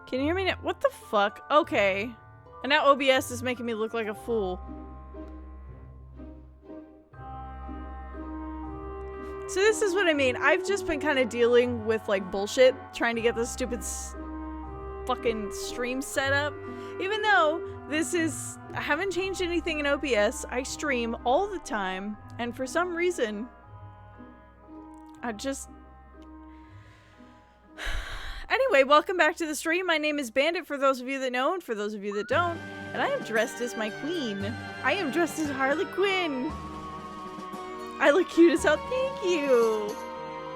Can you hear me now? What the fuck? Okay. And now OBS is making me look like a fool. So this is what I mean. I've just been kind of dealing with like bullshit, trying to get this stupid fucking stream set up. Even though I haven't changed anything in OBS, I stream all the time, and for some reason, Anyway, welcome back to the stream. My name is Bandit, for those of you that know, and for those of you that don't. And I am dressed as my queen. I am dressed as Harley Quinn. I look cute as hell. Thank you.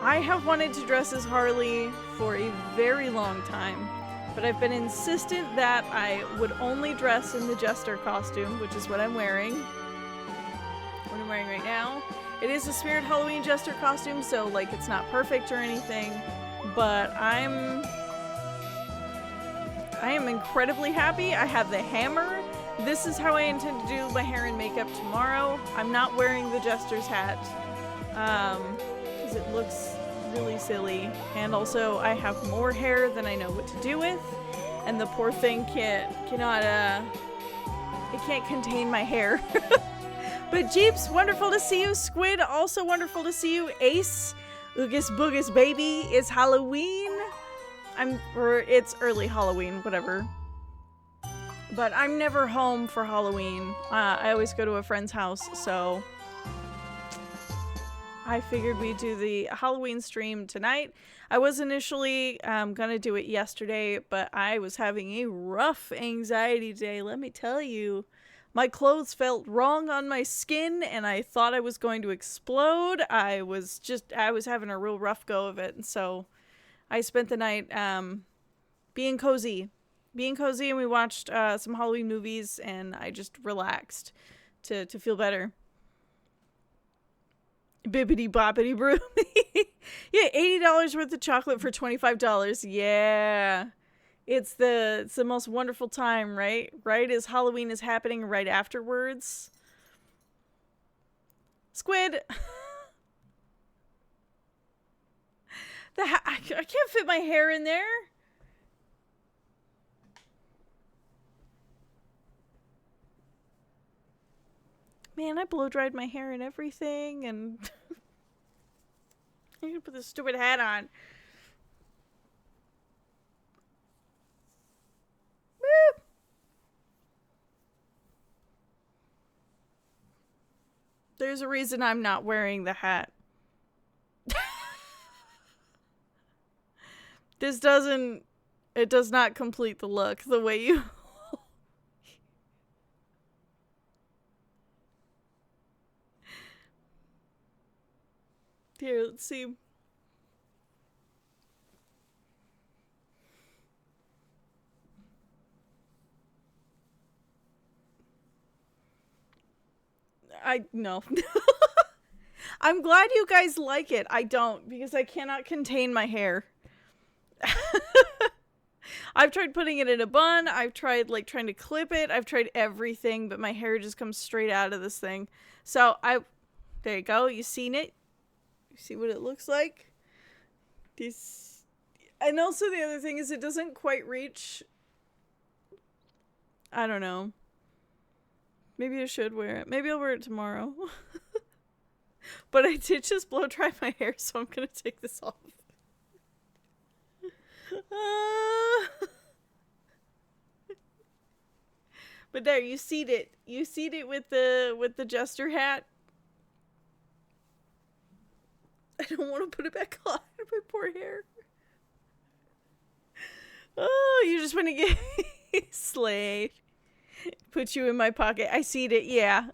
I have wanted to dress as Harley for a very long time, but I've been insistent that I would only dress in the Jester costume, which is what I'm wearing. What I'm wearing right now. It is a Spirit Halloween Jester costume, so like it's not perfect or anything. But I am incredibly happy. I have the hammer. This is how I intend to do my hair and makeup tomorrow. I'm not wearing the Jester's hat because it looks really silly. And also I have more hair than I know what to do with. And the poor thing can't contain my hair. But Jeeps, wonderful to see you. Squid, also wonderful to see you. Ace, Oogus Boogus Baby, it's Halloween. It's early Halloween, whatever. But I'm never home for Halloween. I always go to a friend's house, so I figured we'd do the Halloween stream tonight. I was initially gonna do it yesterday, but I was having a rough anxiety day, let me tell you. My clothes felt wrong on my skin, and I thought I was going to explode. I was having a real rough go of it, and so I spent the night being cozy, and we watched some Halloween movies, and I just relaxed to feel better. Bibbidi boppity brew. Yeah, $80 worth of chocolate for $25. Yeah. It's the most wonderful time, right? Right as Halloween is happening right afterwards. Squid. I can't fit my hair in there. Man, I blow dried my hair and everything, and I'm gonna put this stupid hat on. Woo! There's a reason I'm not wearing the hat. It does not complete the look the way you... Here, let's see. No. I'm glad you guys like it. I don't, because I cannot contain my hair. I've tried putting it in a bun. I've tried trying to clip it. I've tried everything, but my hair just comes straight out of this thing. So there you go. You seen it? You see what it looks like? And also the other thing is it doesn't quite reach. I don't know. Maybe I should wear it. Maybe I'll wear it tomorrow. But I did just blow dry my hair, so I'm gonna take this off. But there, you seed it. You seed it with the Jester hat. I don't want to put it back on. My poor hair. Oh, you just want to get slayed. Put you in my pocket. I seed it, yeah.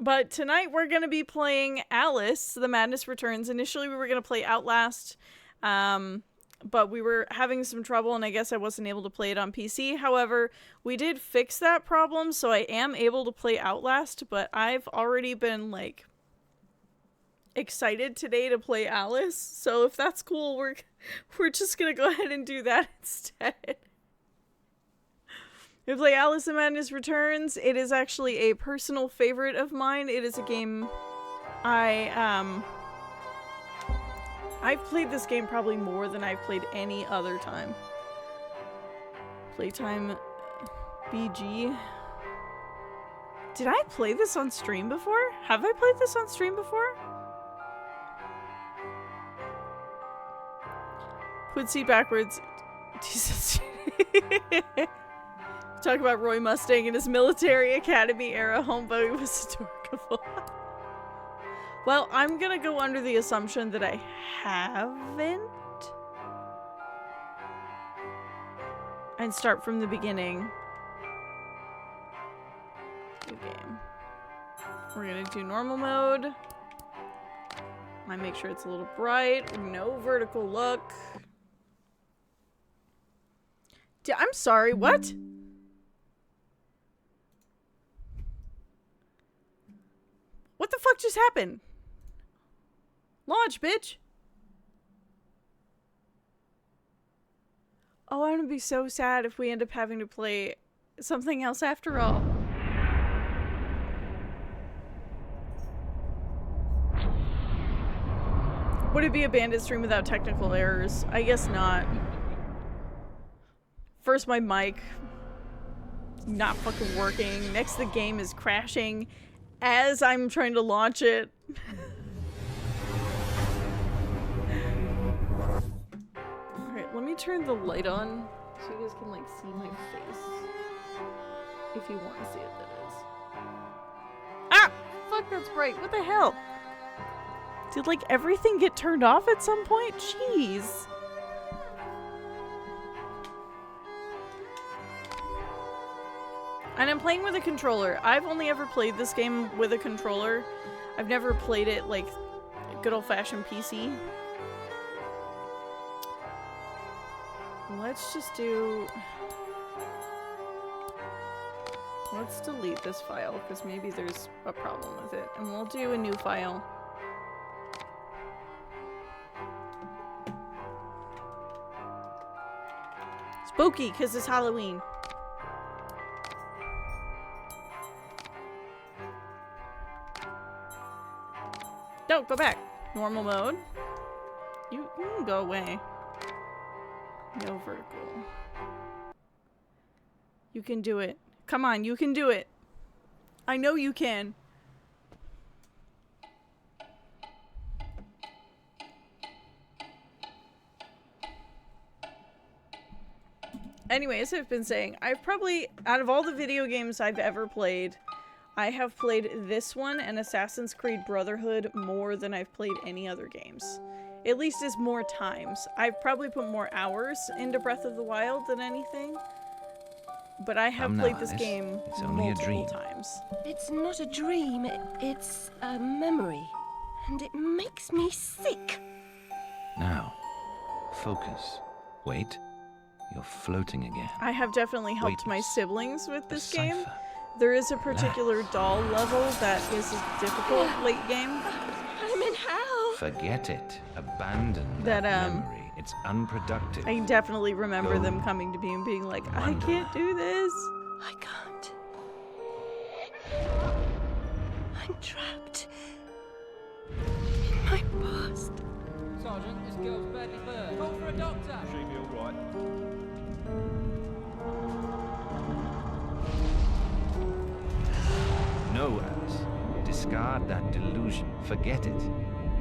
But tonight we're going to be playing Alice, The Madness Returns. Initially we were going to play Outlast, but we were having some trouble, and I guess I wasn't able to play it on PC. However, we did fix that problem, so I am able to play Outlast, but I've already been, excited today to play Alice. So if that's cool, we're just going to go ahead and do that instead. We play Alice the Madness Returns. It is actually a personal favorite of mine. It is a game I I've played this game probably more than I've played any other time. Playtime BG. Did I play this on stream before? Have I played this on stream before? Put C backwards. Jesus. Talk about Roy Mustang and his military academy era homeboy was adorable. Well, I'm gonna go under the assumption that I haven't. And start from the beginning. New game. We're gonna do normal mode. I make sure it's a little bright. No vertical look. I'm sorry, what? What the fuck just happened? Launch, bitch. Oh, I'm gonna be so sad if we end up having to play something else after all. Would it be a Bandit stream without technical errors? I guess not. First, my mic not fucking working. Next, the game is crashing as I'm trying to launch it. Alright, let me turn the light on so you guys can like see my face. If you want to see it, that is. Ah! Fuck, that's bright. What the hell? Did like everything get turned off at some point? Jeez. And I'm playing with a controller. I've only ever played this game with a controller. I've never played it like good old-fashioned PC. Let's just do... Let's delete this file, because maybe there's a problem with it. And we'll do a new file. Spooky, because it's Halloween. No, go back. Normal mode. You can go away. No vertical. You can do it. Come on, you can do it. I know you can. Anyway, as I've been saying, I've probably, out of all the video games I've ever played, I have played this one and Assassin's Creed Brotherhood more than I've played any other games. At least as more times. I've probably put more hours into Breath of the Wild than anything. But I have played this game multiple times. It's not a dream, it's a memory. And it makes me sick. Now, focus. Wait, you're floating again. I have definitely helped my siblings with this game. There is a particular doll level that is a difficult late game. I'm in hell. Forget it. Abandon that memory. It's unproductive. I definitely remember them coming to me and being like, I can't do this. I can't. I'm trapped in my past. Sergeant, this girl's badly burned. Call for a doctor. She'll be all right. No, Alice. Discard that delusion. Forget it.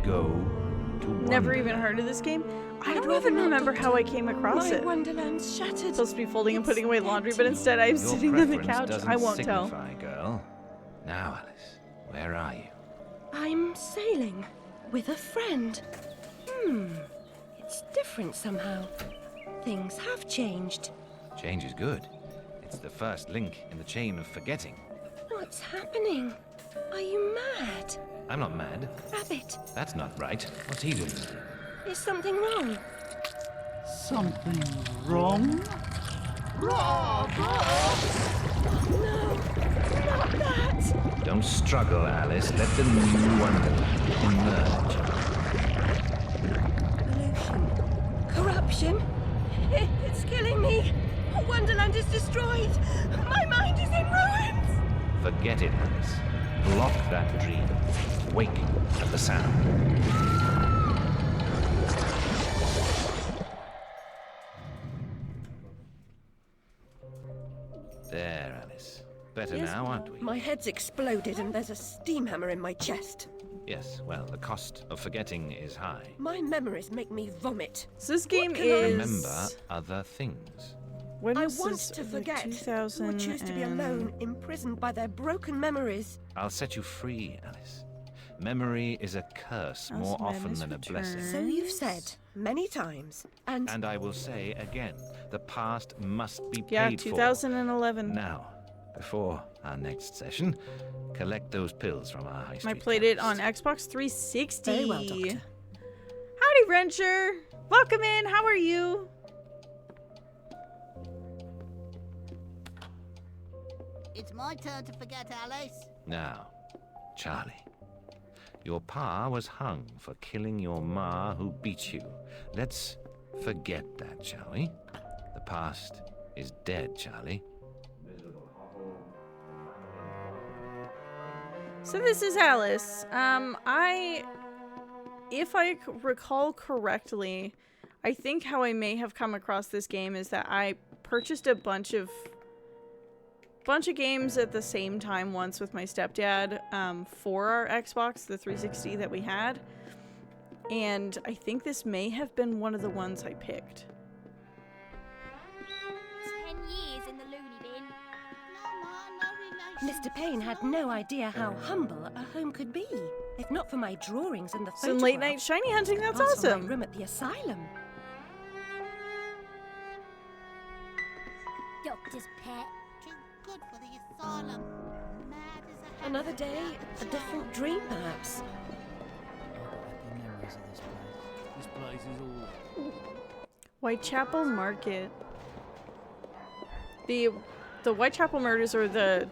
Go to Wonderland. Never even heard of this game. I don't even remember how I came across it. My Wonderland's shattered. Supposed to be folding and putting away laundry, but instead I'm sitting on the couch. I won't tell. Girl. Now, Alice, where are you? I'm sailing with a friend. It's different somehow. Things have changed. Change is good. It's the first link in the chain of forgetting. What's happening? Are you mad? I'm not mad. Rabbit, That's not right. What's he doing? is something wrong? Something wrong? No, not that. Don't struggle, Alice. Let the new Wonderland emerge. Pollution. Corruption. It's killing me. Wonderland is destroyed. My mind is in ruins. Forget it, Alice. Block that dream. Wake at the sound. Better Yes, now, aren't we? My head's exploded and there's a steam hammer in my chest. Yes, well, the cost of forgetting is high. My memories make me vomit. So this game can I- is. Remember other things. When I was want this? to Like forget. 2000 Who would choose to be alone, imprisoned by their broken memories? I'll set you free, Alice. Memory is a curse more Alice often Madness than a blessing. returns. So you've said many times. And And I will say again, the past must be Yeah, paid for. 2011. Now, before our next session, collect those pills from our high I street played it on chemist. Xbox 360. very well, Doctor. Howdy, Wrencher. Welcome in. How are you? It's my turn to forget, Alice. Now, Charlie. Your pa was hung for killing your ma who beat you. Let's forget that, shall we? The past is dead, Charlie. So this is Alice. If I recall correctly, I think how I may have come across this game is that I purchased a bunch of games at the same time once with my stepdad for our Xbox, the 360 that we had. And I think this may have been one of the ones I picked. 10 years in the loony bin. No, Ma, no relation. Mr. Payne had no idea how humble a home could be. If not for my drawings and the Some late night photographs, shiny hunting, that's pass on my awesome. room at the asylum. Doctor's pet. Too good for the asylum. Mad as a Another day, a different dream, perhaps. Happy memories of this place. This place is all. Whitechapel Market. The Whitechapel murders, or the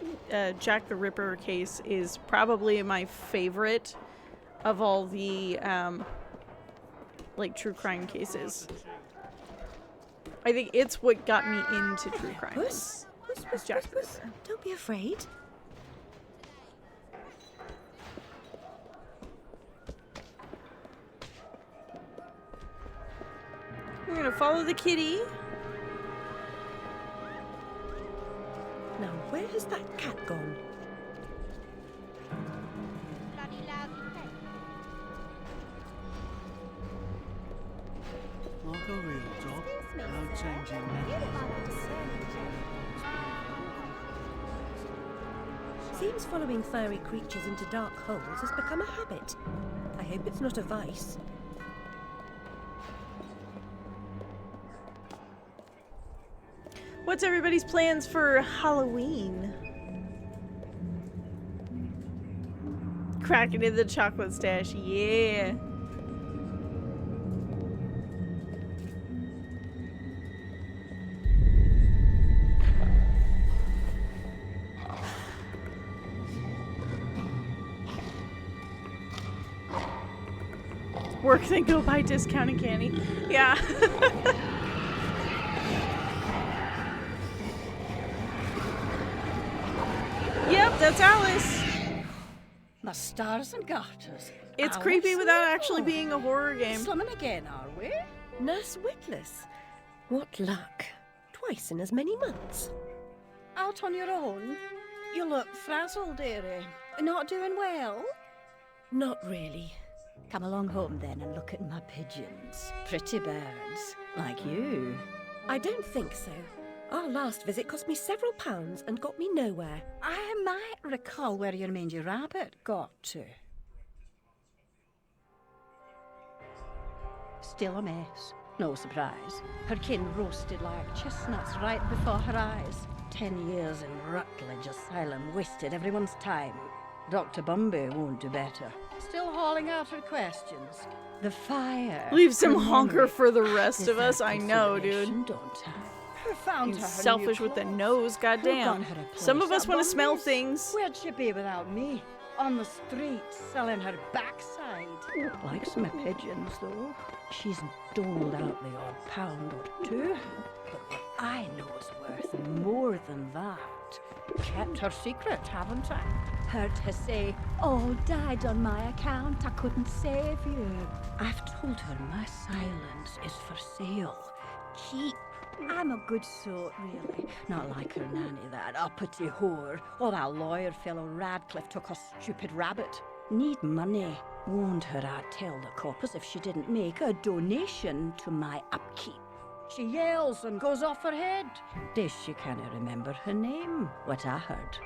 Jack the Ripper case, is probably my favorite of all the like true crime cases. I think it's what got me into true crime. Puss? Puss, puss, Jack puss, the puss. Ripper. Don't be afraid. We're gonna follow the kitty. Now, where has that cat gone? bloody lousy pet. Like a real job. Excuse me, No sir. changing You that. look like a discerning Seems following furry creatures into dark holes has become a habit. I hope it's not a vice. What's everybody's plans for Halloween? Cracking in the chocolate stash, yeah. Work then go buy discounted candy. Yeah. Yep, that's Alice. My stars and garters. It's Alice creepy without and actually Paul. being a horror game. Slumming again, are we? Nurse Witless. What luck. Twice in as many months. Out on your own? You look frazzled, dearie. Not doing well? Not really. Come along home then and look at my pigeons. Pretty birds, like you. I don't think so. Our last visit cost me several pounds and got me nowhere. I might recall where your mangy rabbit got to. Still a mess. No surprise. Her kin roasted like chestnuts right before her eyes. 10 years in Rutledge Asylum wasted everyone's time. Dr. Bumby won't do better. Still hauling out her questions. The fire. Leaves him her honker memory. for the rest of us. Deserve I know, dude. consideration, Don't I? Who found You her her selfish new with the clothes? nose, Who goddamn. got her a Some of place us at want to smell Bumby's? things. Where'd she be without me? On the street, selling her backside. Likes my pigeons, though. She's doled out the odd pound or two. But what I know is worth more than that. Kept her secret, haven't I? Heard her say, all died on my account, I couldn't save you. I've told her my silence is for sale. Keep I'm a good sort, really. Not like her nanny, that uppity whore. Or that lawyer fellow Radcliffe took a stupid rabbit. Need money. Warned her I'd tell the coppers if she didn't make a donation to my upkeep. She yells and goes off her head. Days she can't remember her name, what I heard.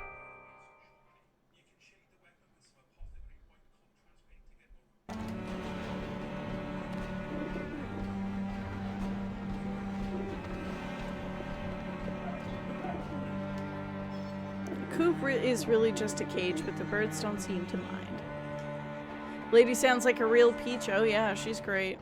Coop is really just a cage, but the birds don't seem to mind. Lady sounds like a real peach. Oh yeah, she's great.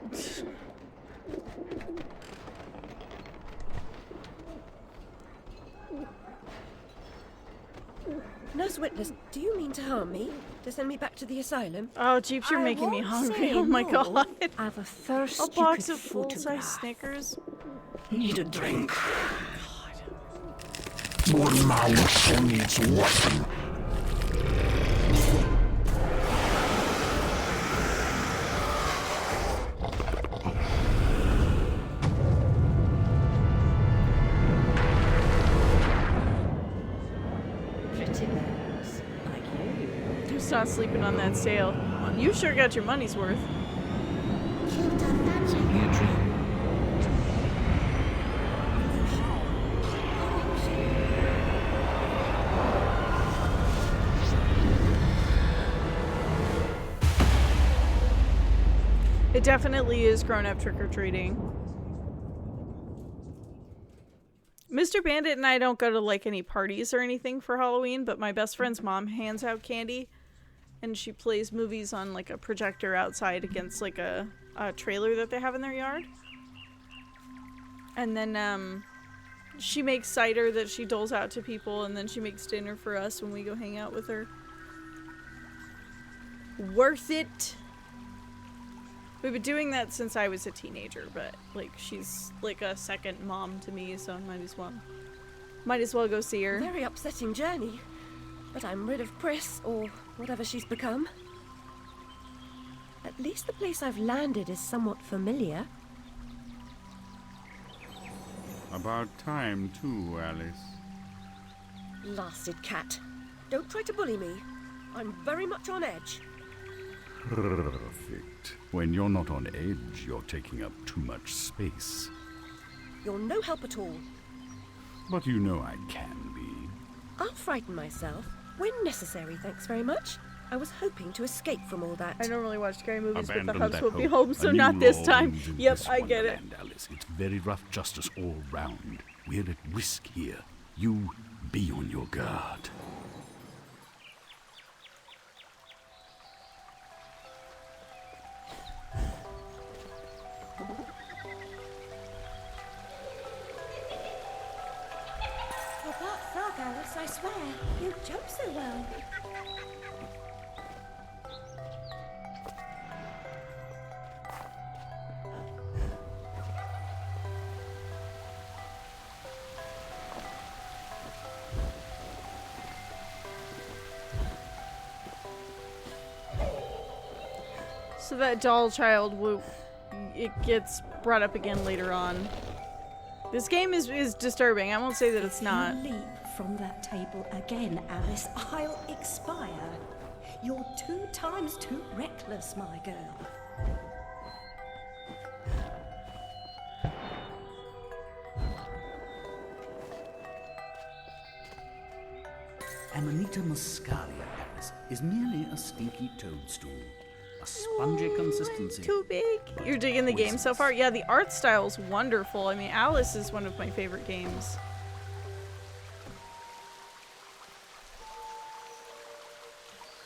Nurse Witness, do you mean to harm me? To send me back to the asylum? Oh, Jeeps, you're I making me won't hungry. say Oh my no. god. I've a first A box stupid of full-size photograph. Snickers. Need a drink. One mouse needs weapon. Pretty birds, like you. Just not sleeping on that sale. You sure got your money's worth. It definitely is grown-up trick-or-treating. Mr. Bandit and I don't go to like any parties or anything for Halloween, but my best friend's mom hands out candy, and she plays movies on like a projector outside against like a trailer that they have in their yard. And then she makes cider that she doles out to people, and then she makes dinner for us when we go hang out with her. Worth it. We've been doing that since I was a teenager, but like she's like a second mom to me, so might as well go see her. Very upsetting journey. But I'm rid of Priss, or whatever she's become. At least the place I've landed is somewhat familiar. About time, too, Alice. Blasted cat. Don't try to bully me. I'm very much on edge. Perfect. When you're not on edge, you're taking up too much space. You're no help at all. But you know I can be. I'll frighten myself when necessary, thanks very much. I was hoping to escape from all that. I normally watch scary movies, but the Abandon house that will be hope. home, so A new not this law time. reigns in Yep, this I get it. wonderland, Alice. It's very rough justice all round. We're at risk here. You be on your guard. You're part frog, Alice, I swear. You jump so well. So that doll child it gets brought up again later on. This game is disturbing. I won't say that it's not. If you leap from that table again, Alice, I'll expire. You're 2 times too reckless, my girl. Amanita muscaria, Alice, is merely a stinky toadstool. A spongy consistency. Too big. You're digging the game so far? Yeah, the art style's wonderful. I mean, Alice is one of my favorite games.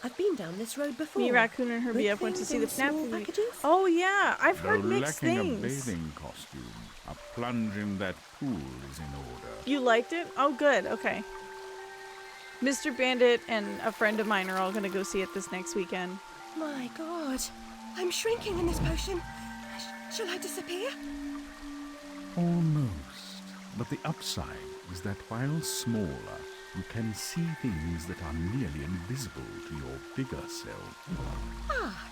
I've been down this road before. Me, Raccoon, and her With BF went to things see in the FNAF small movie. packages. Oh yeah, I've Though heard mixed lacking things. a bathing costume, a plunge in that pool is in order. You liked it? Oh good, okay. Mr. Bandit and a friend of mine are all gonna go see it this next weekend. My God. I'm shrinking in this potion. Shall I disappear? Almost. But the upside is that while smaller, you can see things that are nearly invisible to your bigger self. Ah,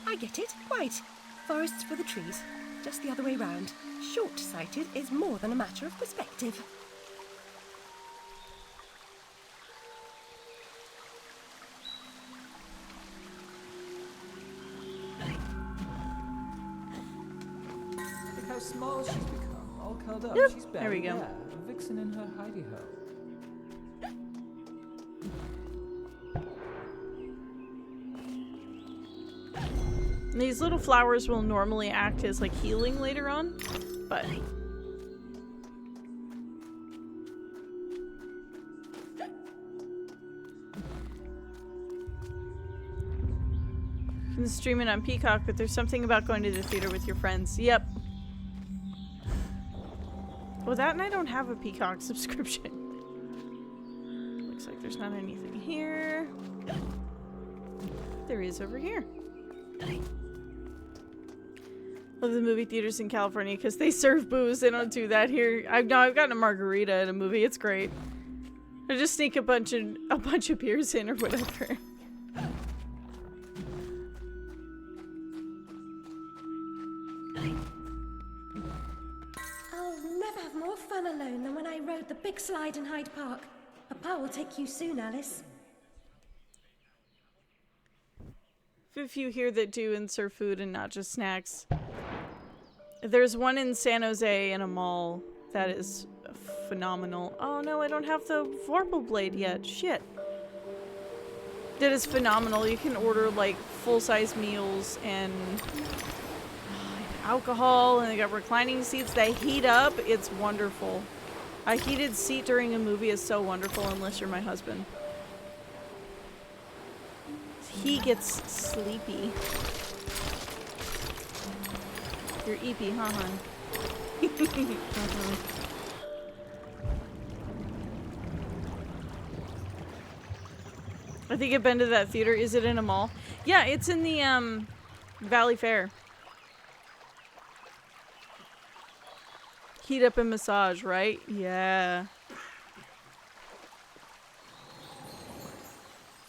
I get it. Quite. Forests for the trees. just the other way round. Short-sighted is more than a matter of perspective. Look how small she's become, all curled up. Yep, She's there we barely go. there. A vixen in her hidey-ho. These little flowers will normally act as like healing later on, but you can stream it on Peacock, but there's something about going to the theater with your friends. Yep. Well, that and I don't have a Peacock subscription. Looks like there's not anything here. There is over here. Love the movie theaters in California because they serve booze. They don't do that here. I've gotten a margarita at a movie. It's great. I just sneak a bunch of beers in or whatever. I'll never have more fun alone than when I rode the big slide in Hyde Park. Papa will take you soon, Alice. If you hear that do and serve food and not just snacks. There's one in San Jose in a mall that is phenomenal. Oh no, I don't have the Vorpal Blade yet. Shit. That is phenomenal. You can order like full-size meals and alcohol, and they got reclining seats that heat up. It's wonderful. A heated seat during a movie is so wonderful unless you're my husband. He gets sleepy. You're eepy, huh, hon? I think I've been to that theater. Is it in a mall? Yeah, it's in the Valley Fair. Heat up and massage, right? Yeah.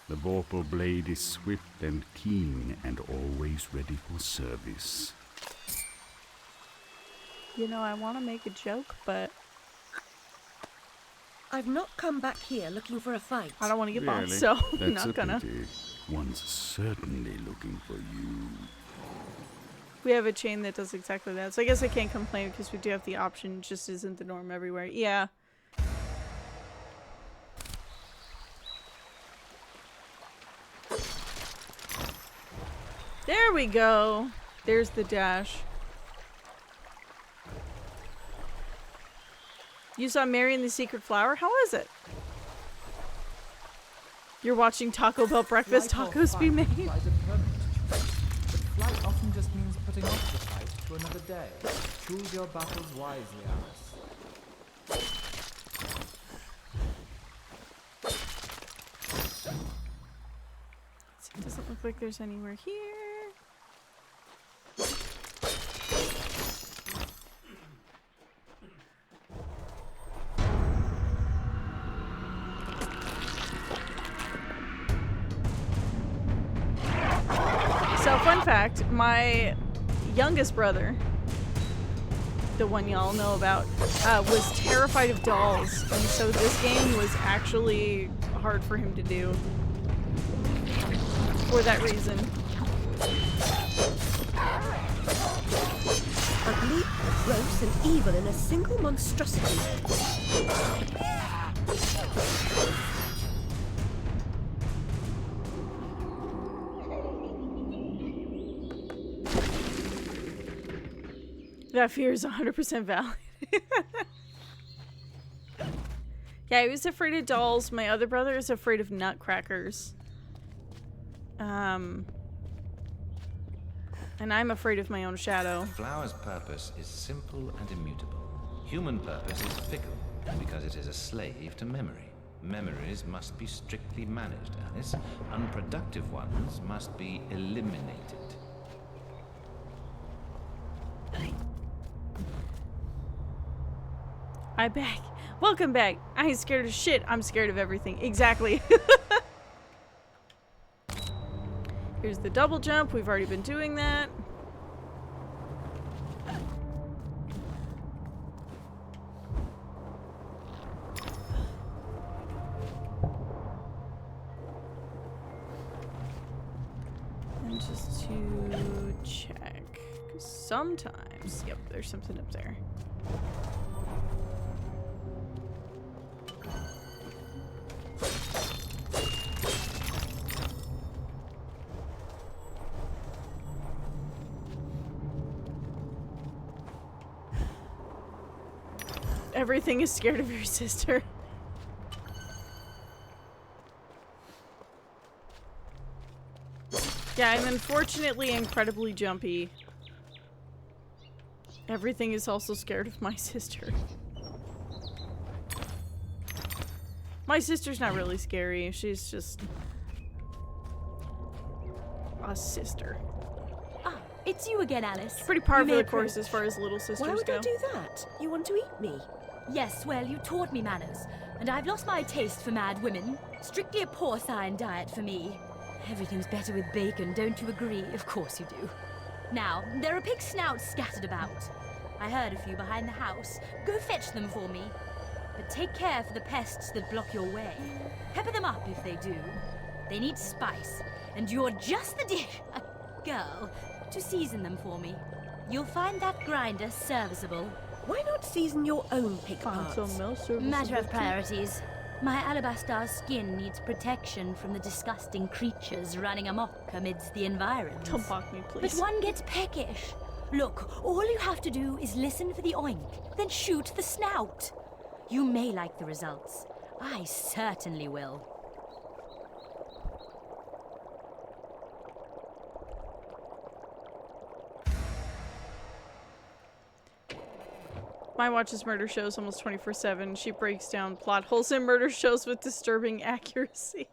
The Vorpal blade is swift and keen and always ready for service. You know, I want to make a joke, but I've not come back here looking for a fight. I don't want to get bombed, Really? so I'm That's not a gonna. pity. One's certainly looking for you. We have a chain that does exactly that, so I guess I can't complain because we do have the option. It just isn't the norm everywhere. Yeah. There we go. There's the dash. You saw Mary and the Secret Flower? How is it? You're watching Taco Bell breakfast Flight or tacos be fight made? implies a permanent choice, but flight often just means putting off the fight to another day. Choose your battles wisely, Alice. It doesn't look like there's anywhere here. So, fun fact, my youngest brother, the one y'all know about, was terrified of dolls, and so this game was actually hard for him to do. For that reason. Ugly, gross, and evil in a single monstrosity. That fear is 100% valid. Yeah, he was afraid of dolls. My other brother is afraid of nutcrackers. And I'm afraid of my own shadow. Flower's purpose is simple and immutable. Human purpose is fickle, because it is a slave to memory. Memories must be strictly managed, Alice. Unproductive ones must be eliminated. I back. Welcome back. I ain't scared of shit. I'm scared of everything. Exactly. Here's the double jump. We've already been doing that. just to check. 'Cause sometimes, yep, there's something up there. Everything is scared of your sister. Yeah, I'm unfortunately incredibly jumpy. Everything is also scared of my sister. My sister's not really scary. She's just a sister. Ah, it's you again, Alice. Pretty par You for may the course approach. as far as little sisters Why would go. I do that? You want to eat me? Yes, well, you taught me manners, and I've lost my taste for mad women. Strictly a porcine diet for me. Everything's better with bacon, don't you agree? Of course you do. Now, there are pig snouts scattered about. I heard a few behind the house. Go fetch them for me. But take care for the pests that block your way. Pepper them up if they do. They need spice, and you're just the girl to season them for me. You'll find that grinder serviceable. Why not season your own pig parts? Matter of priorities. My alabaster skin needs protection from the disgusting creatures running amok amidst the environs. Don't mock me, But please. one gets peckish. Look, all you have to do is listen for the oink, then shoot the snout. You may like the results. I certainly will. My watches murder shows almost 24/7. She breaks down plot holes in murder shows with disturbing accuracy.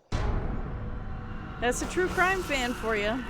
That's a true crime fan for you.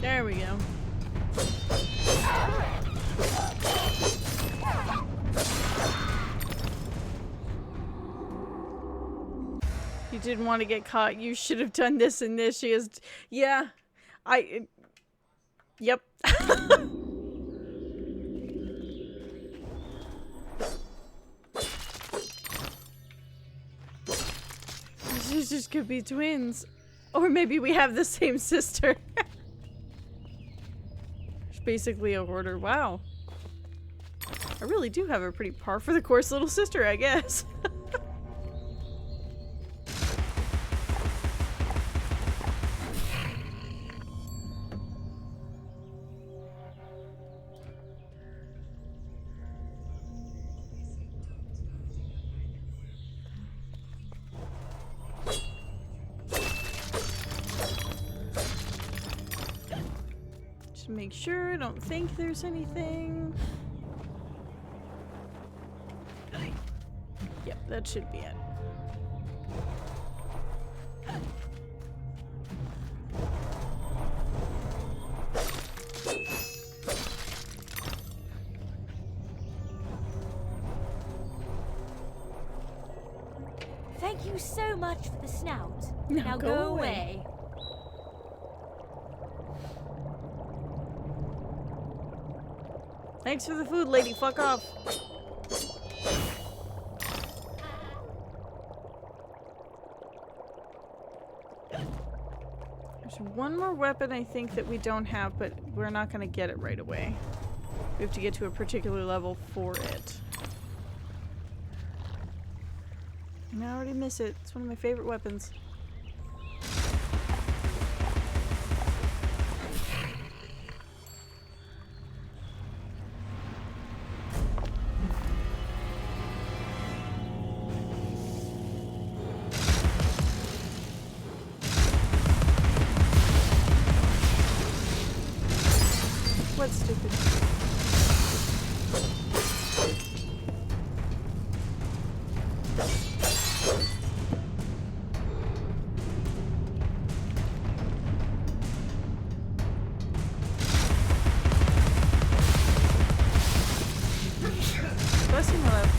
There we go. You didn't want to get caught. You should have done this and this. She is... Yeah. Yep. These just could be twins. Or maybe we have the same sister. It's basically a hoarder. Wow. I really do have a pretty par for the course little sister, I guess. Just make sure. I don't think there's anything. Yep, that should be it. Thank you so much for the snout. Now Now go go away. away. Thanks for the food, lady. Fuck off. There's one more weapon I think that we don't have, but we're not going to get it right away. We have to get to a particular level for it. And I already miss it. It's one of my favorite weapons. What's stupid? Bless you, my love.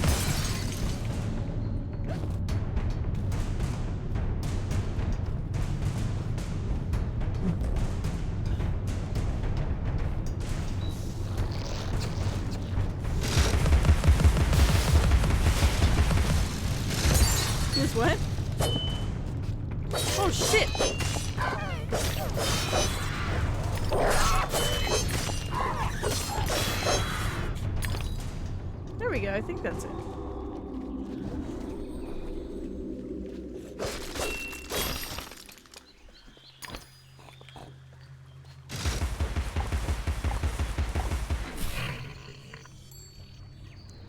This what? Oh shit! There we go, I think that's it.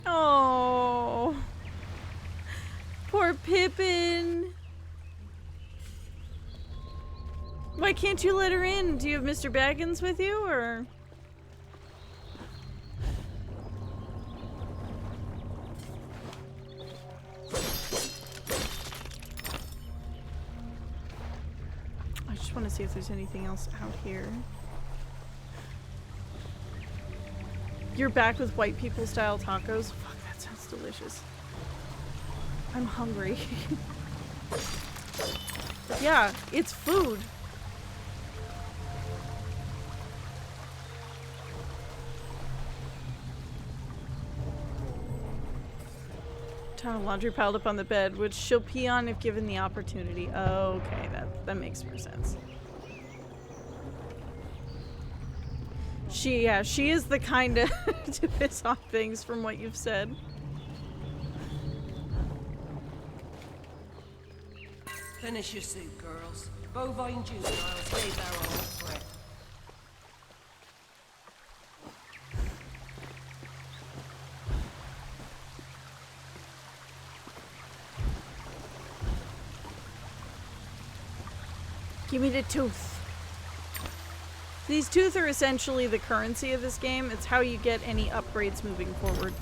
Oh, poor Pippin. Why can't you let her in? Do you have Mr. Baggins with you, or? I just want to see if there's anything else out here. You're back with white people style tacos? Fuck, that sounds delicious. I'm hungry. But yeah, it's food. Ton of laundry piled up on the bed, which she'll pee on if given the opportunity. Oh, okay, that makes more sense. She is the kind to piss off things from what you've said. Finish your soup, girls. Bovine juice, and I'll stay there all for it. Give me the tooth. These tooth are essentially the currency of this game. It's how you get any upgrades moving forward.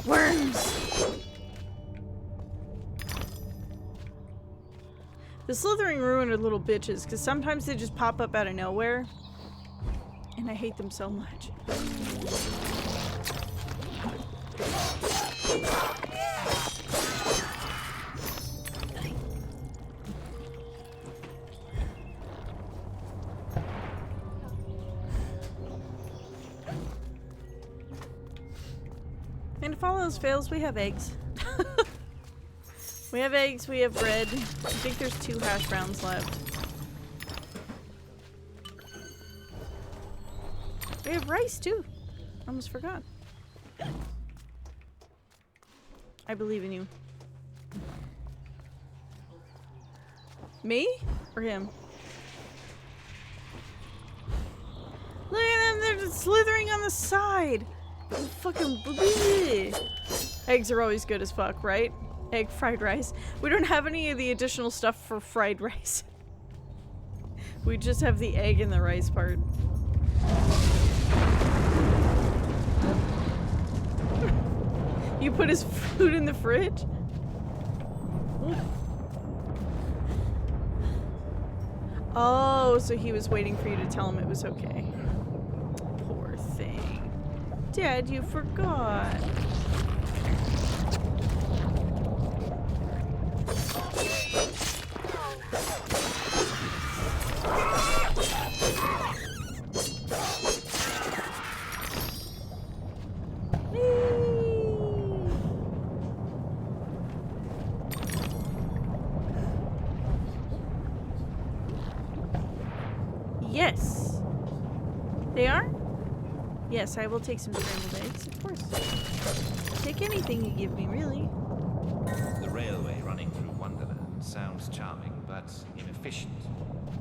Worms! The Slithering Ruin are little bitches, because sometimes they just pop up out of nowhere. And I hate them so much. And if all else fails, we have eggs. We have eggs, we have bread. I think there's 2 hash browns left. We have rice too. Almost forgot. I believe in you. Me? Or him? Look at them, they're just slithering on the side. Fucking bleh. Eggs are always good as fuck, right? Egg fried rice. We don't have any of the additional stuff for fried rice. We just have the egg and the rice part. You put his food in the fridge? Oh, so he was waiting for you to tell him it was okay. Poor thing. Dad, you forgot. Yes. They are? Yes, I will take some scrambled eggs, of course. Take anything you give me, really. The railway running through Wonderland sounds charming, but inefficient.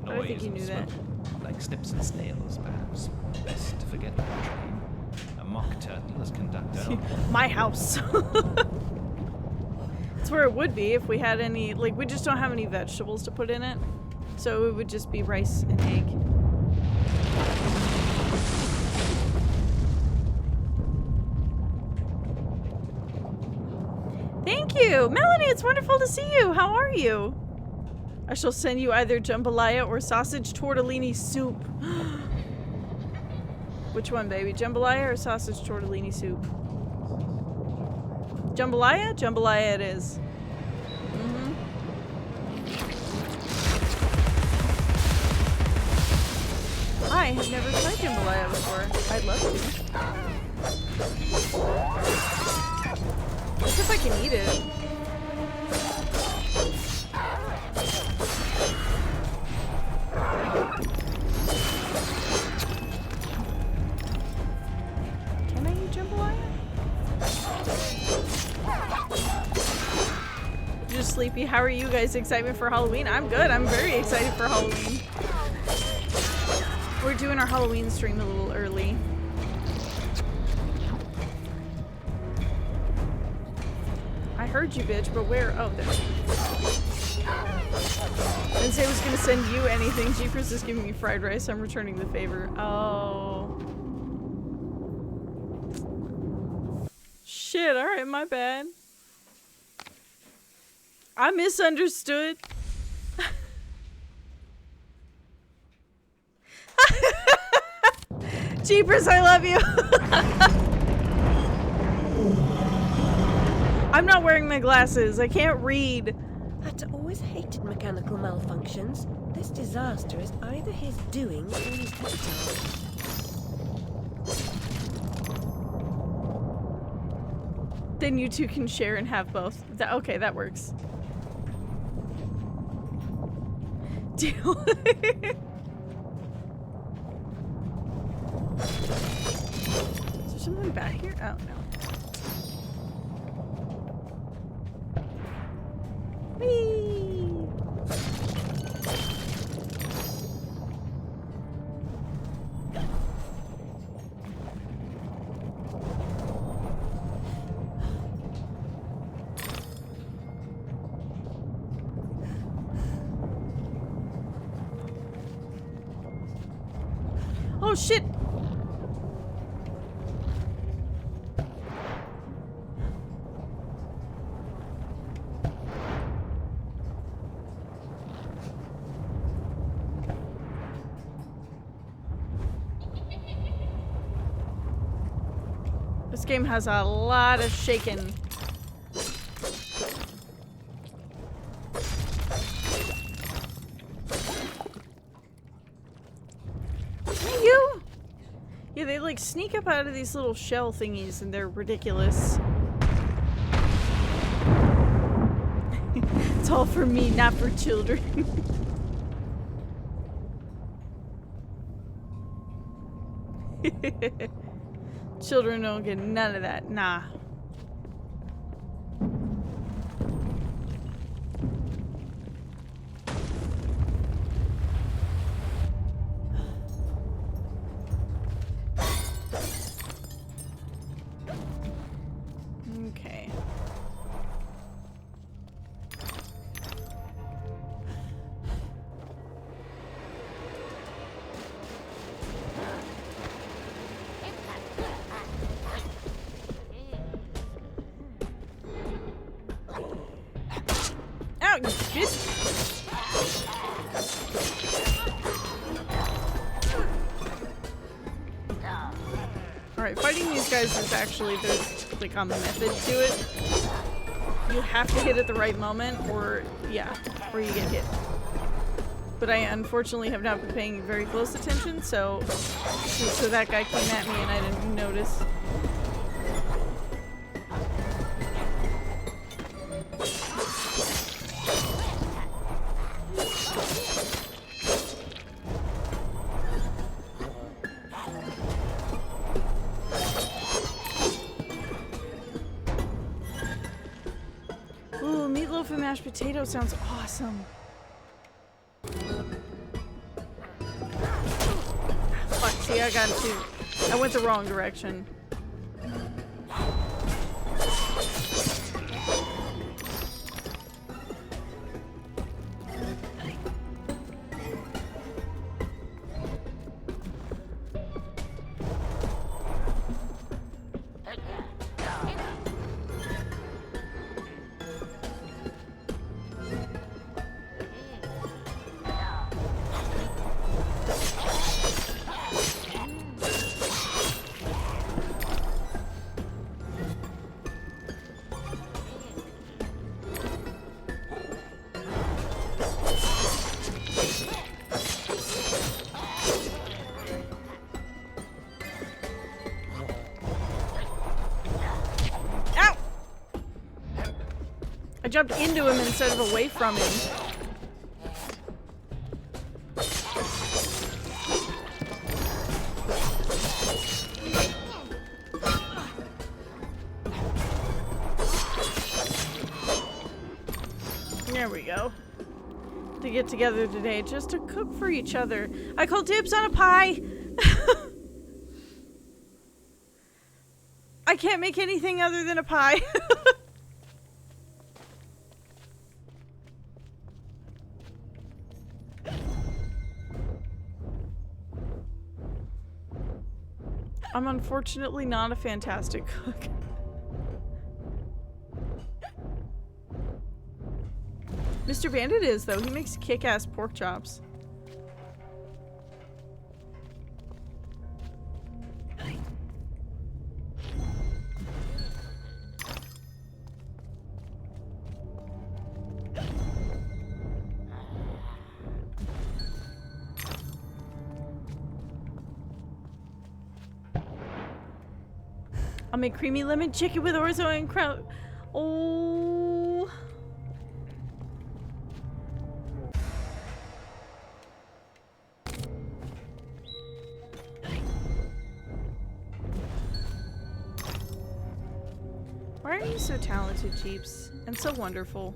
I think Noise you and knew that. smoke, like snips and snails, perhaps. Best to forget the train. A mock turtle as conductor. My house. That's where it would be if we had any, like, we just don't have any vegetables to put in it. So it would just be rice and egg. Thank you! Melanie, it's wonderful to see you! How are you? I shall send you either jambalaya or sausage tortellini soup. Which one, baby? Jambalaya or sausage tortellini soup? Jambalaya? Jambalaya it is. I have never tried jambalaya before. I'd love to. Let's see if I can eat it. Can I eat jambalaya? Just sleepy. How are you guys? Excitement for Halloween? I'm good. I'm very excited for Halloween. We're doing our Halloween stream a little early. I heard you, bitch, but where? Oh, there. I didn't say I was gonna send you anything. Jeepers is giving me fried rice. I'm returning the favor. Oh. Shit, alright, my bad. I misunderstood. Jeepers, I love you. I'm not wearing my glasses. I can't read. I'd always hated mechanical malfunctions. This disaster is either his doing or his victim. Then you two can share and have both. Okay, that works. Deal. Is there someone back here? Oh, no. Whee! Oh shit! This game has a lot of shaking. Hey, you! Yeah, they like sneak up out of these little shell thingies and they're ridiculous. It's all for me, not for children. Children don't get none of that. Nah. Okay. Ow, you bitch! Alright, fighting these guys is actually, there's like a method to it. You have to hit at the right moment, or, yeah, or you get hit. But I unfortunately have not been paying very close attention, so that guy came at me and I didn't notice. Ooh, meatloaf and mashed potato sounds awesome. Fuck, see, I went the wrong direction. I jumped into him instead of away from him. There we go. To get together today just to cook for each other. I call dibs on a pie! I can't make anything other than a pie. I'm unfortunately not a fantastic cook. Mr. Bandit is, though. He makes kick-ass pork chops. I'll make creamy lemon chicken with orzo and kraut. Oh. Why are you so talented, Jeeps? And so wonderful.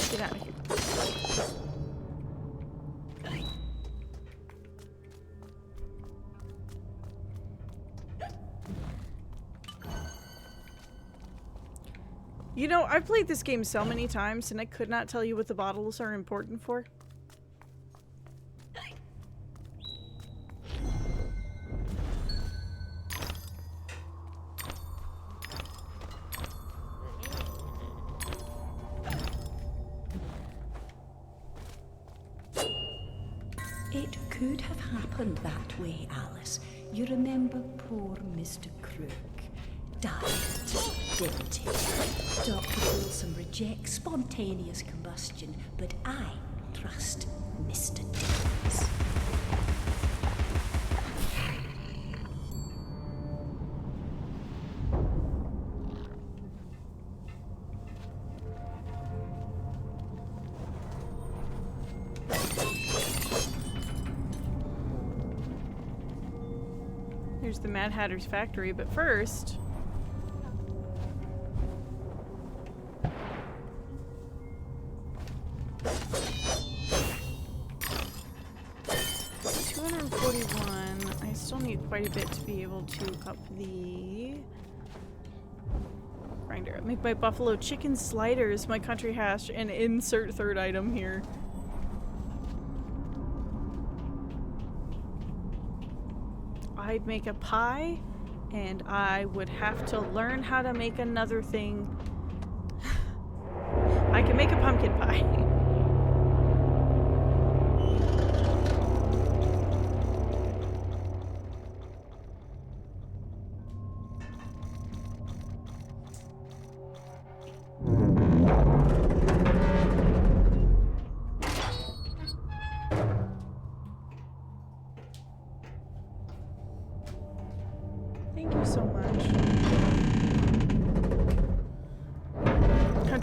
Get out of here. You know, I've played this game so many times and I could not tell you what the bottles are important for. It could have happened that way, Alice. You remember poor Mr. Crook died, didn't he? Dr. Wilson rejects spontaneous combustion, but I trust Mr. Dickens. Here's the Mad Hatter's factory, but first... I still need quite a bit to be able to up the grinder. Make my buffalo chicken sliders, my country hash, and insert third item here. I'd make a pie, and I would have to learn how to make another thing. I can make a pumpkin pie.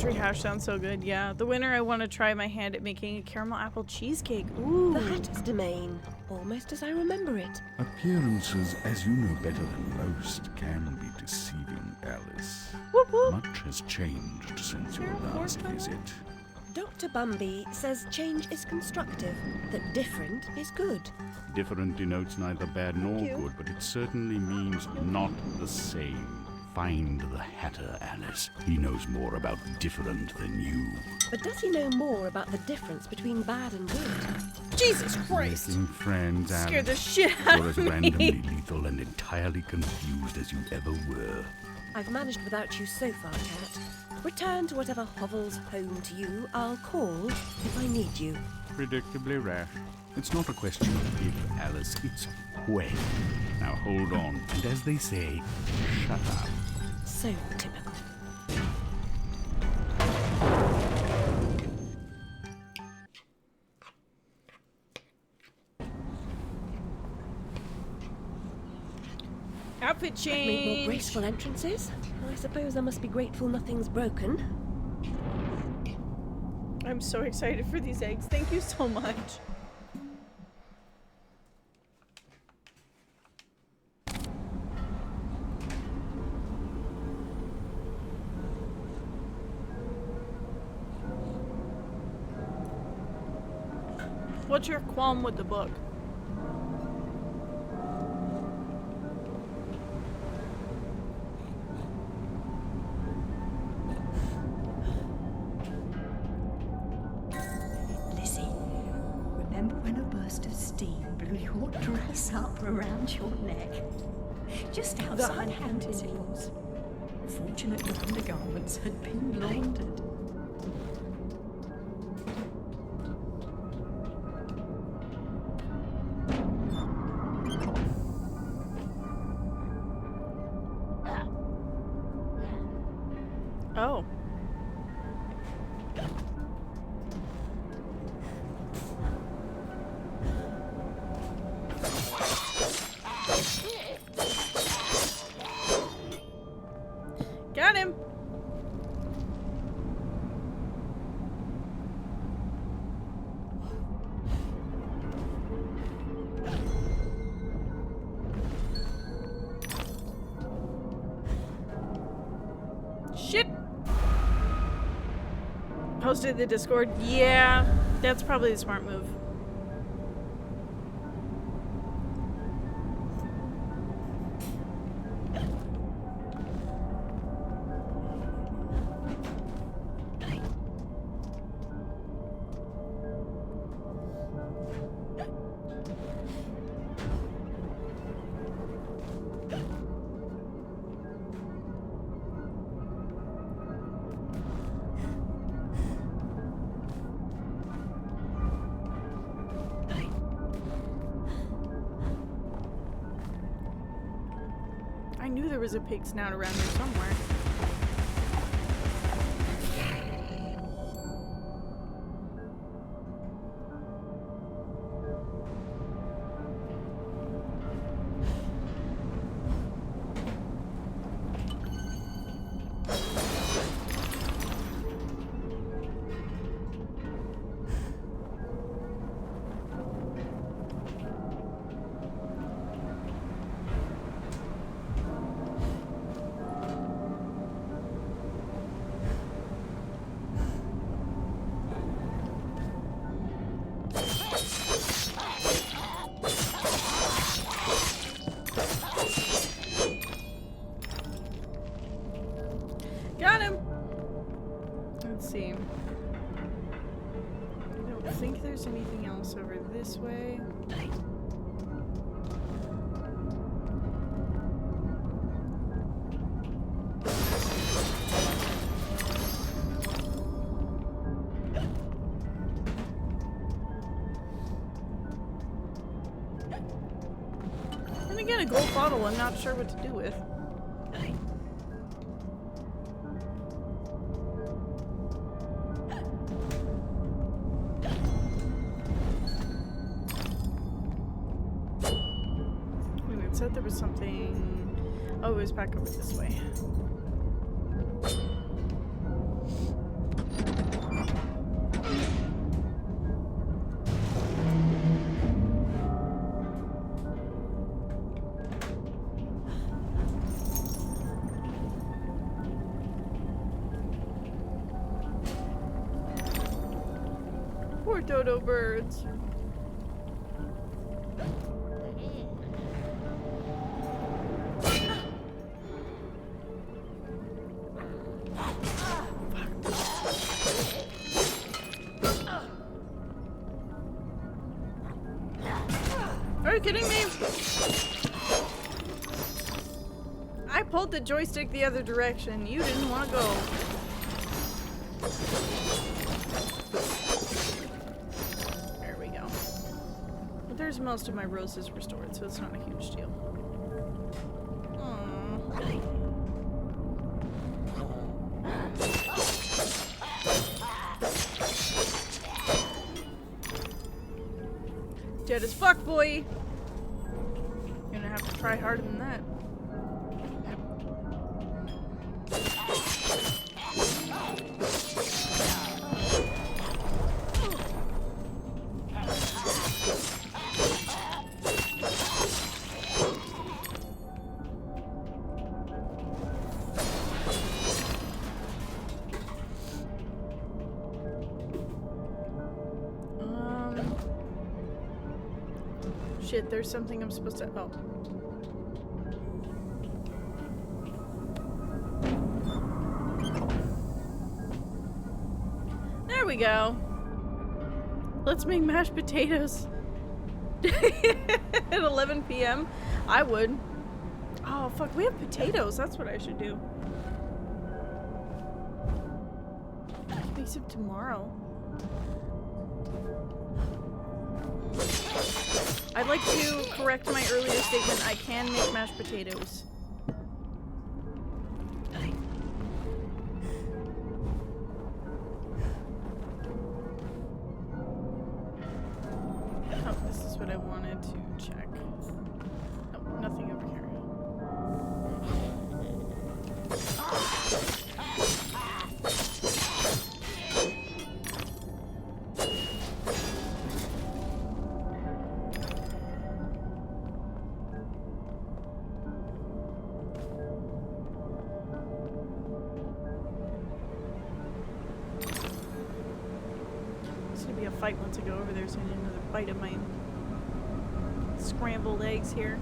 country hash sounds so good. Yeah. The winter, I want to try my hand at making a caramel apple cheesecake. Ooh. The Hatter's domain, almost as I remember it. Appearances, as you know better than most, can be deceiving, Alice. Whoop whoop. Much has changed since your last visit. Dr. Bumby says change is constructive, that different is good. Different denotes neither bad nor good, but it certainly means not the same. Find the Hatter, Alice. He knows more about different than you. But does he know more about the difference between bad and good? Jesus Christ! Making friends, Alice. Scared the shit out You're of as me. randomly lethal and entirely confused as you ever were. I've managed without you so far, Cat. Return to whatever hovels home to you. I'll call if I need you. Predictably rash. It's not a question of if, Alice, it's when. Now hold on, and as they say, shut up. So typical. Outfit I've made more change. graceful entrances. I suppose I must be grateful nothing's broken. I'm so excited for these eggs. Thank you so much. What's your qualm with the book? Lizzie, remember when a burst of steam blew your dress up around your neck? Just outside Hampton it was. Fortunate your undergarments had been laundered. Oh. Got him. Shit. Posted the Discord. Yeah, that's probably the smart move. I knew there was a pig snout around here somewhere. Got him! Let's see. I don't think there's anything else over this way. And again, a gold bottle I'm not sure what to do with. It said there was something. Oh, it was back over this way. Poor dodo birds. Are you kidding me? I pulled the joystick the other direction. You didn't want to go. There we go. But there's most of my roses restored, so it's not a huge deal. Dead as fuck, boy. You're gonna have to try harder than that. Shit, there's something I'm supposed to. Oh. There we go. Let's make mashed potatoes. At 11 p.m. I would. Oh, fuck. We have potatoes. That's what I should do. I can make some tomorrow. I'd like to correct my earlier statement. I can make mashed potatoes. Oh, this is what I wanted to check. Oh, nothing over here. Fight once I go over there, so I need another bite of my scrambled eggs here.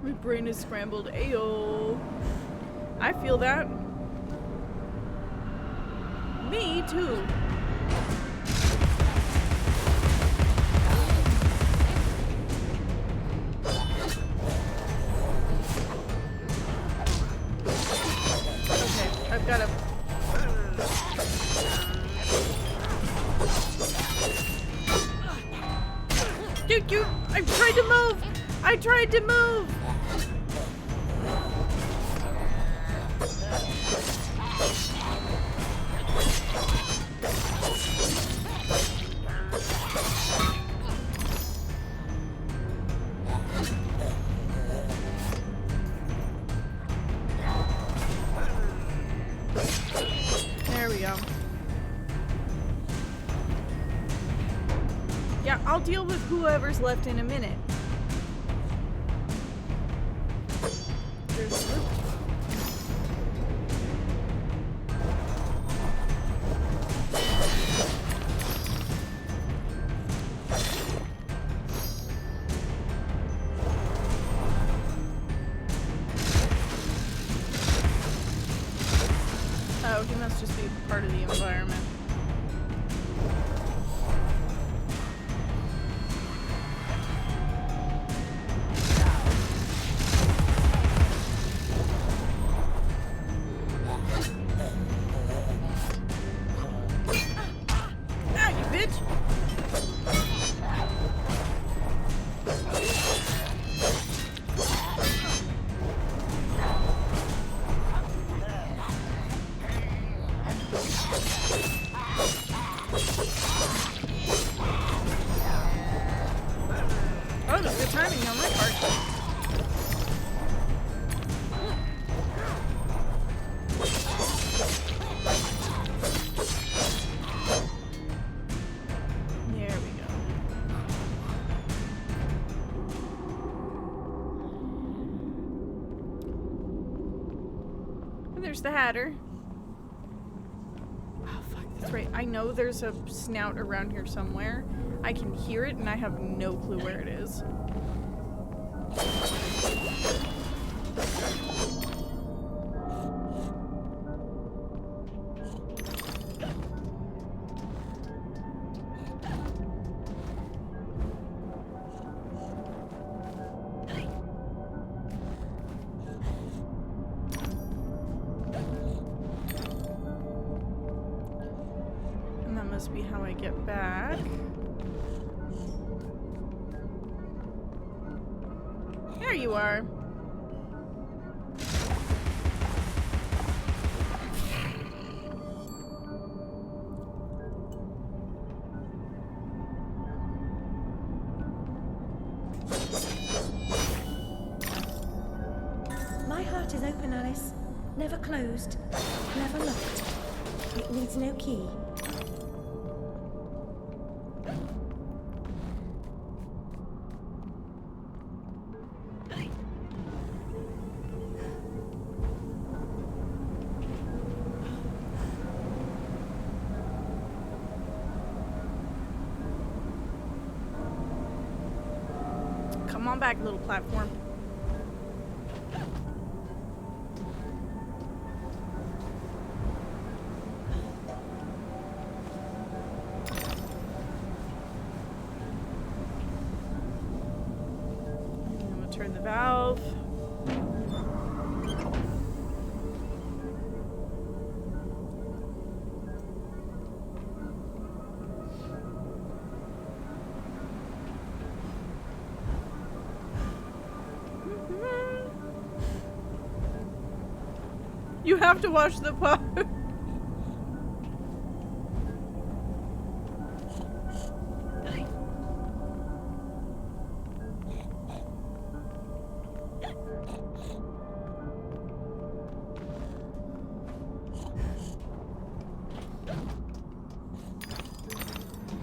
My brain is scrambled. Ayo. I feel that. Me too. Okay, I've got to. Dude, I tried to move! I tried to move! There we go. Yeah, I'll deal with whoever's left in a minute. There's the loop. Oh, he must just be part of the environment. there's the Hatter. Oh, fuck, that's right. I know there's a snout around here somewhere. I can hear it, and I have no clue where it is. Must be how I get back. There you are. My heart is open, Alice. Never closed. Never locked. It needs no key. Come on back, little platform. I'm gonna turn the valve. You have to watch the part.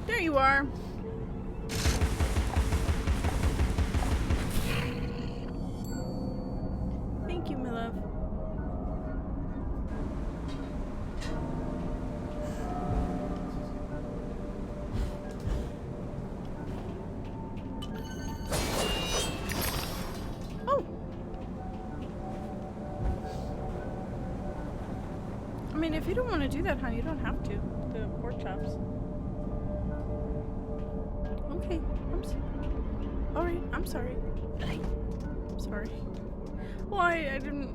There you are. Thank you, my love. I mean, if you don't want to do that, honey, you don't have to. The pork chops. Okay, alright, I'm sorry. I'm sorry. Well, I didn't...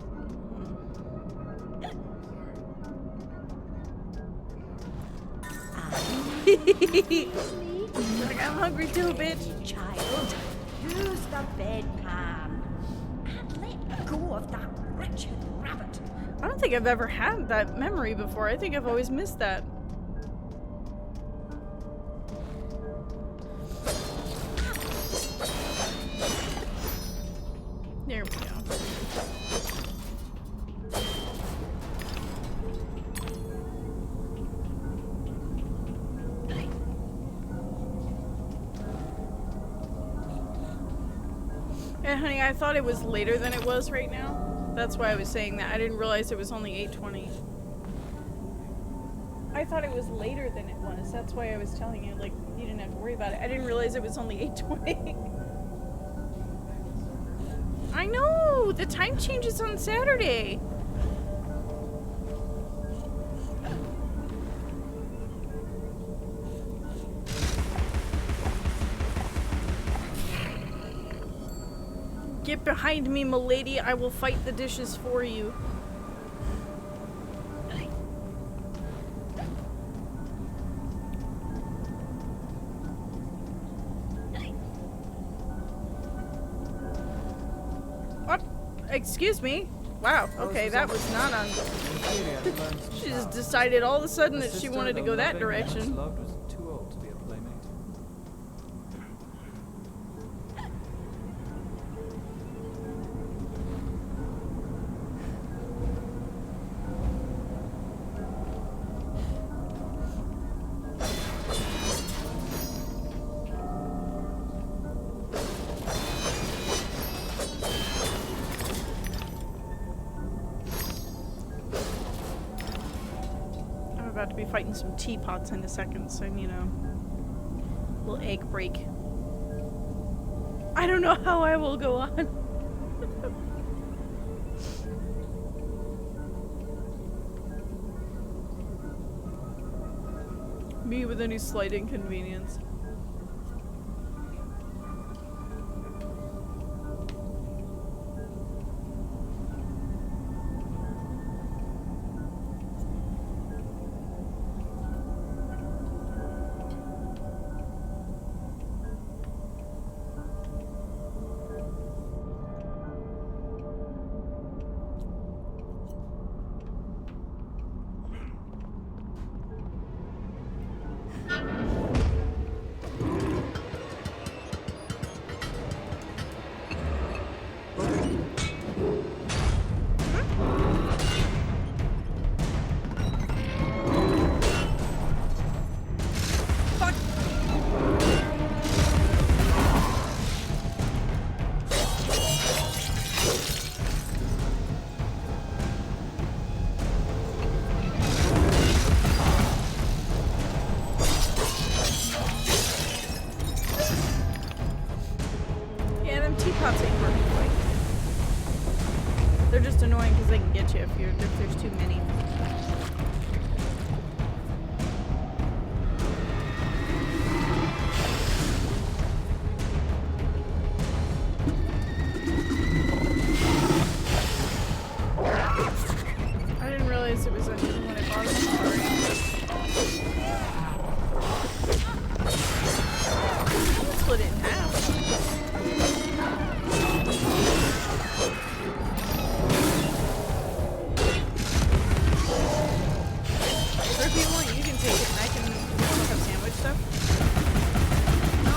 Like, I'm hungry too, bitch. Child, use the bedpan. And let go of that wretched rabbit. I don't think I've ever had that memory before. I think I've always missed that. There we go. And honey, I thought it was later than it was right now. That's why I was saying that. I didn't realize it was only 8:20. I thought it was later than it was. That's why I was telling you, like, you didn't have to worry about it. I didn't realize it was only 8:20. I know! The time changes on Saturday. Get behind me, milady. I will fight the dishes for you. What? Excuse me? Wow, okay, that was not on... She just decided all of a sudden that she wanted to go that direction. be fighting some teapots in a second, so, you know. Little egg break. I don't know how I will go on. Me with any slight inconvenience. They're just annoying because they can get you if there's too many. I didn't realize it was a hidden when I bought it. Sorry. Split it in half. If you want, you can take it and I can look up sandwich stuff. No?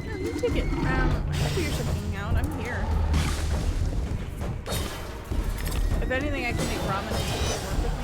Yeah, you take it. I figure something out. I'm here. If anything, I can make ramen and make it work with me.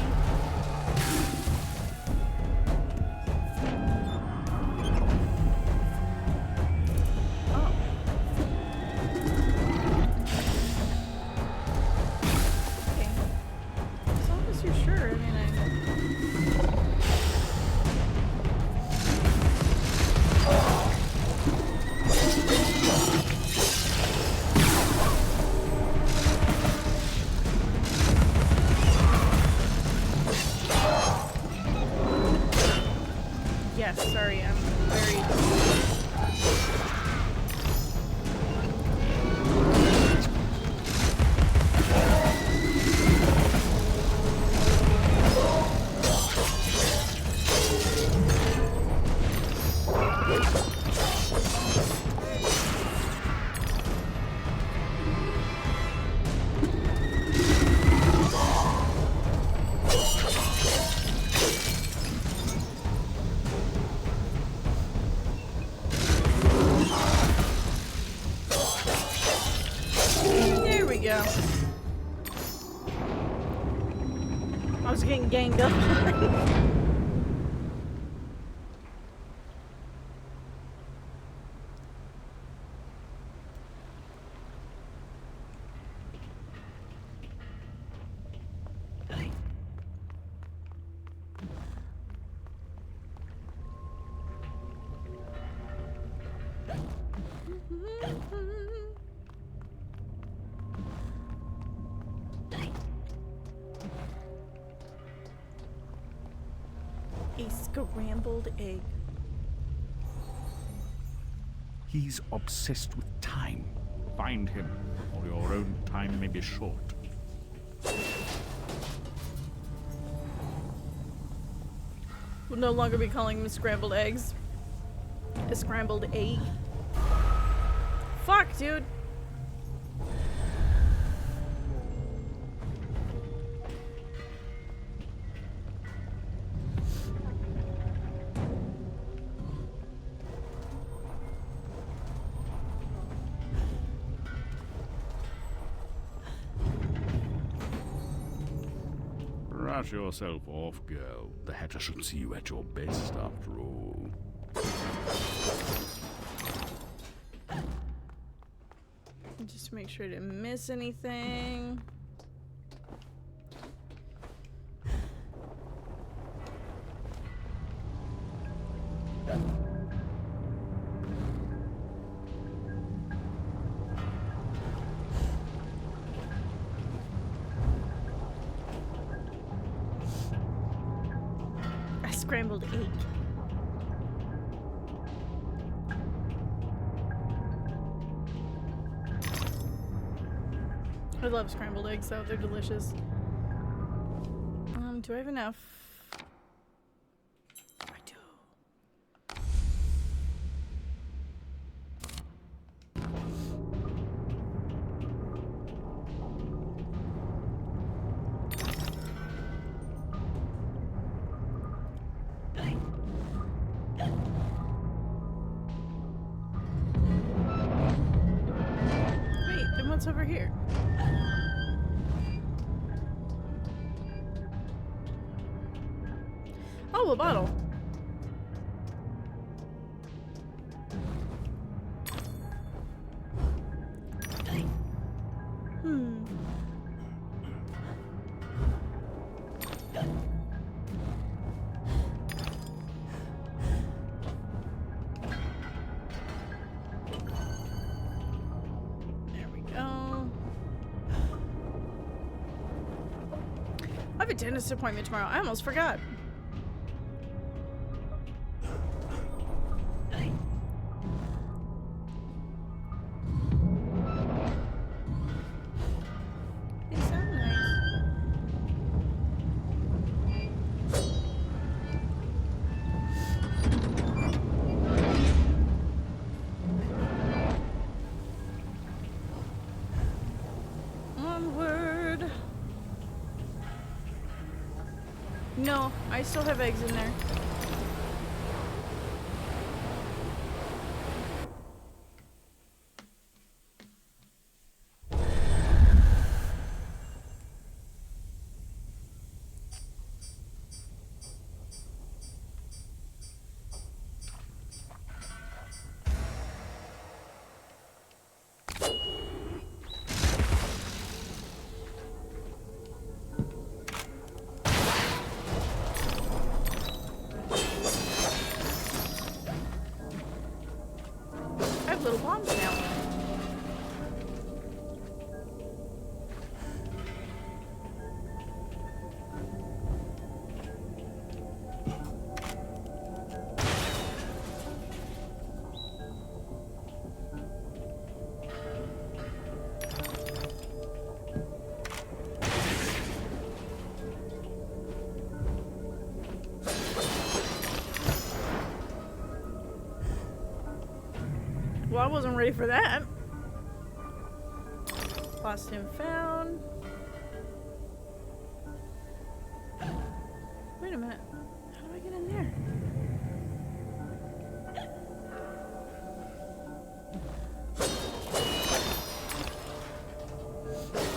Sorry, I'm very... I was getting ganged up. A scrambled egg. He's obsessed with time. Find him, or your own time may be short. We'll no longer be calling them scrambled eggs. A scrambled egg. Fuck, dude. Brush yourself off, girl. The Hatter should see you at your best, after all. make sure I didn't miss anything. A scrambled egg. I love scrambled eggs, though. They're delicious. Do I have enough? I do. Wait, then what's over here? Oh, a bottle. There we go. I have a dentist appointment tomorrow. I almost forgot. They sound nice. Onward. No, I still have eggs in there. I have little bombs now. Well, I wasn't ready for that. Lost and found. Wait a minute. How do I get in there?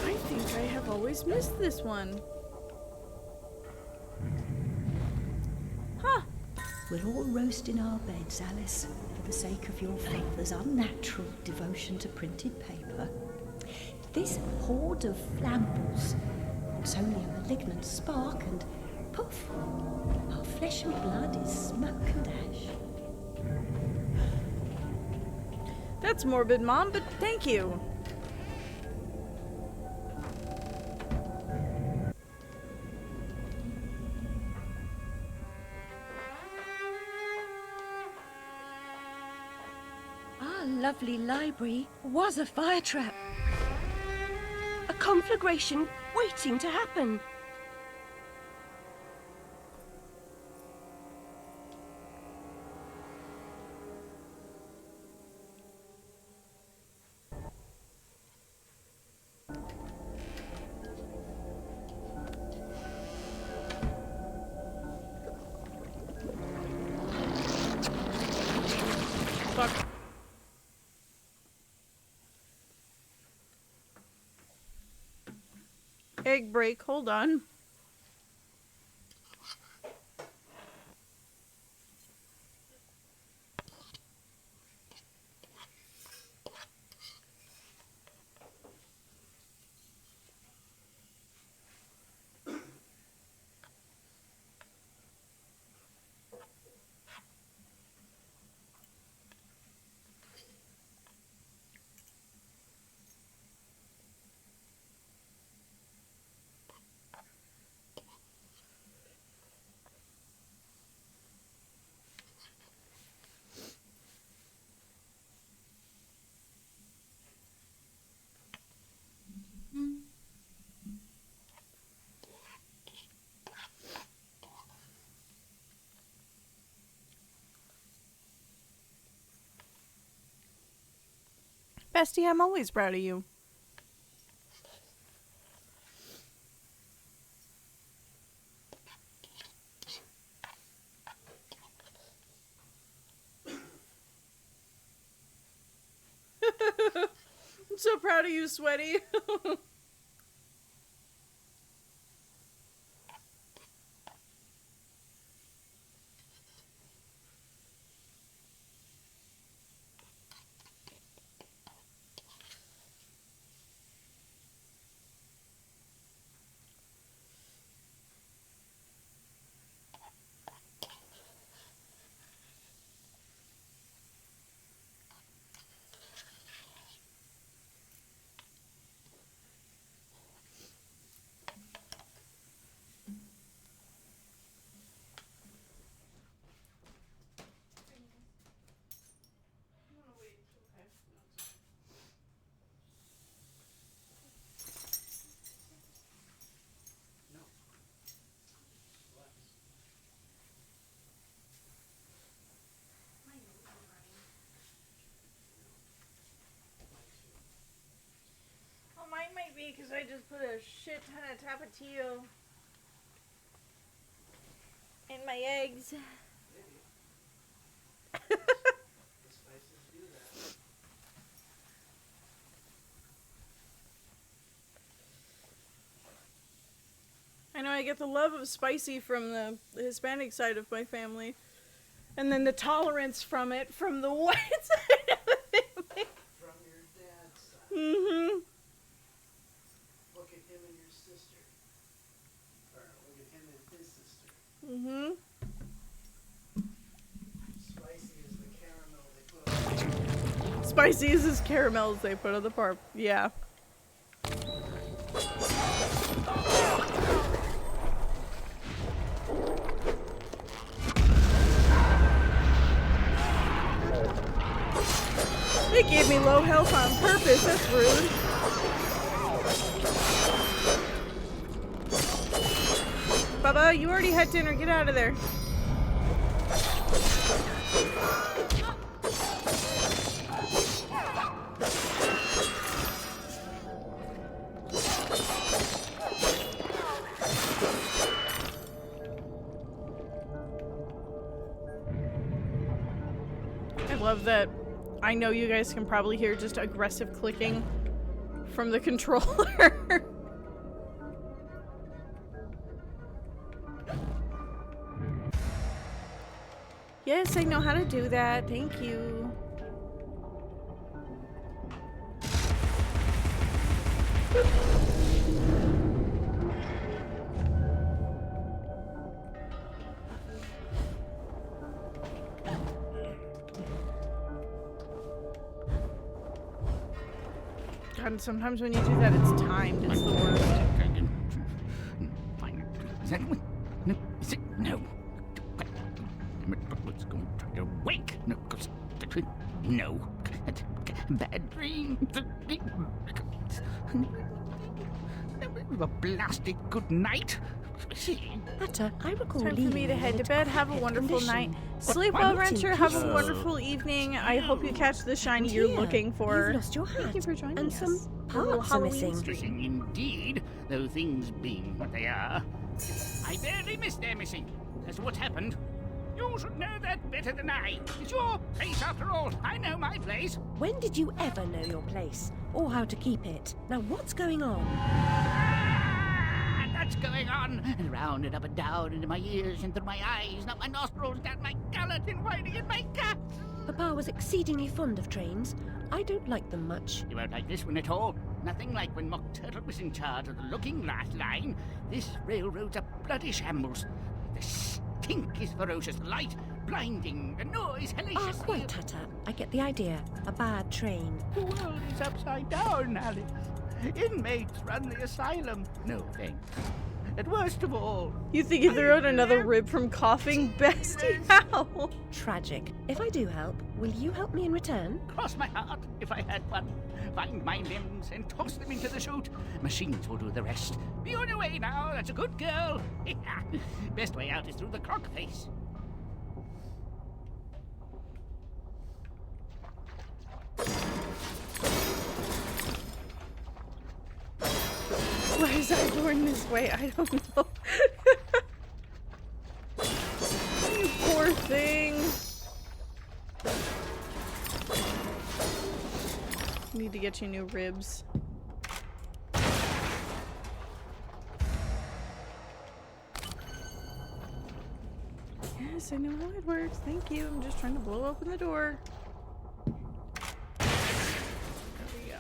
I think I have always missed this one. Huh. We'll all roast in our beds, Alice, for the sake of your father's unnatural devotion to printed paper. This horde of flambles, it's only a malignant spark, and poof, our flesh and blood is smoke and ash. That's morbid, Mom, but thank you. Our lovely library was a fire trap. A conflagration waiting to happen. Fuck. Egg break, hold on. Bestie, I'm always proud of you. I'm so proud of you, Sweaty. Mine might be because I just put a shit ton of tapatio in my eggs. I know I get the love of spicy from the Hispanic side of my family, and then the tolerance from it from the white side of the family. From your dad's side. Mm-hmm. Look at him and your sister. Or look at him and his sister. Mm-hmm. Spicy is the caramel they put on the Spicy is his caramels they put on the parp. Yeah. They gave me low health on purpose. That's rude. Bubba, you already had dinner. Get out of there. I love that. I know you guys can probably hear just aggressive clicking from the controller. Yes, I know how to do that. Thank you. God, sometimes when you do that, it's timed. It's the worst. Is that one? No. Is it? No. Let's go and try to wake. No. No. Bad dream. A blasted good night. Hatter, I recall Time for me to head to bed. Have a wonderful night. Sleep well, Renter. Have a wonderful evening. I hope you catch the shiny you're looking for. You've lost your hat. Thank you for joining and us. some Little parts are Halloween missing. Missing indeed, though things being what they are. I barely missed their missing. As to what happened, you should know that better than I. It's your place after all. I know my place. When did you ever know your place? Or how to keep it? Now what's going on? That's going on, and round and up and down, into my ears, and through my eyes, up my nostrils, down my gullet, and whining in my gut. Papa was exceedingly fond of trains. I don't like them much. You won't like this one at all. Nothing like when Mock Turtle was in charge of the Looking Glass line. This railroad's a bloody shambles. The stink is ferocious, the light blinding, the noise hellacious. Ah, quite, Hatter. I get the idea. A bad train. The world is upside down, Alice. Inmates run the asylum. No thanks. And worst of all... You think he threw out another rib from coughing? Bestie, how? Tragic. If I do help, will you help me in return? Cross my heart, if I had one. Find my limbs and toss them into the chute. Machines will do the rest. Be on your way now, that's a good girl. Best way out is through the clock face. Why is I going this way? I don't know. You poor thing. Need to get you new ribs. Yes, I know how it works. Thank you. I'm just trying to blow open the door. There we go.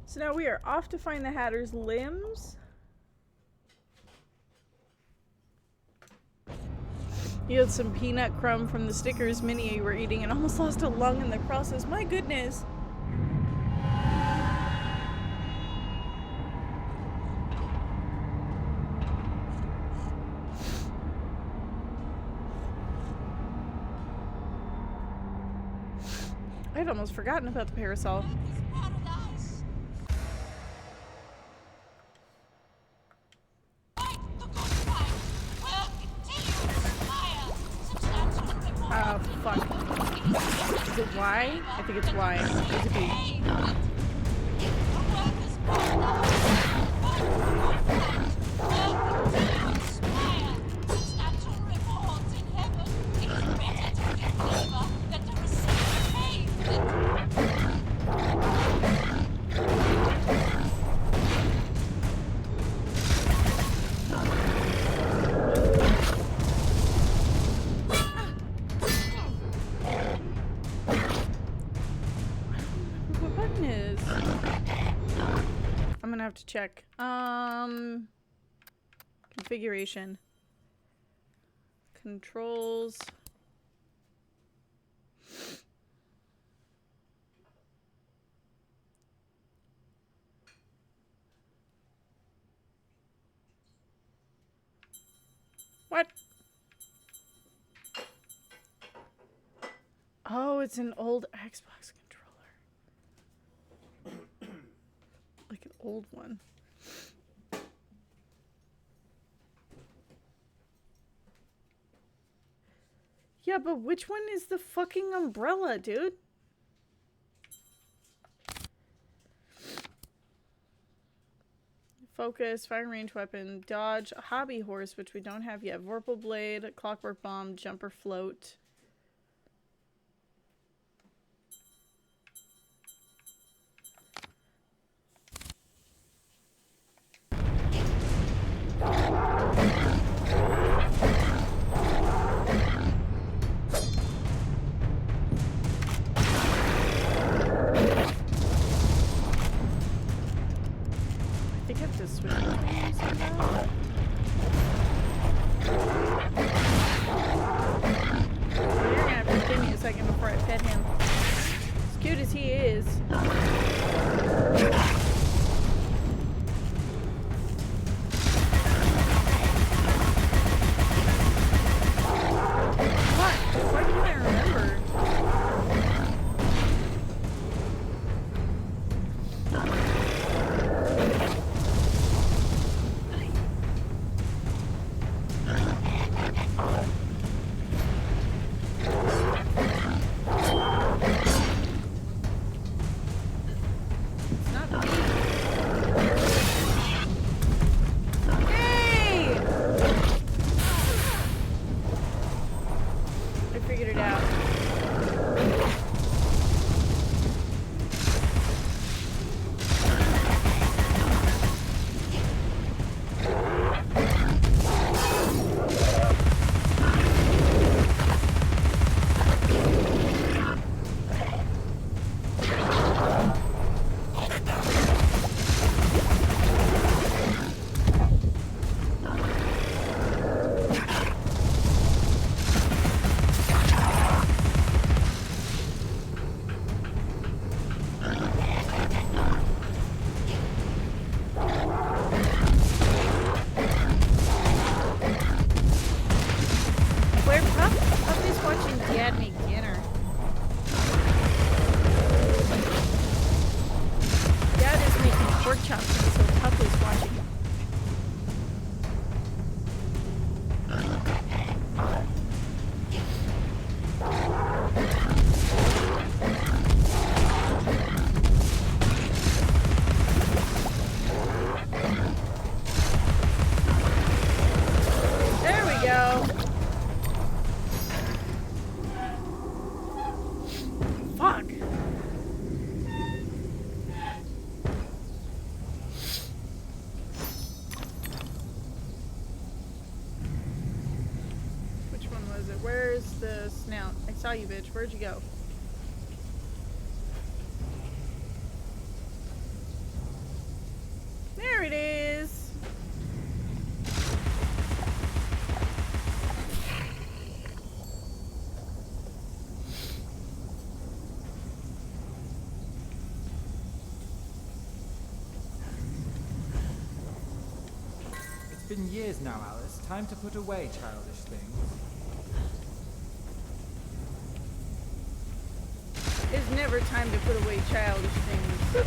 So now we are off to find the Hatter's limbs. You had some peanut crumb from the Stickers mini you were eating and almost lost a lung in the process. My goodness. I'd almost forgotten about the parasol. Oh, fuck. Is it Y? I think it's Y. It's a B. I'm gonna have to check. Configuration. Controls. What? Oh, it's an old Xbox controller. Like an old one. Yeah, but which one is the fucking umbrella, dude? Focus, firing range weapon, dodge, hobby horse, which we don't have yet, vorpal blade, clockwork bomb, jumper float. I think I have to switch between these somehow. You're gonna have to give me a second before I pet him. As cute as he is. What? Why can't I remember? just watching Dad make dinner. Dad is making pork chops and so Pup is watching. There we go. Fuck. Which one was it? Where's the snout? I saw you, bitch. Where'd you go? There it is. It's been years now, Alice. Time to put away childish things. It's never time to put away childish things.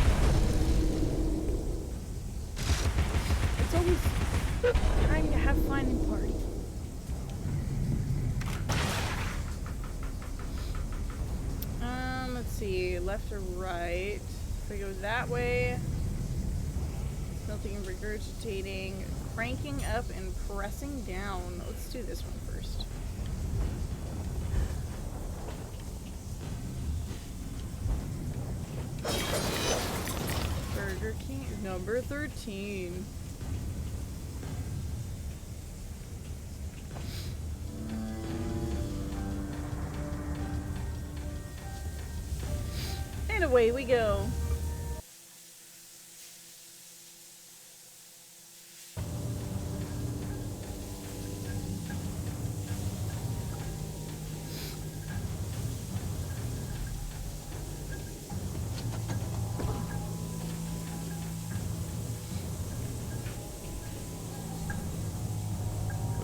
It's always time to have fun and party. Let's see, left or right. If I go that way, smelting and regurgitating, cranking up and pressing down. Let's do this one first. Burger King, number 13. And away we go.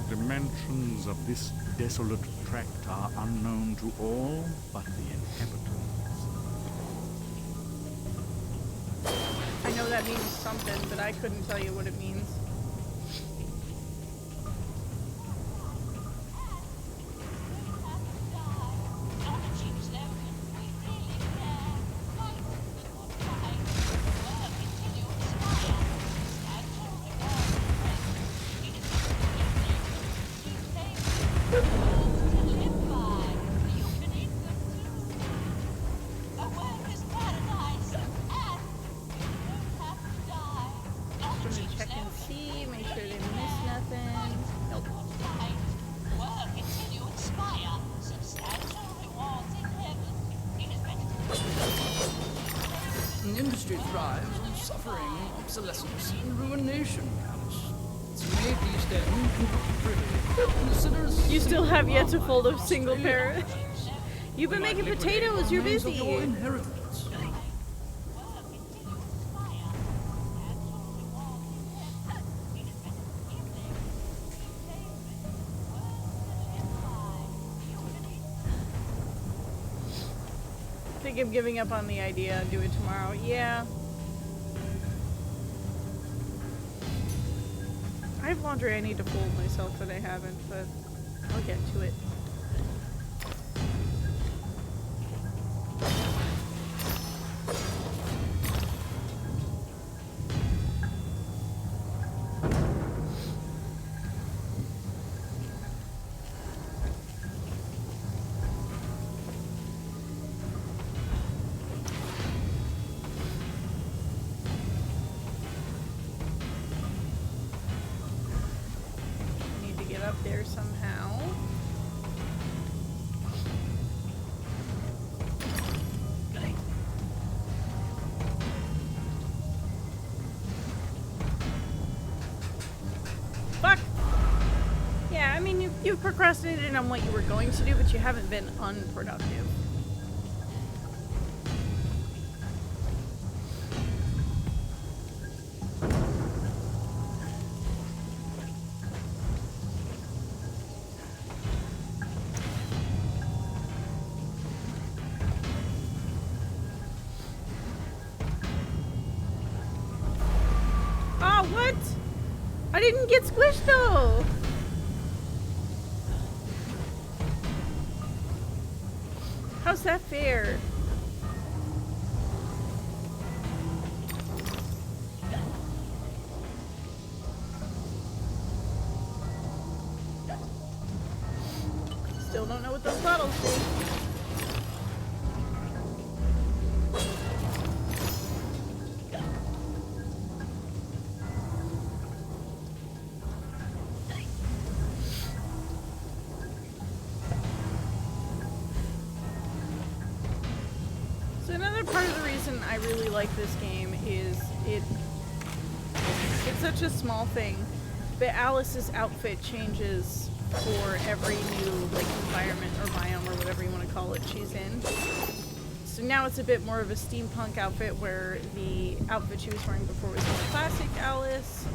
The dimensions of this desolate tract are unknown to all but the inhabitants. I know that means something, but I couldn't tell you what it means. Industry thrives on suffering, obsolescence, and ruination, Alice. It's made these days consider. You still have yet to fold a single pair. You've been making potatoes. You're busy. Your inheritance. I think I'm giving up on the idea. Do it tomorrow. Yeah. I have laundry I need to fold myself that I haven't, but I'll get to it. Up there somehow. Fuck! Yeah, I mean, you've procrastinated on what you were going to do, but you haven't been unproductive. didn't get squished though. How's that fair? Still don't know what those bottles do. So another part of the reason I really like this game is it's such a small thing, but Alice's outfit changes for every new like environment or biome or whatever you want to call it she's in. So now it's a bit more of a steampunk outfit, where the outfit she was wearing before was more classic Alice.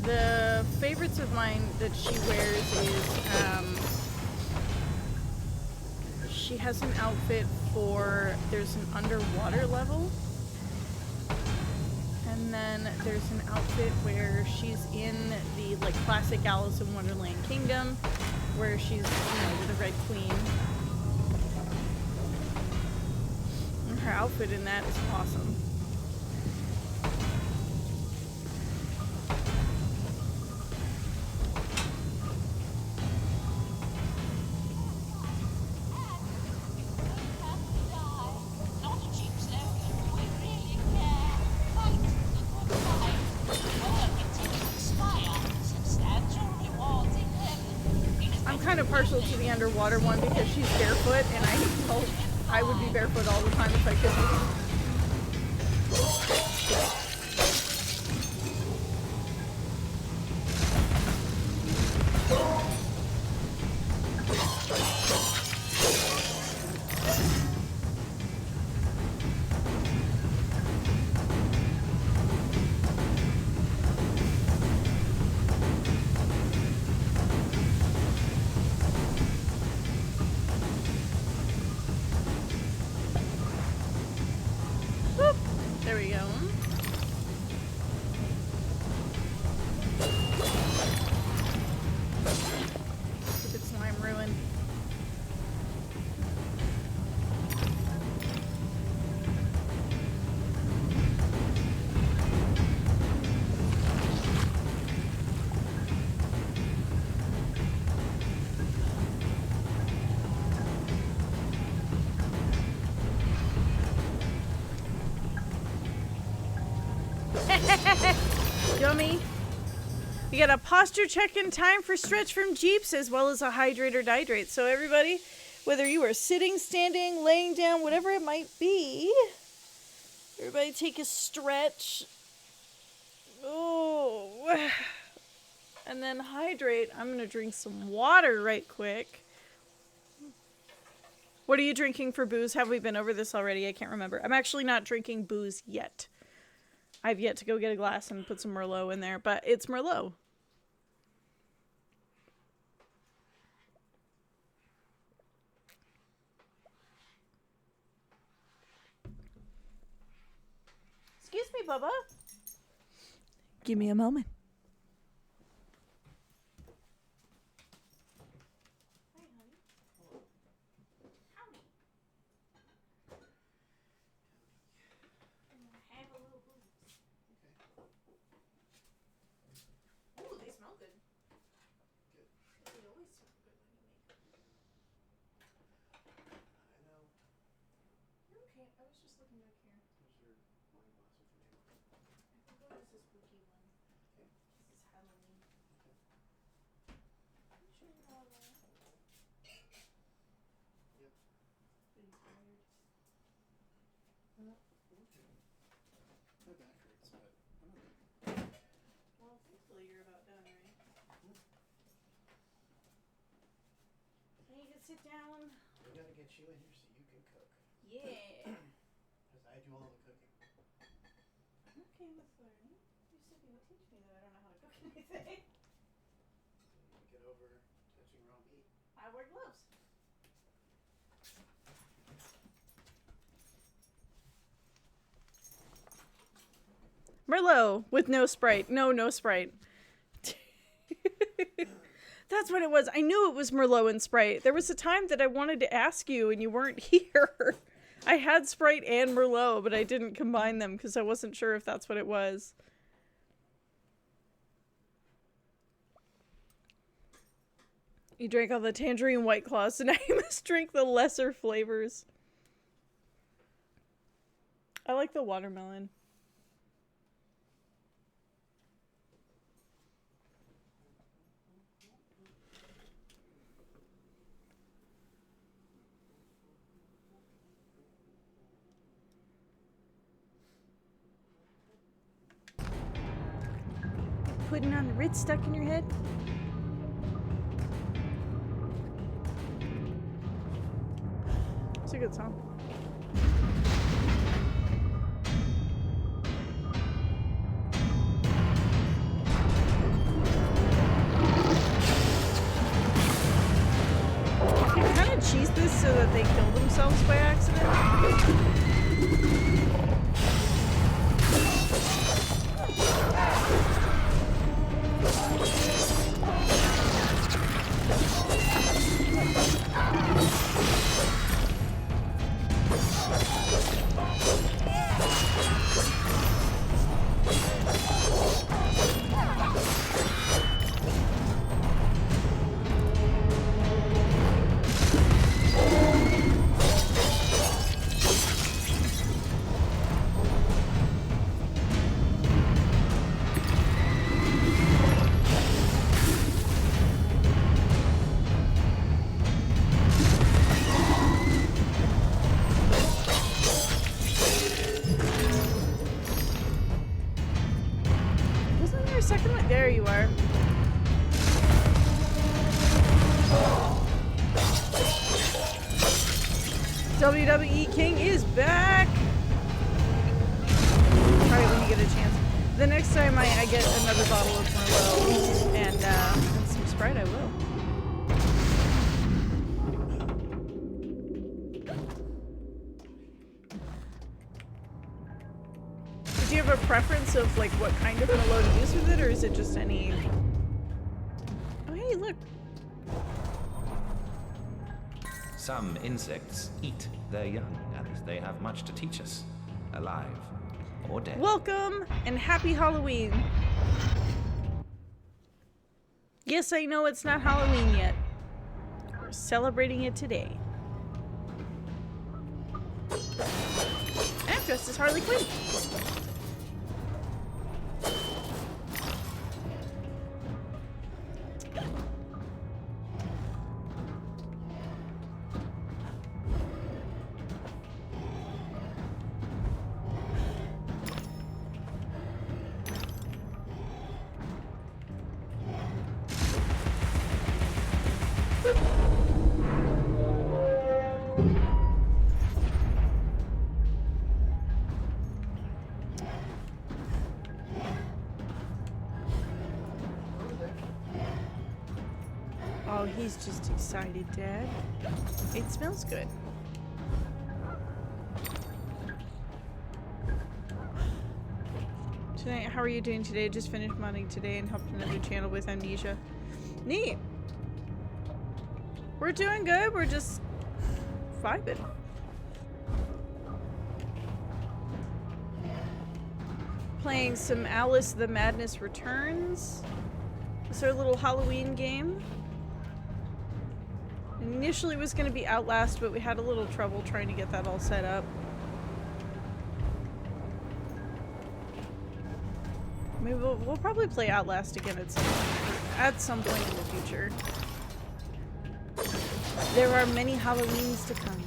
The favorites of mine that she wears is, she has an outfit for, there's an underwater level, and then there's an outfit where she's in the, like, classic Alice in Wonderland kingdom, where she's, you know, the Red Queen. And her outfit in that is awesome. Partial to the underwater one because she's barefoot, and I would be barefoot all the time if I could. There we go. Stupid slime ruin. Yummy. We got a posture check in time for Stretch from Jeeps, as well as a hydrate or dihydrate. So everybody, whether you are sitting, standing, laying down, whatever it might be, everybody take a stretch. Oh. And then hydrate. I'm going to drink some water right quick. What are you drinking for booze? Have we been over this already? I can't remember. I'm actually not drinking booze yet. I've yet to go get a glass and put some Merlot in there, but it's Merlot. Excuse me, Bubba. Give me a moment. Ooh, they smell good. Good. They always smell good when you make them. I know. You're okay. I was just looking back here. Here's your wine glass with your name on it. I think this is spooky one. Okay. This is Halloween. Okay. Are you sure you're all there? Yep. Pretty tired. Okay. My back hurts, but I'm okay. Well, thankfully you're about done, right? So you can sit down. We gotta get you in here so you can cook. Yeah. Because I do all the cooking. okay with learning. You said you would teach me that I don't know how to cook anything. Get over touching raw meat. I wear gloves. Merlot with no Sprite. No Sprite. That's what it was. I knew it was Merlot and Sprite. There was a time that I wanted to ask you and you weren't here. I had Sprite and Merlot, but I didn't combine them because I wasn't sure if that's what it was. You drank all the tangerine White Claws, so now you must drink the lesser flavors. I like the watermelon. Putting on the Ritz stuck in your head? It's a good song. You can kind of cheese this so that they kill themselves by accident. There you are. WWE King is back! Alright, when you get a chance. The next time I get another bottle of Merlot and some Sprite, I will. Do you have a preference of like what kind of Merlot to use with it, or is it just any? Oh hey, look. Some insects eat their young, and they have much to teach us, alive or dead. Welcome and happy Halloween. Yes, I know it's not Halloween yet. We're celebrating it today. I'm dressed as Harley Quinn. Oh, he's just excited, Dad. It smells good. Tonight, how are you doing today? Just finished modding today and helped another channel with Amnesia. Neat. We're doing good. We're just vibing. Playing some Alice the Madness Returns. It's our little Halloween game. Initially it was going to be Outlast, but we had a little trouble trying to get that all set up. Maybe we'll probably play Outlast again at some point in the future. There are many Halloweens to come.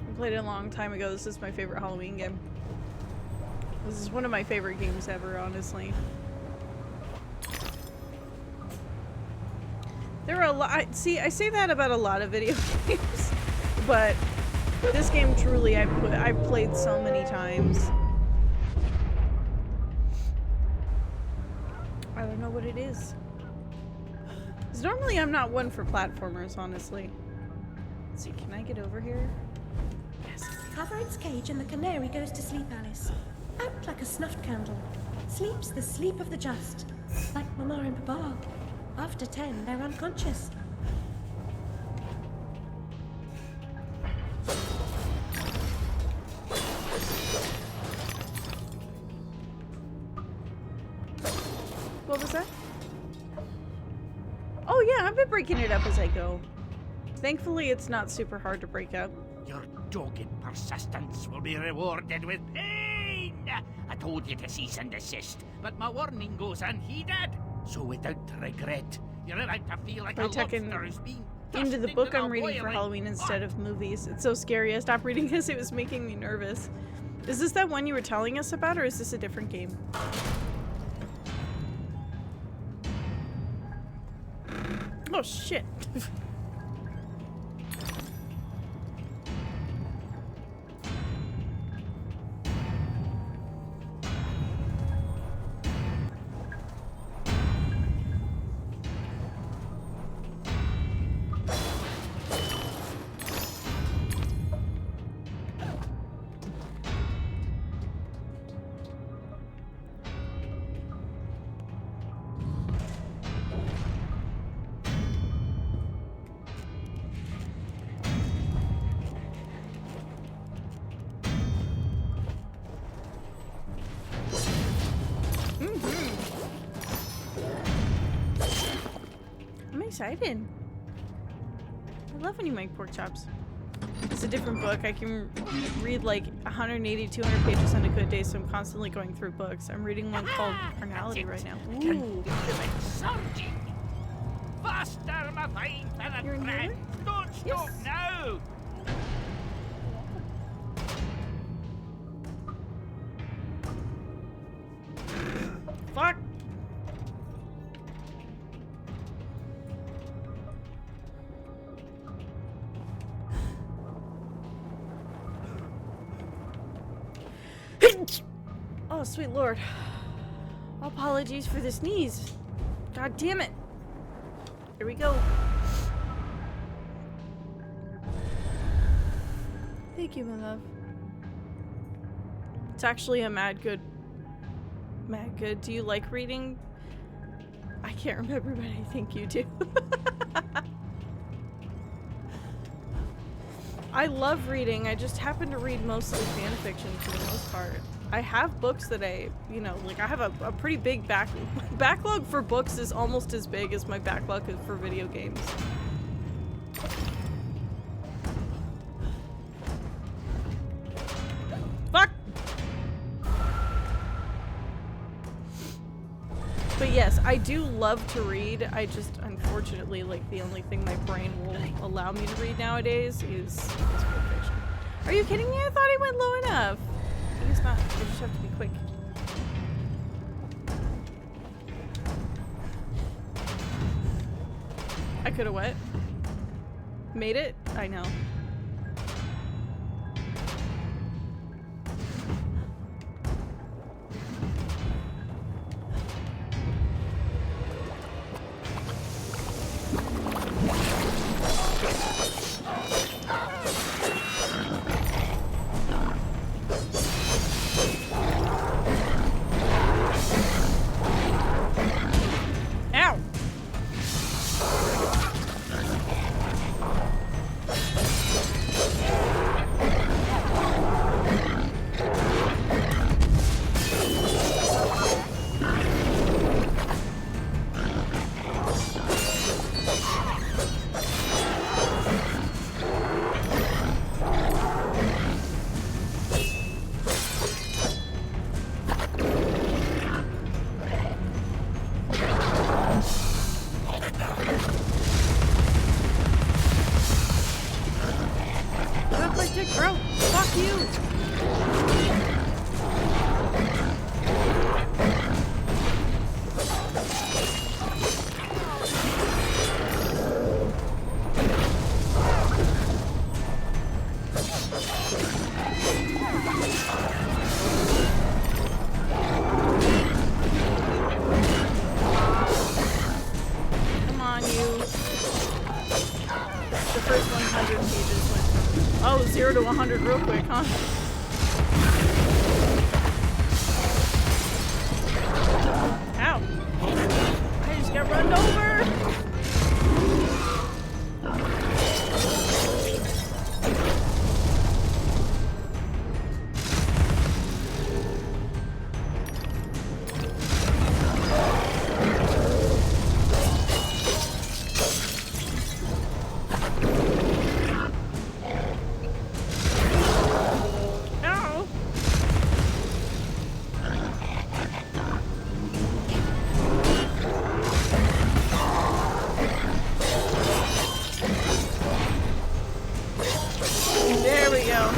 I played it a long time ago. This is my favorite Halloween game. This is one of my favorite games ever, honestly. There are a lot. See, I say that about a lot of video games, but this game truly I've played so many times. I don't know what it is. 'Cause normally I'm not one for platformers, honestly. Let's see, can I get over here? Yes. Cover its cage and the canary goes to sleep, Alice. Out like a snuffed candle. Sleeps the sleep of the just. Like Mama and Papa. After 10, they're unconscious. What was that? Oh yeah, I've been breaking it up as I go. Thankfully, it's not super hard to break up. Your dogged persistence will be rewarded with pain. I told you to cease and desist, but my warning goes unheeded. So without regret, you're about to feel like By a lobster tucking is being into the tossed book the I'm reading for boiling Halloween instead of movies. It's so scary. I stopped reading this. It was making me nervous. Is this that one you were telling us about, or is this a different game? Oh shit. I'm excited. I love when you make pork chops. It's a different book. I can read like 180, 200 pages on a good day, so I'm constantly going through books. I'm reading one called Carnality right now. Ooh. surging. Faster, my fine feathered friend. Don't stop now. Fuck. Oh, sweet lord. Apologies for the sneeze. God damn it. Here we go. Thank you, my love. It's actually a mad good. Do you like reading? I can't remember, but I think you do. I love reading. I just happen to read mostly fan fiction for the most part. I have books that I have a pretty big backlog for books is almost as big as my backlog for video games. Fuck! But yes, I do love to read. I just, unfortunately, like, the only thing my brain will allow me to read nowadays is fiction. Are you kidding me? I thought he went low enough. I guess not. I just have to be quick. I could've what? Made it? I know. Bro, fuck you! The first 100 pages went from, oh, 0 to 100 real quick, huh? Ow. I just got run over. There we go.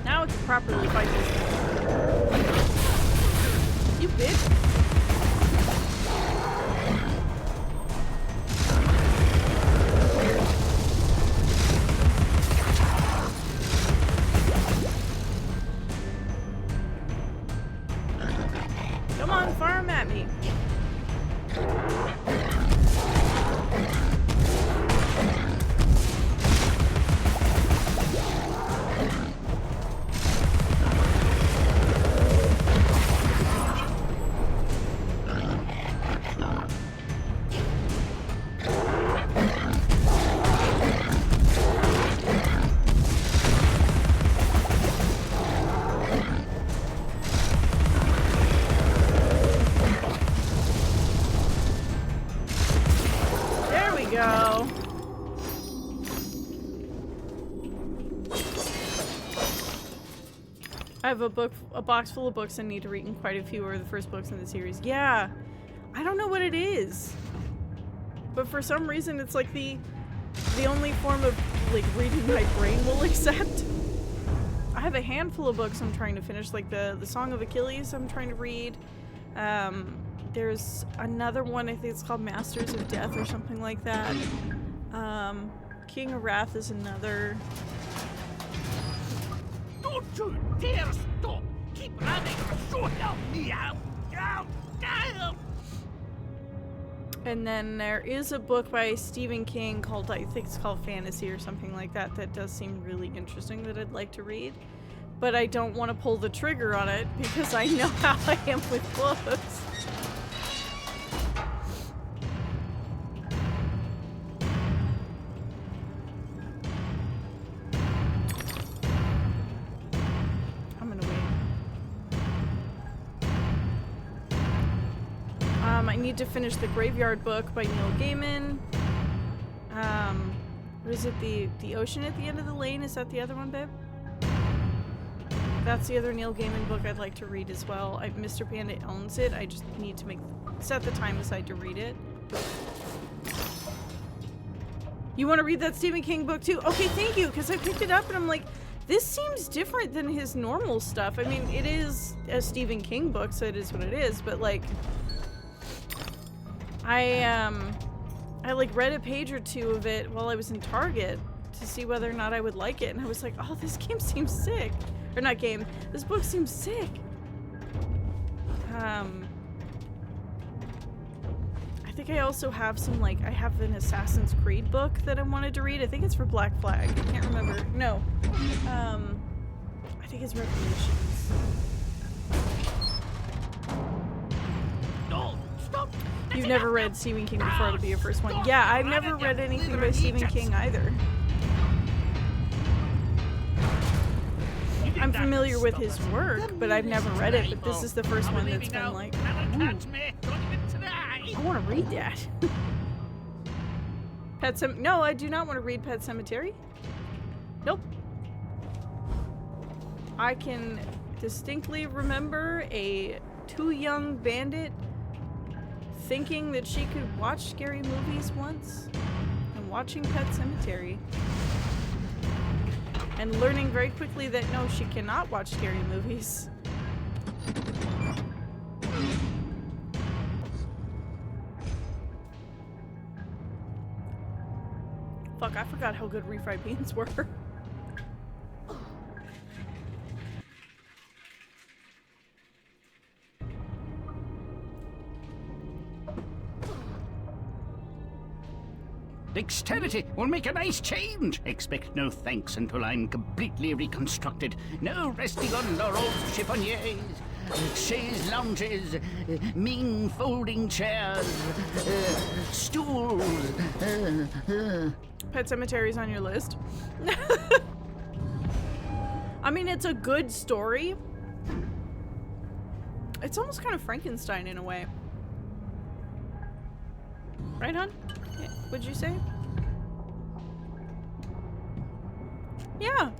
Now I can properly fight this thing. You bitch. Come on, farm at me. Go. I have a box full of books I need to read, and quite a few are the first books in the series. Yeah, I don't know what it is, but for some reason it's like the only form of like reading my brain will accept. I have a handful of books I'm trying to finish, like the Song of Achilles I'm trying to read. There's another one, I think it's called Masters of Death or something like that. King of Wrath is another. Don't you dare stop! Keep running or so help me out! And then there is a book by Stephen King called, I think it's called Fantasy or something like that, that does seem really interesting that I'd like to read. But I don't want to pull the trigger on it because I know how I am with books. I need to finish the Graveyard book by Neil Gaiman. What is it? The Ocean at the End of the Lane? Is that the other one, babe? That's the other Neil Gaiman book I'd like to read as well. Mr. Panda owns it. I just need to set the time aside to read it. You want to read that Stephen King book too? Okay, thank you, because I picked it up and I'm like, this seems different than his normal stuff. I mean, it is a Stephen King book, so it is what it is, but like, I like read a page or two of it while I was in Target to see whether or not I would like it, and I was like, oh, this game seems sick. Or not game, this book seems sick. I think I also have some, like, I have an Assassin's Creed book that I wanted to read. I think it's for Black Flag. I can't remember. No. I think it's Revelations. No, stop! You've never read Stephen King before, it'll be your first one. Yeah, I've never read anything by Stephen King either. I'm familiar with his work, but I've never read it, but this is the first one that's been like, ooh, I want to read that. No, I do not want to read Pet Sematary. Nope. I can distinctly remember a too young bandit thinking that she could watch scary movies once and watching Pet Sematary. And learning very quickly that no, she cannot watch scary movies. Fuck, I forgot how good refried beans were. Dexterity will make a nice change. Expect no thanks until I'm completely reconstructed. No resting on laurels, chiffoniers, chaise lounges, mean folding chairs, stools. Pet Cemetery's on your list. I mean, it's a good story. It's almost kind of Frankenstein in a way. Right, hon? Yeah, would you say? Yeah.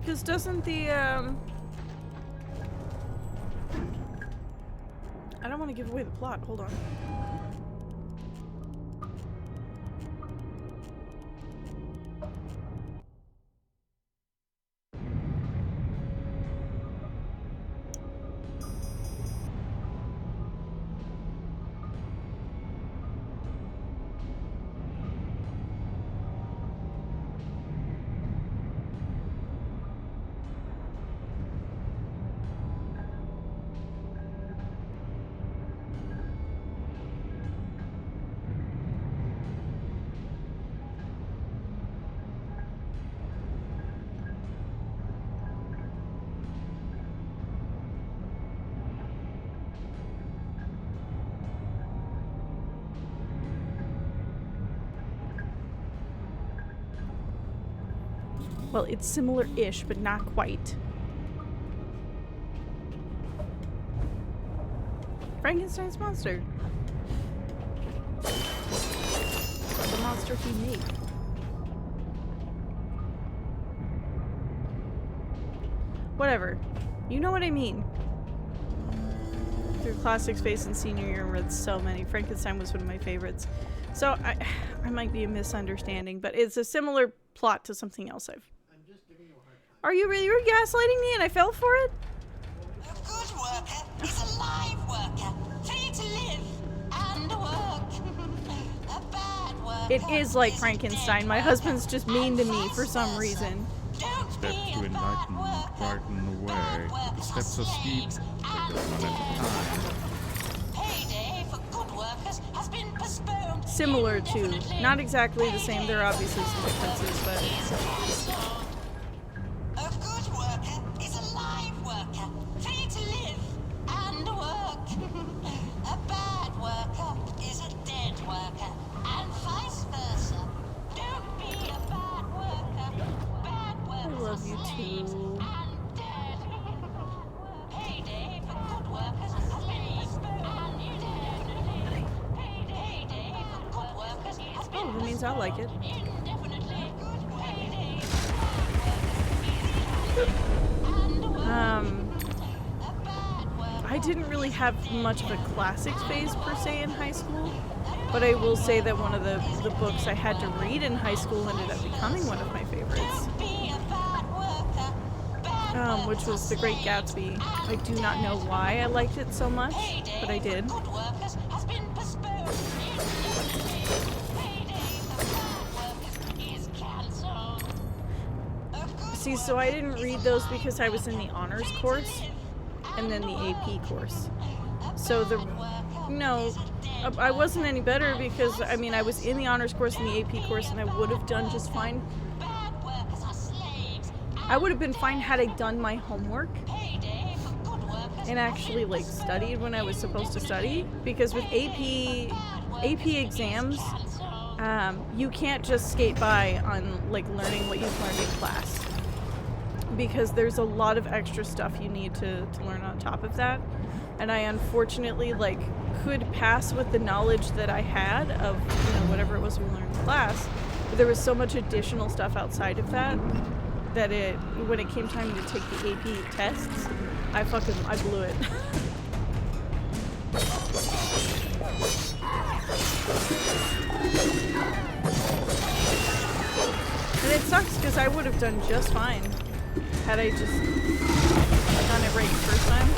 Because doesn't the, I don't want to give away the plot. Hold on. Well, it's similar-ish, but not quite. Frankenstein's monster. The monster he made. Whatever. You know what I mean. Through classic space and senior year, read so many. Frankenstein was one of my favorites. So I might be a misunderstanding, but it's a similar plot to something else I've... Are you really? You were gaslighting me and I fell for it? A good worker is a live worker, free to live and work. A bad worker. It is like Frankenstein. My husband's just mean to me for some reason. Steps to enlighten and brighten the way. The steps are steep, they go one at a time. Payday for good workers has been postponed. Similar to, not exactly the same. There are obviously some differences, but... A good worker is a live worker, free to live and work. A bad worker is a dead worker, and vice versa. Don't be a bad worker. Bad workers I love you too. and dead. Payday for good workers has been postponed indefinitely. Payday for good workers has been Oh, that means I like it. indefinitely. Payday. I didn't really have much of a classics phase per se in high school, but I will say that one of the books I had to read in high school ended up becoming one of my favorites, which was The Great Gatsby. I do not know why I liked it so much, but I did. See, so I didn't read those because I was in the honors course and then the AP course. So I wasn't any better because, I mean, I was in the honors course and the AP course and I would have done just fine. I would have been fine had I done my homework and actually, like, studied when I was supposed to study. Because with AP exams, you can't just skate by on, like, learning what you've learned in class. Because there's a lot of extra stuff you need to learn on top of that. And I unfortunately, like, could pass with the knowledge that I had of, you know, whatever it was we learned in class. But there was so much additional stuff outside of that when it came time to take the AP tests, I blew it. And it sucks because I would have done just fine had I just done it right the first time.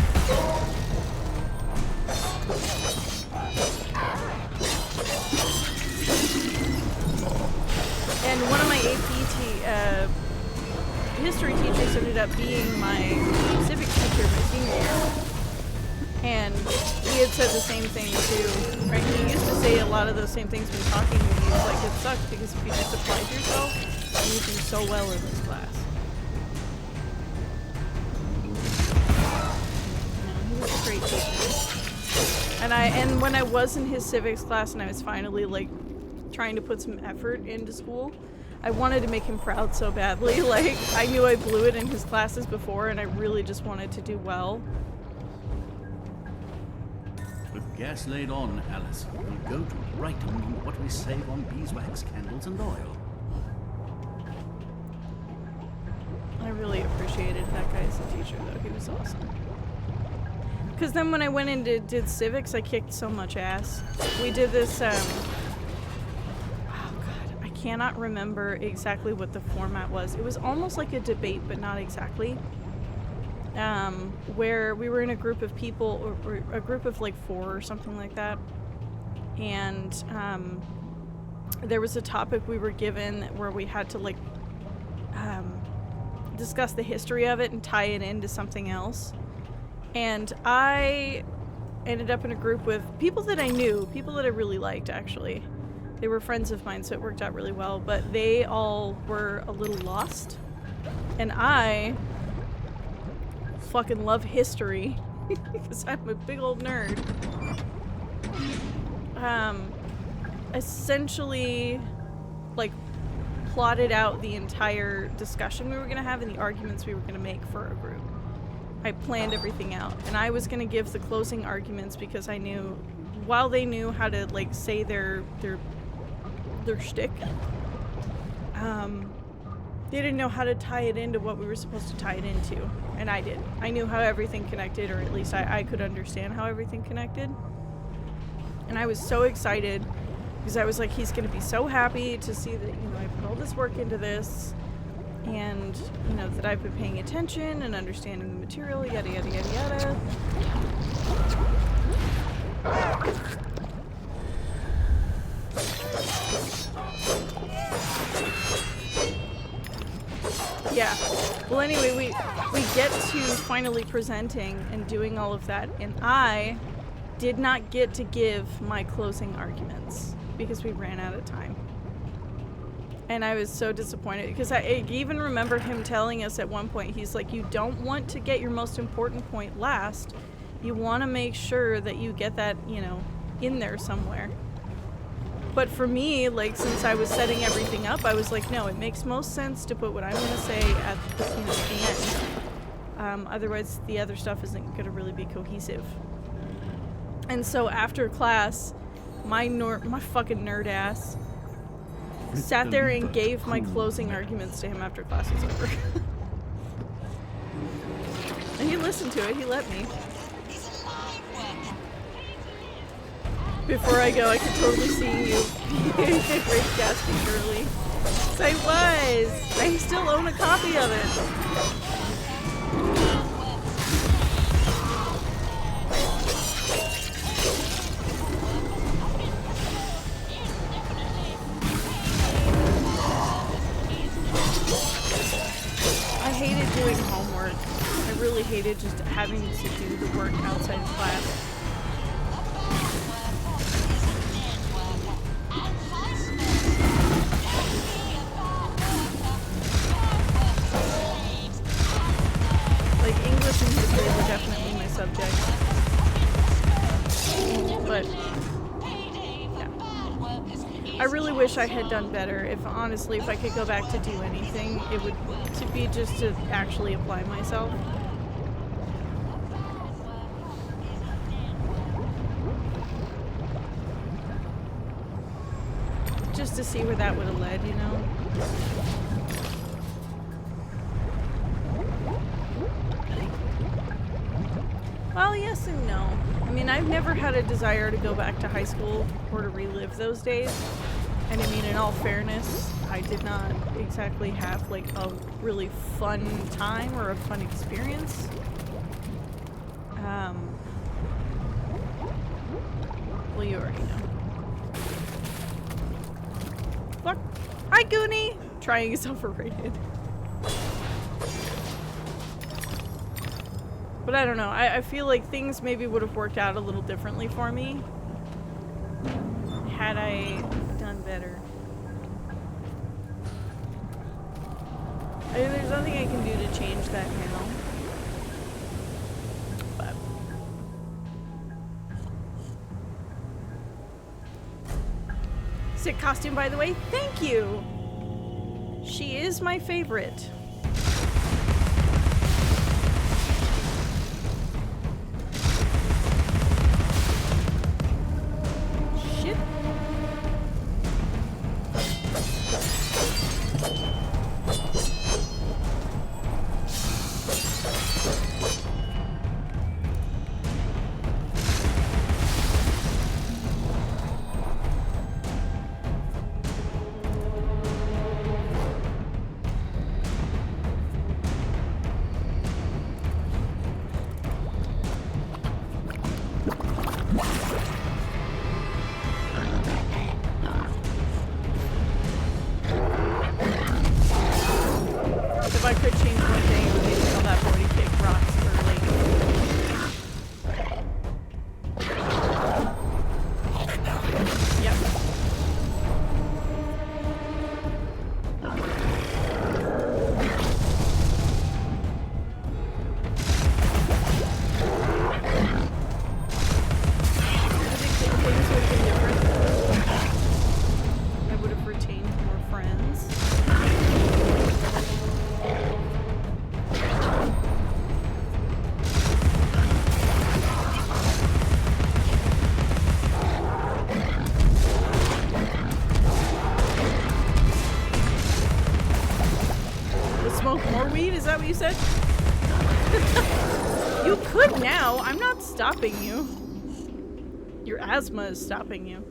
And one of my AP history teachers ended up being my civics teacher my senior year. And he had said the same thing too, right? He used to say a lot of those same things when talking to me. He was like, it sucks because if you just applied yourself, you would do so well in this class. He was a great teacher. And when I was in his civics class and I was finally like trying to put some effort into school, I wanted to make him proud so badly. Like, I knew I blew it in his classes before and I really just wanted to do well. With gas laid on, Alice, we'll go to Brighton on what we save on beeswax, candles, and oil. I really appreciated that guy as a teacher, though. He was awesome. Because then when I went into did civics, I kicked so much ass. We did this, oh god, I cannot remember exactly what the format was. It was almost like a debate, but not exactly. Where we were in a group of people, or a group of like 4 or something like that. And, there was a topic we were given where we had to like, discuss the history of it and tie it into something else. And I ended up in a group with people that I knew, people that I really liked, actually. They were friends of mine, so it worked out really well, but they all were a little lost. And I fucking love history because I'm a big old nerd. Essentially, like, plotted out the entire discussion we were going to have and the arguments we were going to make for our group. I planned everything out, and I was going to give the closing arguments because I knew, while they knew how to like say their shtick, they didn't know how to tie it into what we were supposed to tie it into, and I did. I knew how everything connected, or at least I could understand how everything connected, and I was so excited because I was like, he's going to be so happy to see that, you know, I put all this work into this, and, you know, that I've been paying attention and understanding the material, yada yada yada yada. Yeah. Well, anyway, we get to finally presenting and doing all of that, and I did not get to give my closing arguments because we ran out of time. And I was so disappointed because I even remember him telling us at one point, he's like, you don't want to get your most important point last. You want to make sure that you get that, you know, in there somewhere. But for me, like, since I was setting everything up, I was like, no, it makes most sense to put what I'm going to say at the, you know, the end. Otherwise, the other stuff isn't going to really be cohesive. And so after class, my fucking nerd ass sat there and gave my closing arguments to him after class was over. And he listened to it, he let me. Before I go, I could totally see you great gasping early. So I was! I still own a copy of it. I hated doing homework. I really hated just having to do the work outside of class. Like, English and history were definitely my subjects. But, yeah. I really wish I had done better. Honestly, if I could go back to do anything, it would to be just to actually apply myself. Just to see where that would have led, you know? Well, yes and no. I mean, I've never had a desire to go back to high school or to relive those days. And I mean, in all fairness, I did not exactly have, like, a really fun time or a fun experience. Well, you already know. Look! Hi, Goonie! Trying is overrated. But But I don't know. I feel like things maybe would have worked out a little differently for me had I done better. I mean, there's nothing I can do to change that now. But sick costume, by the way. Thank you. She is my favorite. Shit. If I could change one thing, it would be to tell that boy to kick rocks early. Yep. I think things would have been different. I would have retained more friends. Smoke more weed? Is that what you said? You could now. I'm not stopping you. Your asthma is stopping you.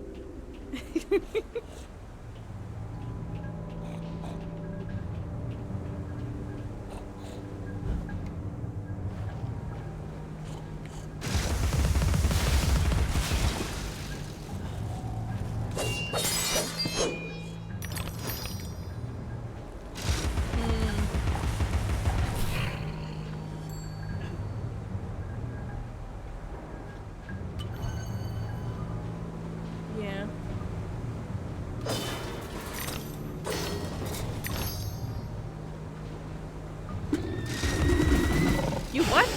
Yeah. You what?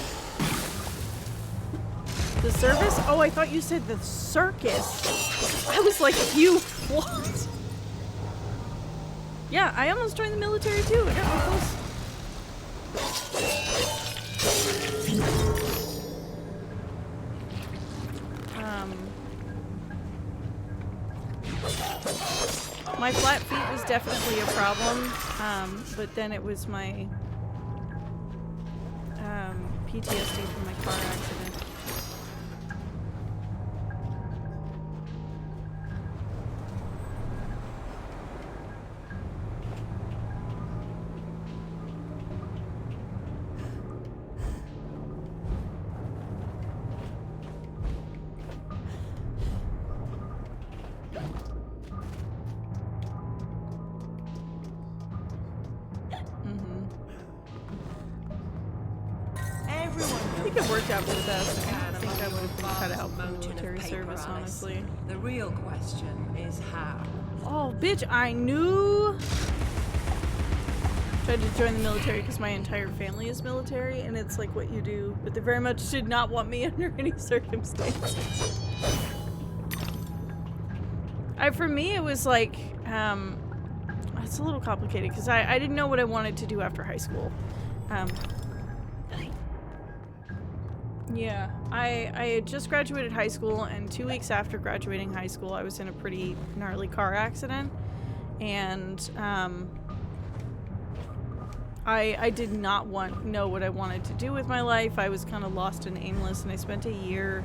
The service? Oh, I thought you said the circus. I was like, you what? Yeah, I almost joined the military too. I got real close. My flat feet was definitely a problem, but then it was my PTSD from my car accident. I think it worked out for the best. I don't think I would have been cut out for military service, honestly. The real question is how. Oh, bitch, I knew. Tried to join the military because my entire family is military, and it's like what you do, but they very much did not want me under any circumstances. For me, it was like, it's a little complicated because I didn't know what I wanted to do after high school. Yeah, I had just graduated high school, and 2 weeks after graduating high school, I was in a pretty gnarly car accident, and I did not know what I wanted to do with my life. I was kind of lost and aimless, and I spent a year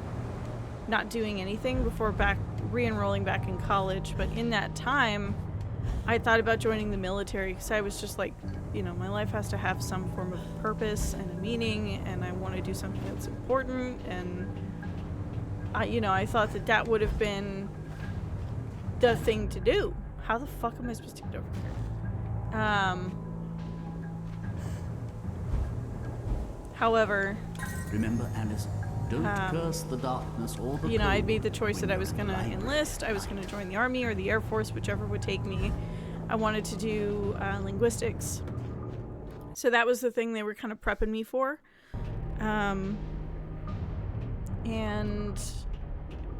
not doing anything before re-enrolling back in college. But in that time, I thought about joining the military because I was just like, you know, my life has to have some form of purpose and a meaning, and I want to do something that's important. And I thought that would have been the thing to do. How the fuck am I supposed to get over here? However, Remember, Alice, don't curse the darkness or the you know, I cold made the choice when that I you're was gonna alive. enlist, I was gonna join the army or the Air Force, whichever would take me. I wanted to do linguistics. So that was the thing they were kind of prepping me for. And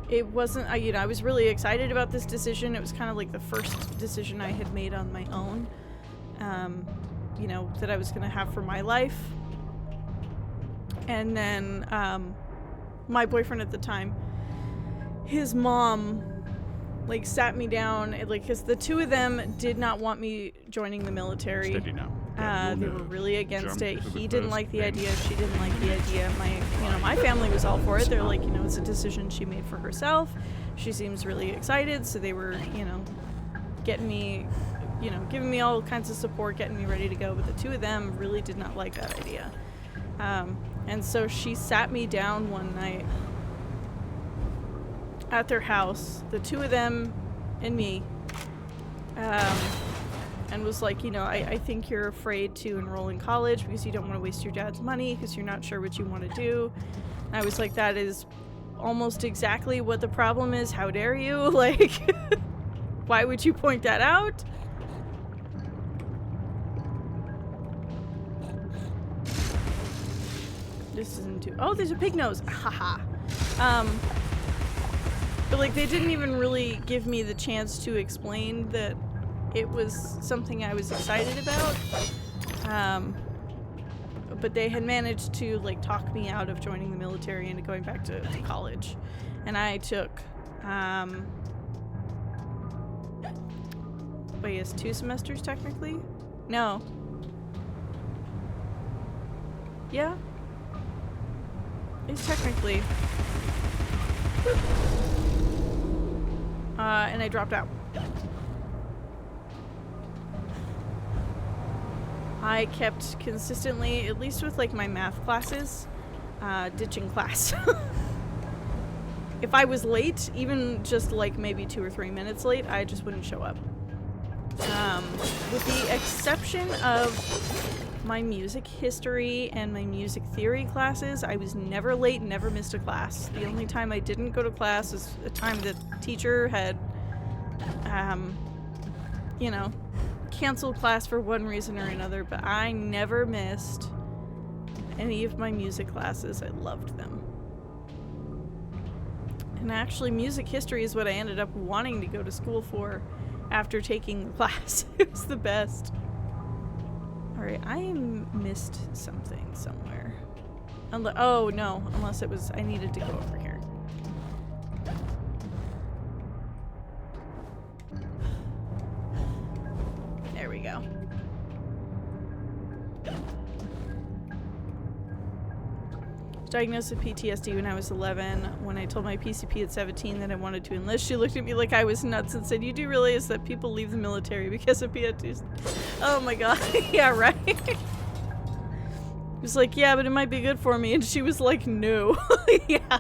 it wasn't, you know, I was really excited about this decision. It was kind of like the first decision I had made on my own, you know, that I was gonna have for my life. And then my boyfriend at the time, his mom like sat me down, like, because the two of them did not want me joining the military. Steady now. They were really against Jump it. to the He didn't first like the bench. idea. She didn't like the idea. My family was all for it. They're like, you know, it's a decision she made for herself. She seems really excited, so they were, you know, getting me, you know, giving me all kinds of support, getting me ready to go. But the two of them really did not like that idea. And so she sat me down one night at their house, the two of them and me, and was like, you know, I think you're afraid to enroll in college because you don't want to waste your dad's money because you're not sure what you want to do. And I was like, that is almost exactly what the problem is. How dare you? Like, why would you point that out? This isn't too... Oh, there's a pig nose. Haha. But like, they didn't even really give me the chance to explain that it was something I was excited about. But they had managed to like talk me out of joining the military and going back to college. And I took, wait, it's 2 semesters technically? No. Yeah. It's technically. And I dropped out. I kept consistently, at least with like my math classes, ditching class. If I was late, even just like maybe 2 or 3 minutes late, I just wouldn't show up. With the exception of my music history and my music theory classes, I was never late, never missed a class. The only time I didn't go to class is a time the teacher had, you know, canceled class for one reason or another, but I never missed any of my music classes. I loved them. And actually, music history is what I ended up wanting to go to school for after taking the class. It was the best. Alright, I missed something somewhere. Oh no, unless it was I needed to go over here. There we go. Diagnosed with PTSD when I was 11. When I told my PCP at 17 that I wanted to enlist, she looked at me like I was nuts and said, "You do realize that people leave the military because of PTSD?" Oh my god. Yeah, right? He was like, "Yeah, but it might be good for me." And she was like, "No." Yeah.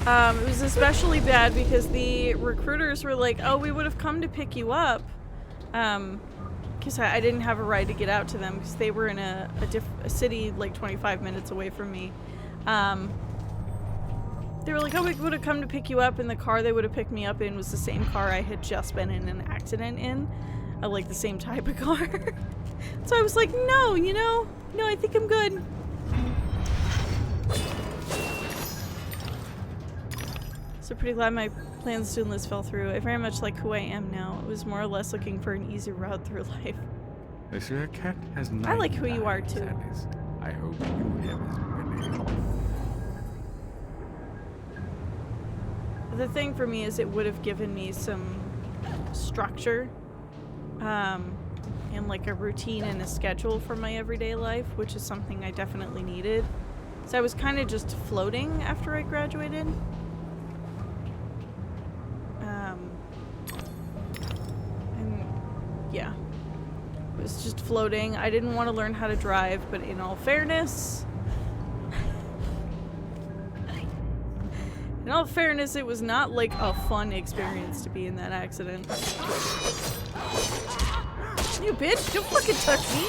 It was especially bad because the recruiters were like, "Oh, we would have come to pick you up." Because I didn't have a ride to get out to them because they were in a city like 25 minutes away from me. They were like, "Oh, we would have come to pick you up," and the car they would have picked me up in was the same car I had just been in an accident in. Like the same type of car. So I was like, "No, you know, no, I think I'm good." So pretty glad my plans to enlist fell through. I very much like who I am now. It was more or less looking for an easy route through life. Monsieur Cat has I like who you are too. Alice. I hope you have as many. The thing for me is it would have given me some structure, and like a routine and a schedule for my everyday life, which is something I definitely needed. So I was kind of just floating after I graduated. Yeah, it was just floating. I didn't want to learn how to drive, but in all fairness, it was not like a fun experience to be in that accident. You bitch, don't fucking touch me.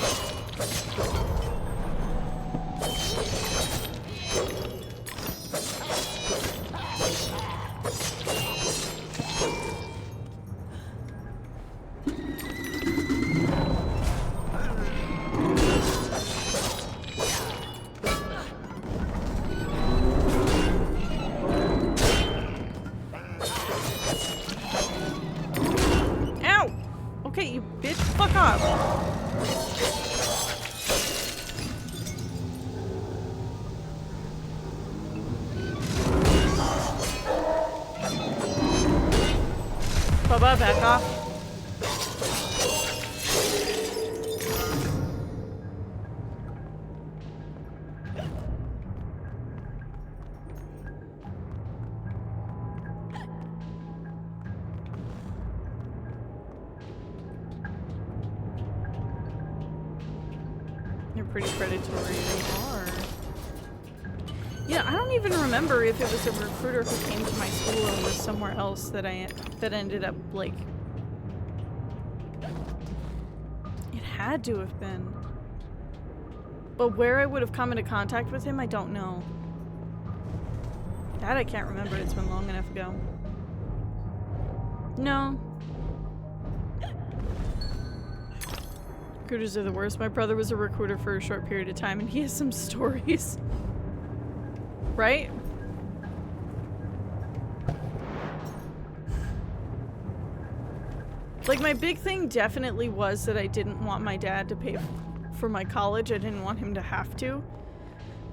Ow! Okay, you bitch, fuck off. Bubba, back off. You're pretty predatory, they are. Yeah, I don't even remember if it was a recruiter who came to my school or was somewhere else that that ended up, like... It had to have been. But where I would have come into contact with him, I don't know. That I can't remember, it's been long enough ago. No. Recruiters are the worst. My brother was a recruiter for a short period of time and he has some stories. Right? Like, my big thing definitely was that I didn't want my dad to pay for my college. I didn't want him to have to.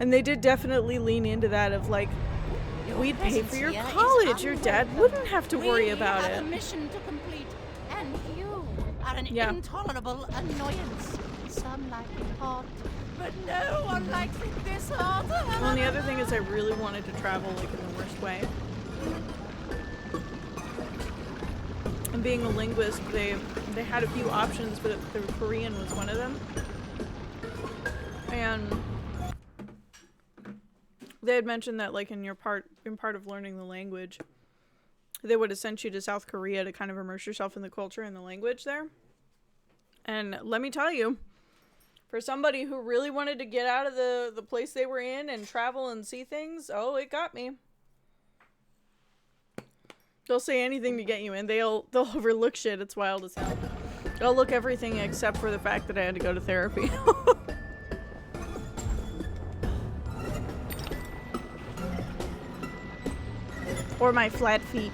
And they did definitely lean into that of like, we'd pay for your college. Your dad wouldn't have to worry about it. We have a mission to complete, and you are an intolerable annoyance. Some like it hot, but no one likes it this hot. Well, and the other thing is I really wanted to travel, like, in the worst way. And being a linguist, they had a few options, but the Korean was one of them. And they had mentioned that, like, in part of learning the language, they would have sent you to South Korea to kind of immerse yourself in the culture and the language there. And let me tell you, for somebody who really wanted to get out of the place they were in and travel and see things, oh, it got me. They'll say anything to get you in. They'll overlook shit. It's wild as hell. They'll look everything except for the fact that I had to go to therapy. Or my flat feet.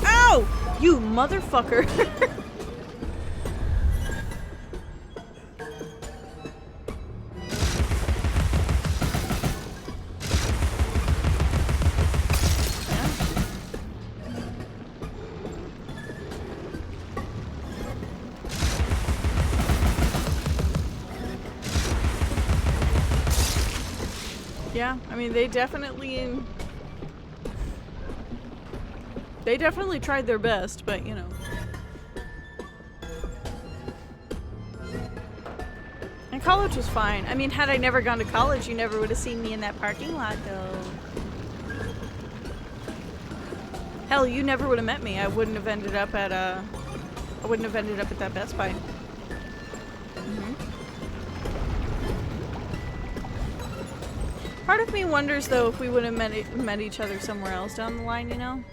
Ow! You motherfucker. Yeah, I mean, they definitely tried their best, but, you know. And college was fine. I mean, had I never gone to college, you never would have seen me in that parking lot, though. Hell, you never would have met me. I wouldn't have ended up at that Best Buy. Part of me wonders, though, if we would have met each other somewhere else down the line, you know?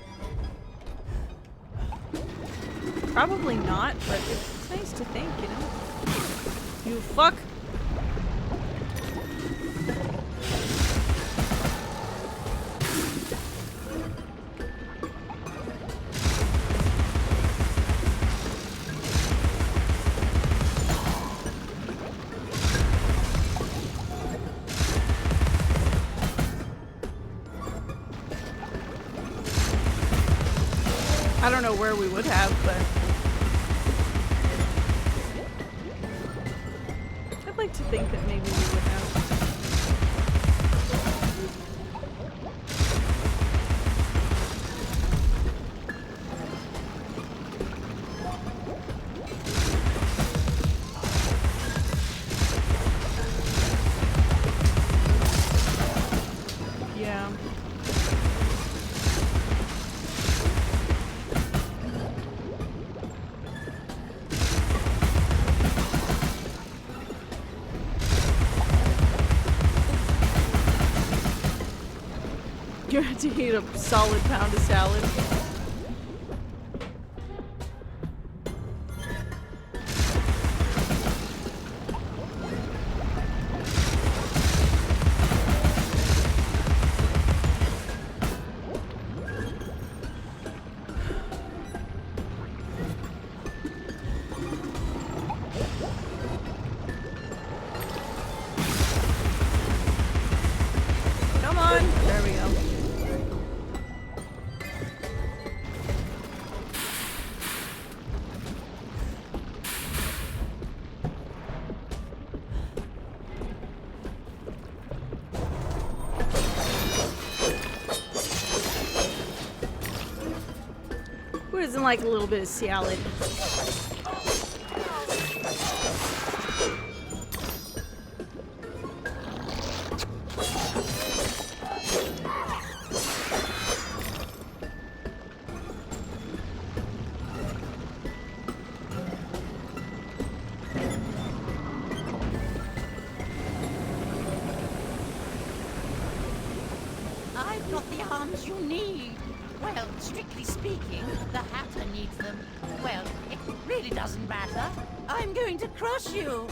Probably not, but it's nice to think, you know? You fuck! I don't know where we would have, but I'd like to think that maybe we would have. You have to eat a solid pound of salad. Come on. There we go. Who doesn't like a little bit of salad? I've got the arms you need. Well, strictly speaking, the Hatter needs them. Well, it really doesn't matter. I'm going to crush you.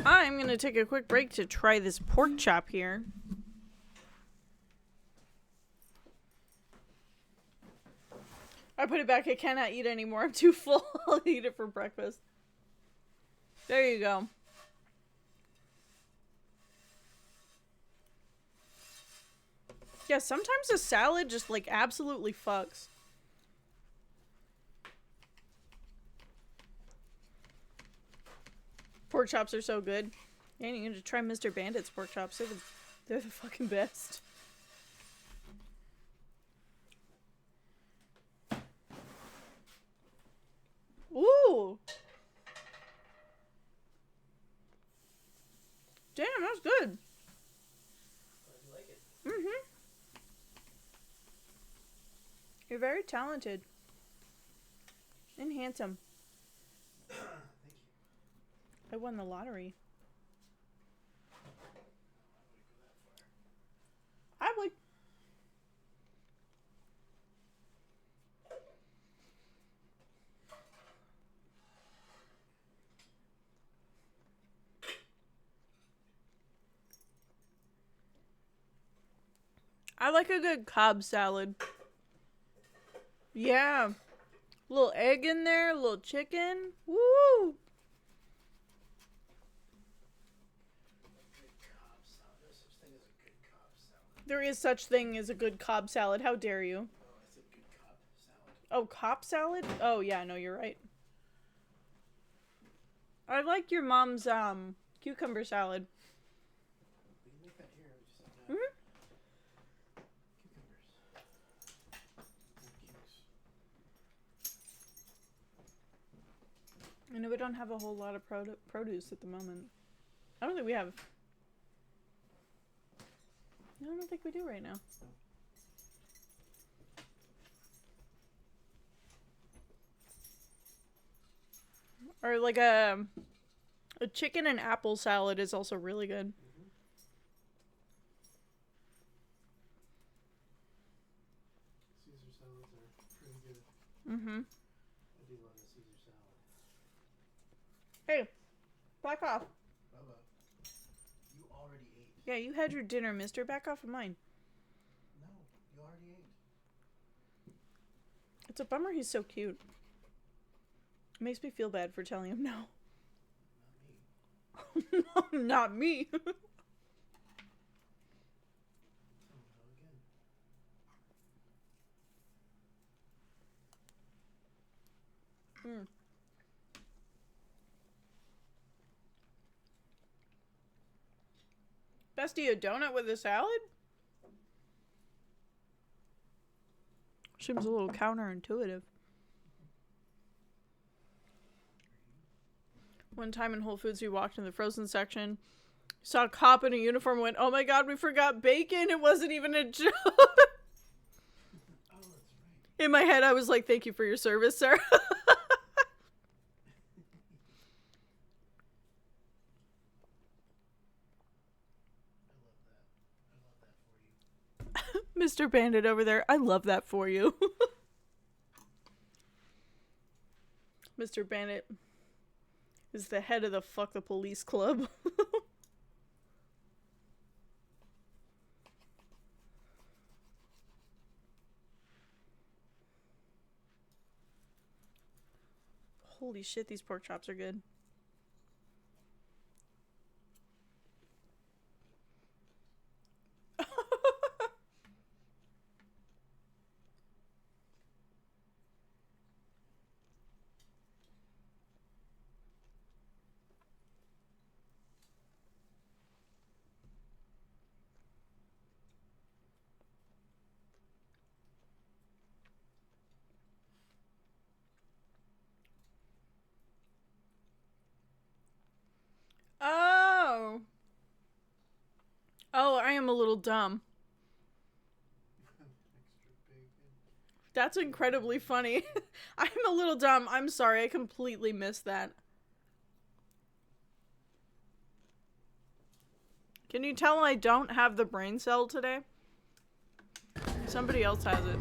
I'm gonna take a quick break to try this pork chop here. I put it back. I cannot eat anymore. I'm too full. I'll eat it for breakfast. There you go. Yeah, sometimes a salad just like absolutely fucks. Pork chops are so good. And you need to try Mr. Bandit's pork chops. They're the fucking best. Ooh! Damn, that's good. Mm-hmm. You're very talented. And handsome. I won the lottery. I would. I like a good Cobb salad. Yeah. Little egg in there, little chicken. Woo! There is such thing as a good Cobb salad. How dare you? Oh, Cobb salad? Oh, yeah, no, you're right. I like your mom's cucumber salad. Mm-hmm. I know we don't have a whole lot of produce at the moment. I don't think we have. No, I don't think we do right now. Or like a chicken and apple salad is also really good. Caesar salads are pretty good. Mm-hmm. I do love a Caesar salad. Hey, back off. Bubba, you already ate. Yeah, you had your dinner, mister. Back off of mine. No, you already ate. It's a bummer he's so cute. It makes me feel bad for telling him no. Not me. No, not me. Mm. Bestie, a donut with a salad? Seems a little counterintuitive. One time in Whole Foods, we walked in the frozen section, saw a cop in a uniform, and went, "Oh my god, we forgot bacon! It wasn't even a joke!" Oh, that's right. In my head, I was like, thank you for your service, sir. Mr. Bandit over there, I love that for you. Mr. Bandit is the head of the Fuck the Police Club. Holy shit, these pork chops are good. Oh. Oh, I am a little dumb. That's incredibly funny. I'm a little dumb. I'm sorry. I completely missed that. Can you tell I don't have the brain cell today? Somebody else has it.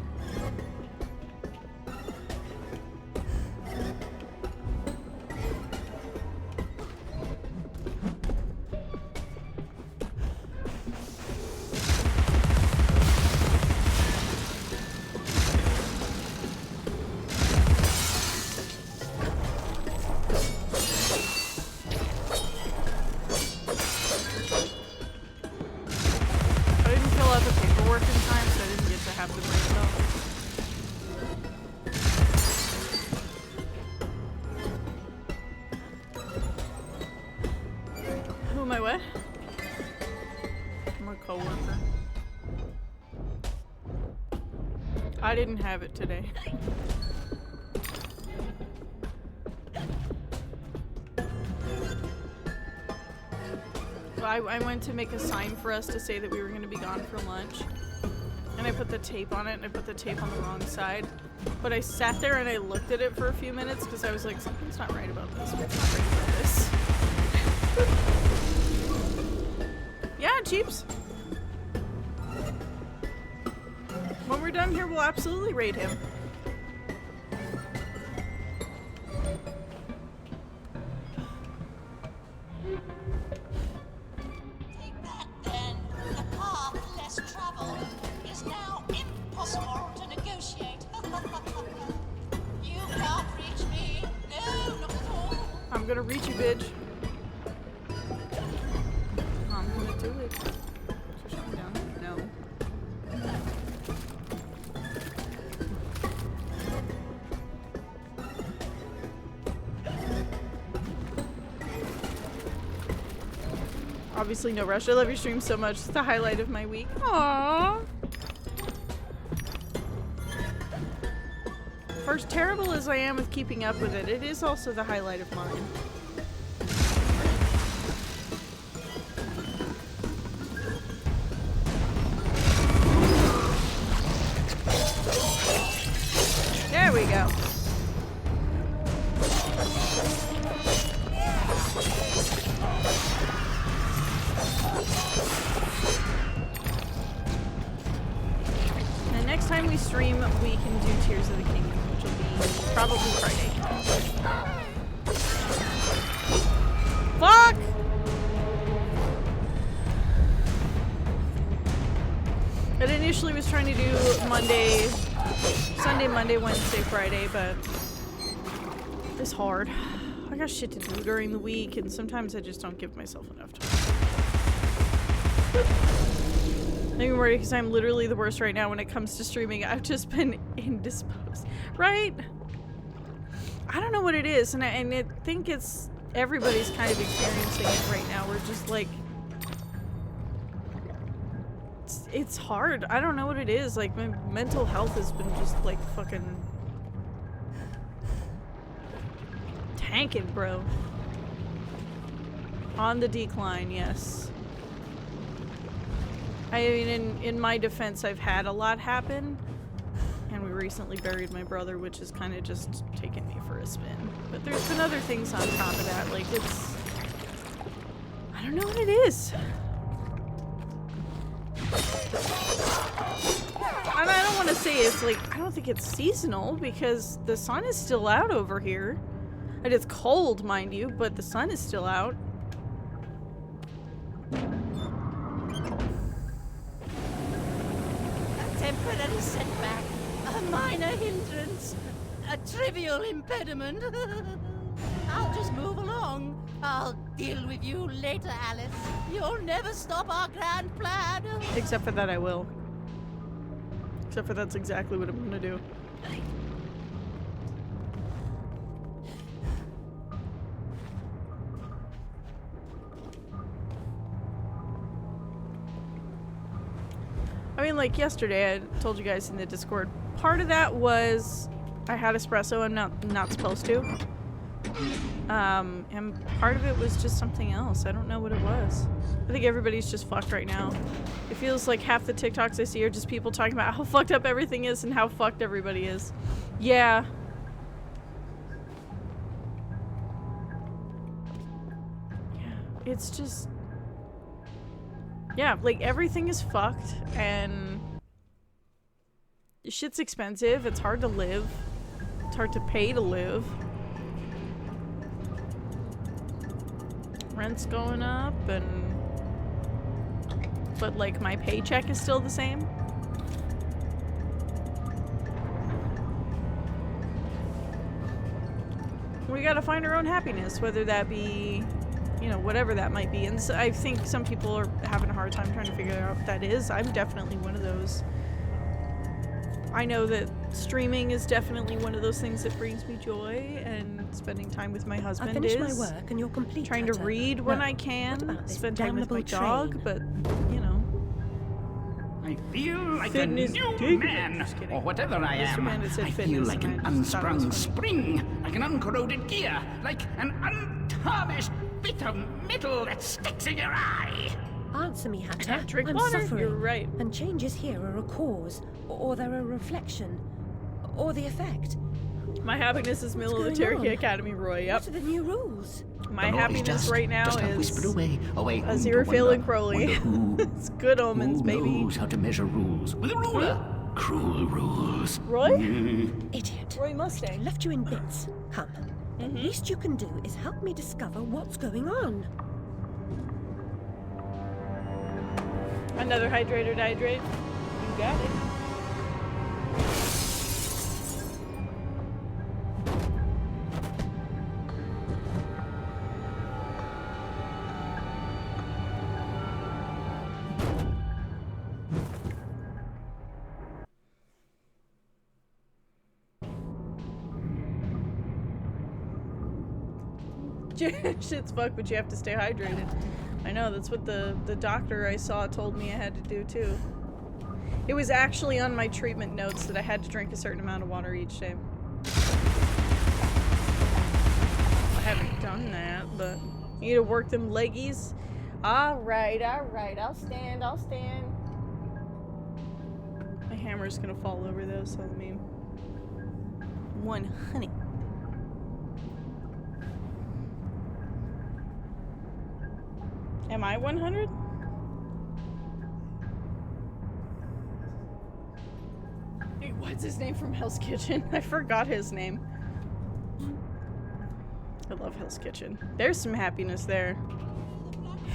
I didn't have it today. I went to make a sign for us to say that we were going to be gone for lunch. And I put the tape on it, and I put the tape on the wrong side. But I sat there and I looked at it for a few minutes because I was like, something's not right about this. What's not right about this? Yeah, Cheeps. When we're done here, we'll absolutely raid him. Take that then. The path less traveled is now impossible to negotiate. You can't reach me. No, not at all. I'm gonna reach you, bitch. I'm gonna do it. Push me down. No. Obviously no rush. I love your stream so much. It's the highlight of my week. Aww. For as terrible as I am with keeping up with it, it is also the highlight of mine. There we go. And next time we stream, we can do Tears of the Kingdom, which will be probably Friday. Fuck! It initially was trying to do Sunday, Monday, Wednesday, Friday, but it's hard. I got shit to do during the week, and sometimes I just don't give myself enough time. I'm worried because I'm literally the worst right now when it comes to streaming. I've just been indisposed, right? I don't know what it is, and I think it's everybody's kind of experiencing it right now. We're just like, it's hard. I don't know what it is. Like, my mental health has been just like fucking tanking, bro. On the decline, yes. I mean, in my defense, I've had a lot happen, and we recently buried my brother, which has kind of just taken me for a spin. But there's been other things on top of that. Like, it's... I don't know what it is. And I don't want to say it's like, I don't think it's seasonal because the sun is still out over here. And it's cold, mind you, but the sun is still out. A temporary setback, a minor hindrance, a trivial impediment. I'll just move along. I'll deal with you later, Alice. You'll never stop our grand plan. Except for that I will. Except for that's exactly what I'm gonna do. I mean, like yesterday, I told you guys in the Discord, part of that was I had espresso I'm not supposed to. And part of it was just something else. I don't know what it was. I think everybody's just fucked right now. It feels like half the TikToks I see are just people talking about how fucked up everything is and how fucked everybody is. Yeah. Yeah, it's just... Yeah, like everything is fucked and shit's expensive. It's hard to live. It's hard to pay to live. Rent's going up but like my paycheck is still the same. We gotta find our own happiness, whether that be, you know, whatever that might be. And so I think some people are having a hard time trying to figure out what that is. I'm definitely one of those. I know that streaming is definitely one of those things that brings me joy, and spending time with my husband I finished is. my work and you're complete. Trying to read when I can, spend time with my dog, but, you know. I feel like Fitness a new dig. man, or whatever I Mr. am. Bandit said I feel fitness, like and an I just thought it was unsprung funny. spring, like an uncorroded gear, like an untarnished bit of metal that sticks in your eye. Answer me, Hatter. Drink I'm water. suffering. You're right. And changes here are a cause, or they're a reflection, or the effect. My happiness is What's going Military on? Academy, Roy. Yep. What are the new rules? My The law is happiness just right now a is whisper away Aziraphale and Crowley. wonder who, It's good omens, who baby. knows how to measure rules with a ruler. Cruel rules. Roy? Idiot. Roy Mustang. I left you in bits. Come. The Mm-hmm. least you can do is help me discover what's going on. Another hydrator to hydrate. You got it. Shit's fucked, but you have to stay hydrated. I know, that's what the doctor I saw told me I had to do too. It was actually on my treatment notes that I had to drink a certain amount of water each day. I haven't done that, but you need to work them leggies. Alright, I'll stand. My hammer's gonna fall over though, so let me... 100. Am I 100? Hey, what's his name from Hell's Kitchen? I forgot his name. I love Hell's Kitchen. There's some happiness there.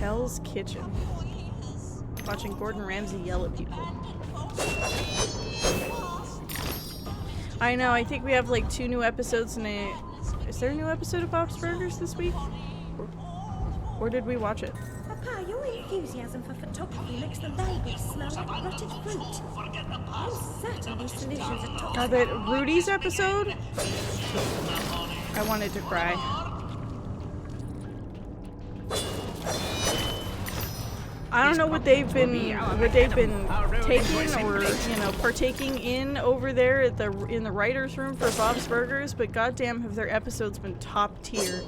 Hell's Kitchen. Watching Gordon Ramsay yell at people. I know, I think we have like 2 new episodes in a... Is there a new episode of Bob's Burgers this week? Or did we watch it? Papa, your enthusiasm for photography makes the labels smell like rotted fruit. I'm certain these solutions are toxic. That Rudy's episode? I wanted to cry. I don't know what they've been taking or, you know, partaking in over there at in the writers' room for Bob's Burgers, but goddamn have their episodes been top tier.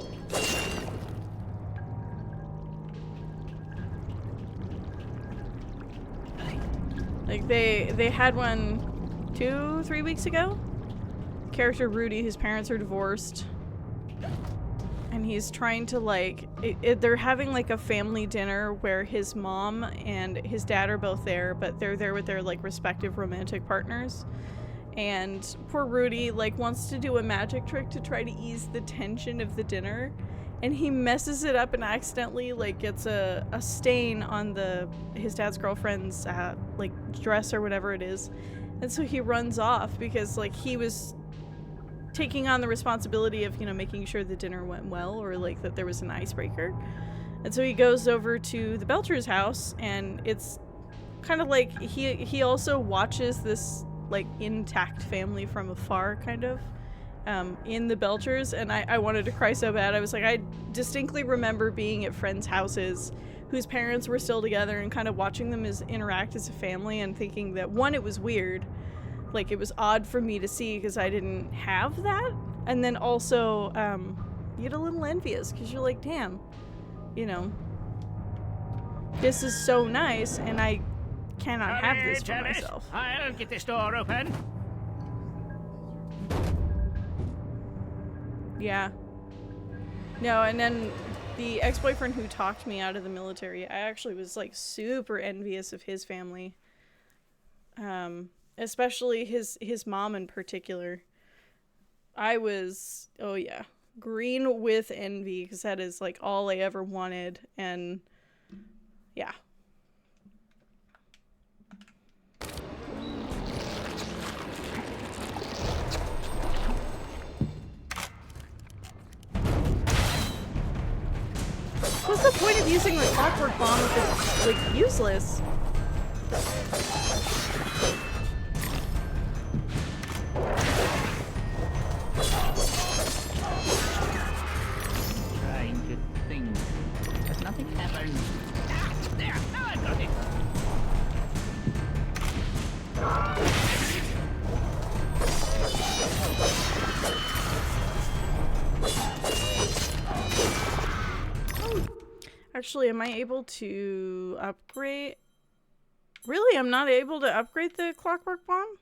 Like they had one 2-3 weeks ago. Character Rudy, whose parents are divorced. And he's trying to, like, they're having, like, a family dinner where his mom and his dad are both there, but they're there with their, like, respective romantic partners. And poor Rudy, like, wants to do a magic trick to try to ease the tension of the dinner. And he messes it up and accidentally, like, gets a stain on his dad's girlfriend's, like, dress or whatever it is. And so he runs off because, like, he was taking on the responsibility of, you know, making sure the dinner went well, or like that there was an icebreaker. And so he goes over to the Belcher's house, and it's kind of like he also watches this, like, intact family from afar, kind of, in the Belchers. And I wanted to cry so bad. I was like, I distinctly remember being at friends' houses whose parents were still together and kind of watching them interact as a family, and thinking that, one, it was weird. Like, it was odd for me to see because I didn't have that. And then also, you get a little envious because you're like, damn, you know, this is so nice and I cannot have this for myself. I'll get this door open. Yeah. No, and then the ex-boyfriend who talked me out of the military, I actually was, like, super envious of his family. Especially his mom in particular. I was, oh yeah, green with envy, because that is, like, all I ever wanted. And yeah. What's the point of using the clockwork bomb if it's, like, useless? Trying to think, but nothing happened. Ah, there! Now I got it! Actually, am I able to upgrade? Really? I'm not able to upgrade the clockwork bomb?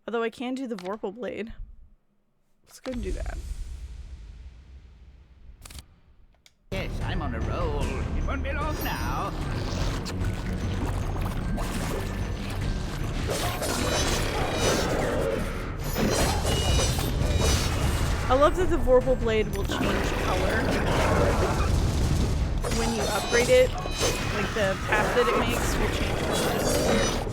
Although I can do the Vorpal blade. Let's go and do that. Yes, I'm on a roll. It won't be long now. I love that the Vorpal blade will change color when you upgrade it. Like, the path that it makes will change color.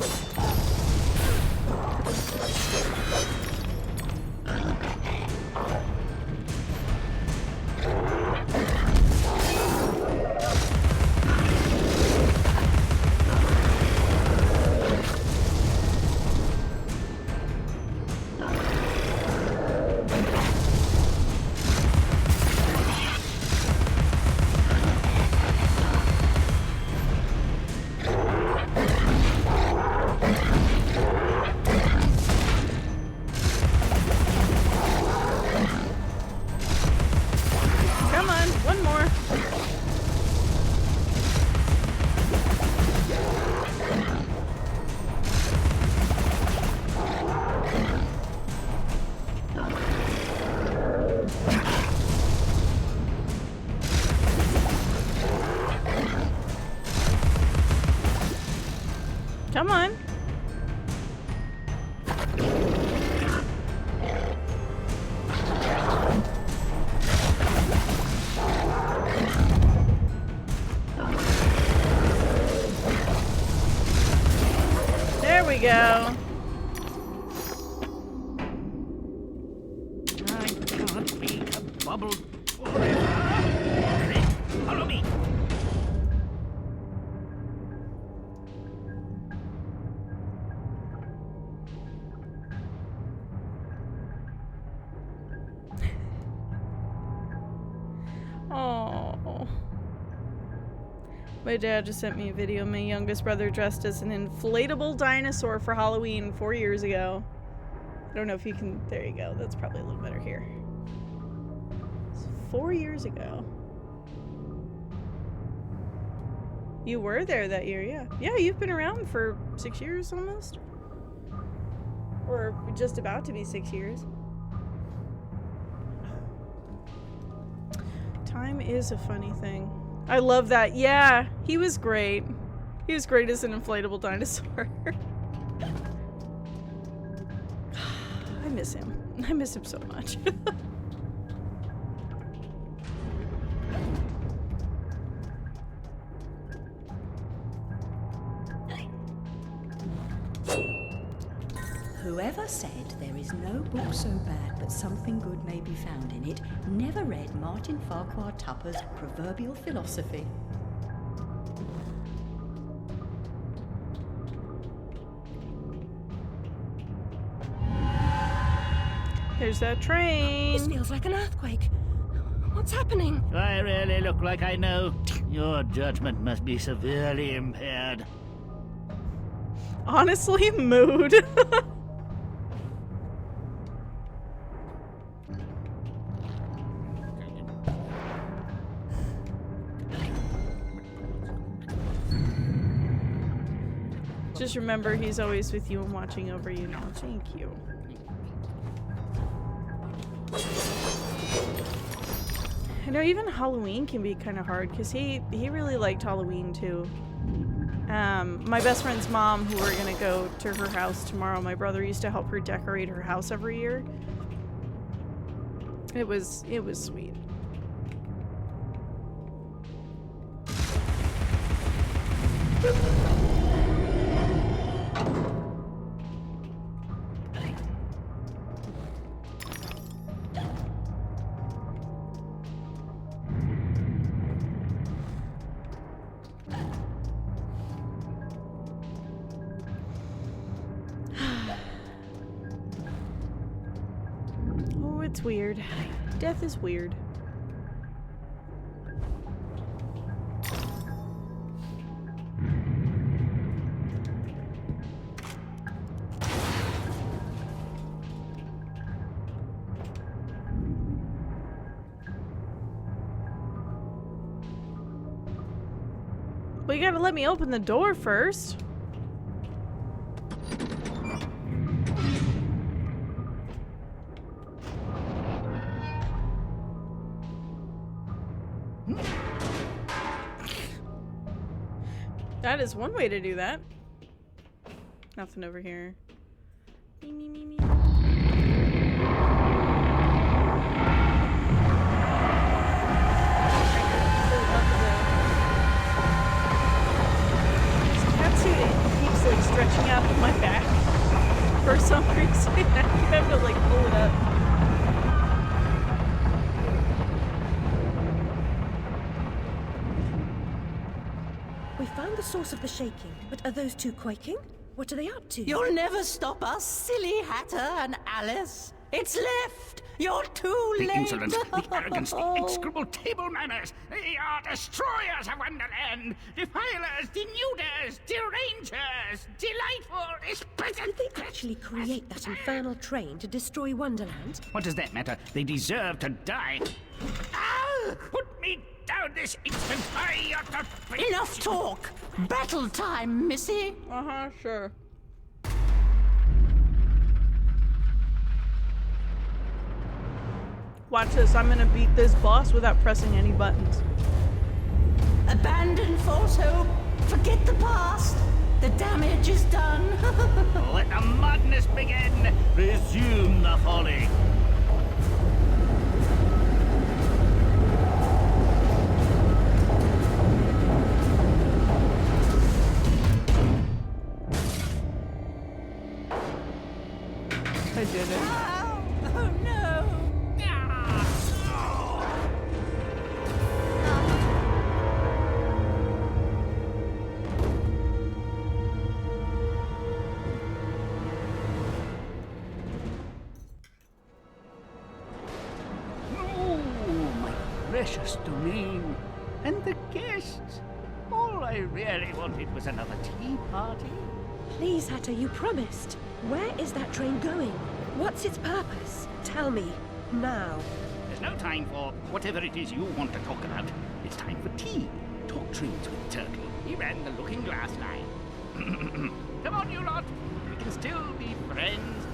Come on. There we go. I can't be a bubble forever. Follow me. Oh. My dad just sent me a video of my youngest brother dressed as an inflatable dinosaur for Halloween 4 years ago. I don't know if you can... There you go. That's probably a little better here. It's 4 years ago. You were there that year, yeah. Yeah, you've been around for 6 years almost. Or just about to be 6 years. Time is a funny thing. I love that. Yeah, he was great. He was great as an inflatable dinosaur. I miss him. I miss him so much. Whoever said there is no book so bad but something good may be found in it never read Martin Farquhar Tupper's proverbial philosophy. There's that train. This feels like an earthquake. What's happening? Do I really look like I know? Your judgment must be severely impaired. Honestly, mood. Just remember, he's always with you and watching over you now. Thank you. I know even Halloween can be kind of hard because he really liked Halloween too. My best friend's mom, who we're gonna go to her house tomorrow, my brother used to help her decorate her house every year. It was sweet. Oh, it's weird. Death is weird. Well, you gotta let me open the door first. That is one way to do that. Nothing over here. Me, me, me, me. Keeps like stretching out of my back for some reason. I have to like pull it up. We found the source of the shaking, but are those two quaking? What are they up to? You'll never stop us, silly Hatter and Alice. It's left. You're too The late. insolence, the arrogance, the execrable table manners. They are destroyers of Wonderland, defilers, denuders, derangers, delightful, Did they actually create that infernal train to destroy Wonderland? What does that matter? They deserve to die. Ah! Put me down this instant. I ought to... Enough talk. Battle time, Missy. Uh-huh, sure. Watch this, I'm gonna beat this boss without pressing any buttons. Abandon false hope. Forget the past. The damage is done. Let the madness begin. Resume the folly. I did it. Oh no. Precious domain. And the guests. All I really wanted was another tea party. Please, Hatter, you promised. Where is that train going? What's its purpose? Tell me, now. There's no time for whatever it is you want to talk about. It's time for tea. Talk trains with Turtle. He ran the looking glass line. Come on, you lot. We can still be friends.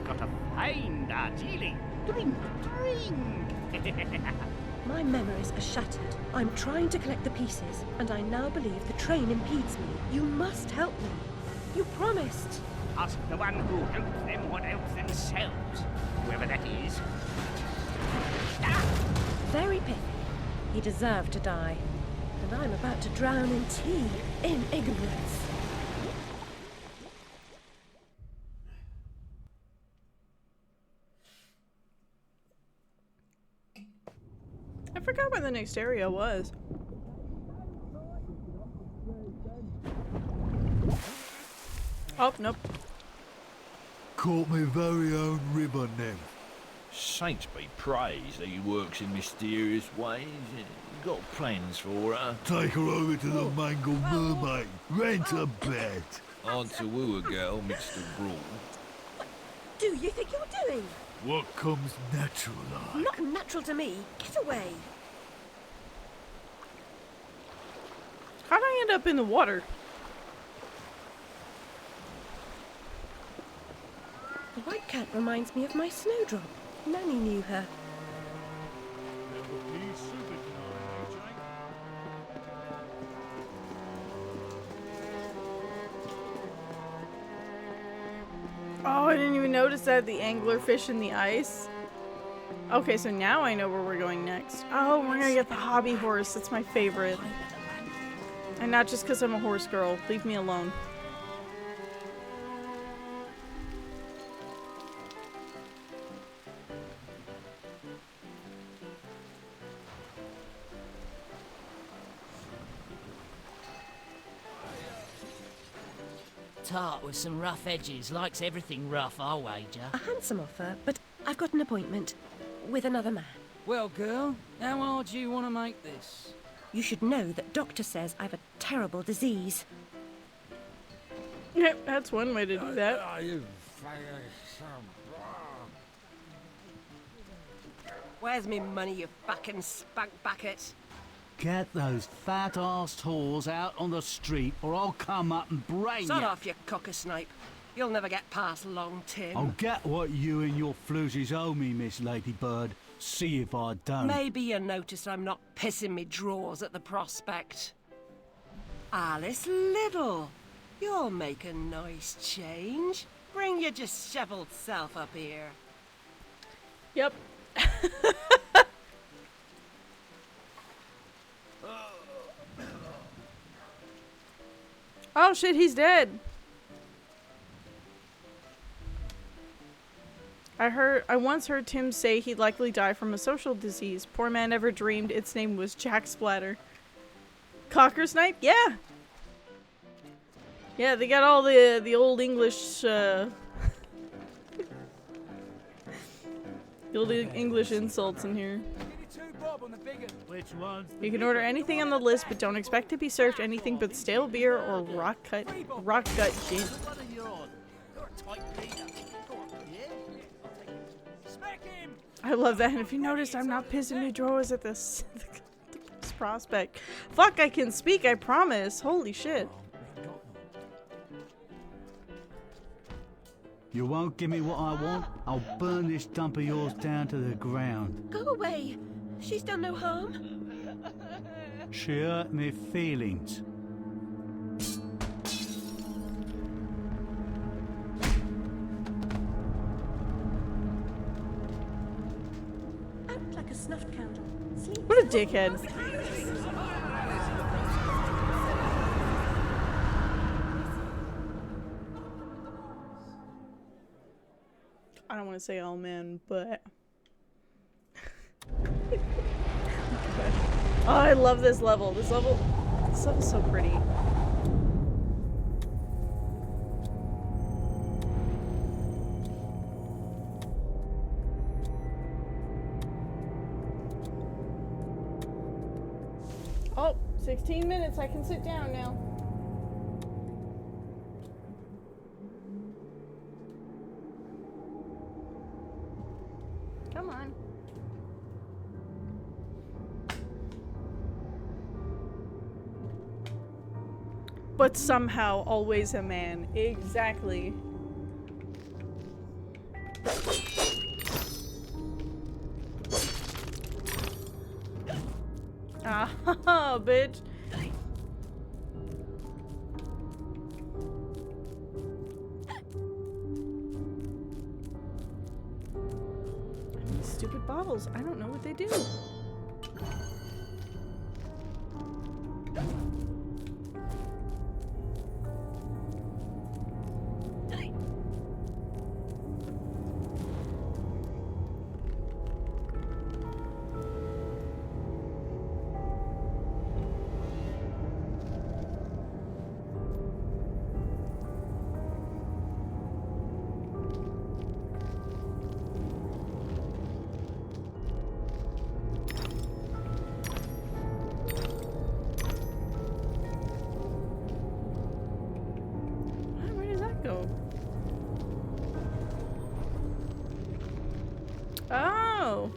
got a fine Darjeeling. Drink, drink. My memories are shattered. I'm trying to collect the pieces, and I now believe the train impedes me. You must help me. You promised. Ask the one who helps them what helps themselves, whoever that is. Very pithy. He deserved to die. And I'm about to drown in tea, in ignorance. I forgot where the next area was. Oh, nope. Caught my very own ribbon then. Saints be praised that he works in mysterious ways. Got plans for her. Take her over to the Mangled Mermaid. Rent a bed. On to woo a girl Mr. Brawl. Do you think you're doing? What comes natural like? Not natural to me. Get away. How'd I end up in the water? The white cat reminds me of my snowdrop. Nanny knew her. Oh, I didn't even notice that, the anglerfish in the ice. Okay, so now I know where we're going next. Oh, we're gonna get the hobby horse. That's my favorite. And not just because I'm a horse girl. Leave me alone. Tart with some rough edges. Likes everything rough, I'll wager. A handsome offer, but I've got an appointment with another man. Well, girl, how hard do you want to make this? You should know that doctor says I've a terrible disease. Yep, that's one way to do that. Where's me money, you fucking spunk bucket? Get those fat-arsed whores out on the street or I'll come up and brain Sod you. off, you cocker-snipe. You'll never get past Long Tim. I'll get what you and your floozies owe me, Miss Ladybird. See if I don't. Maybe you notice I'm not pissing me drawers at the prospect. Alice Little, you'll make a nice change. Bring your dishevelled self up here. Yep. Oh shit, he's dead. I once heard Tim say he'd likely die from a social disease. Poor man never dreamed its name was Jack Splatter. Cockersnipe? Yeah. Yeah, they got all the old English the old English insults in here. You can order anything on the list, but don't expect to be served anything but stale beer or rock gut gin. I love that, and if you noticed, I'm not pissing me drawers at this prospect. Fuck, I can speak, I promise. Holy shit. You won't give me what I want? I'll burn this dump of yours down to the ground. Go away. She's done no harm. She hurt me feelings. Out like a snuffed candle. Sleep. What a dickhead. I don't want to say all men, but... Oh, I love this level. This level's so pretty. Oh, 16 minutes. I can sit down now. Come on. But somehow always a man. Exactly. Oh, bitch. These stupid bottles. I don't know what they do. Oh.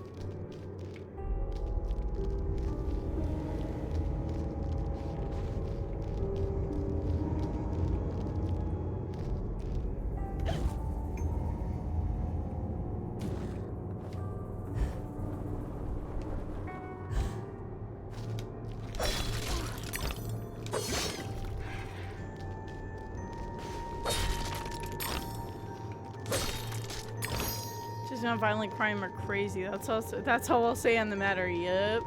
Nonviolent crime are crazy. That's all I'll say on the matter. Yep.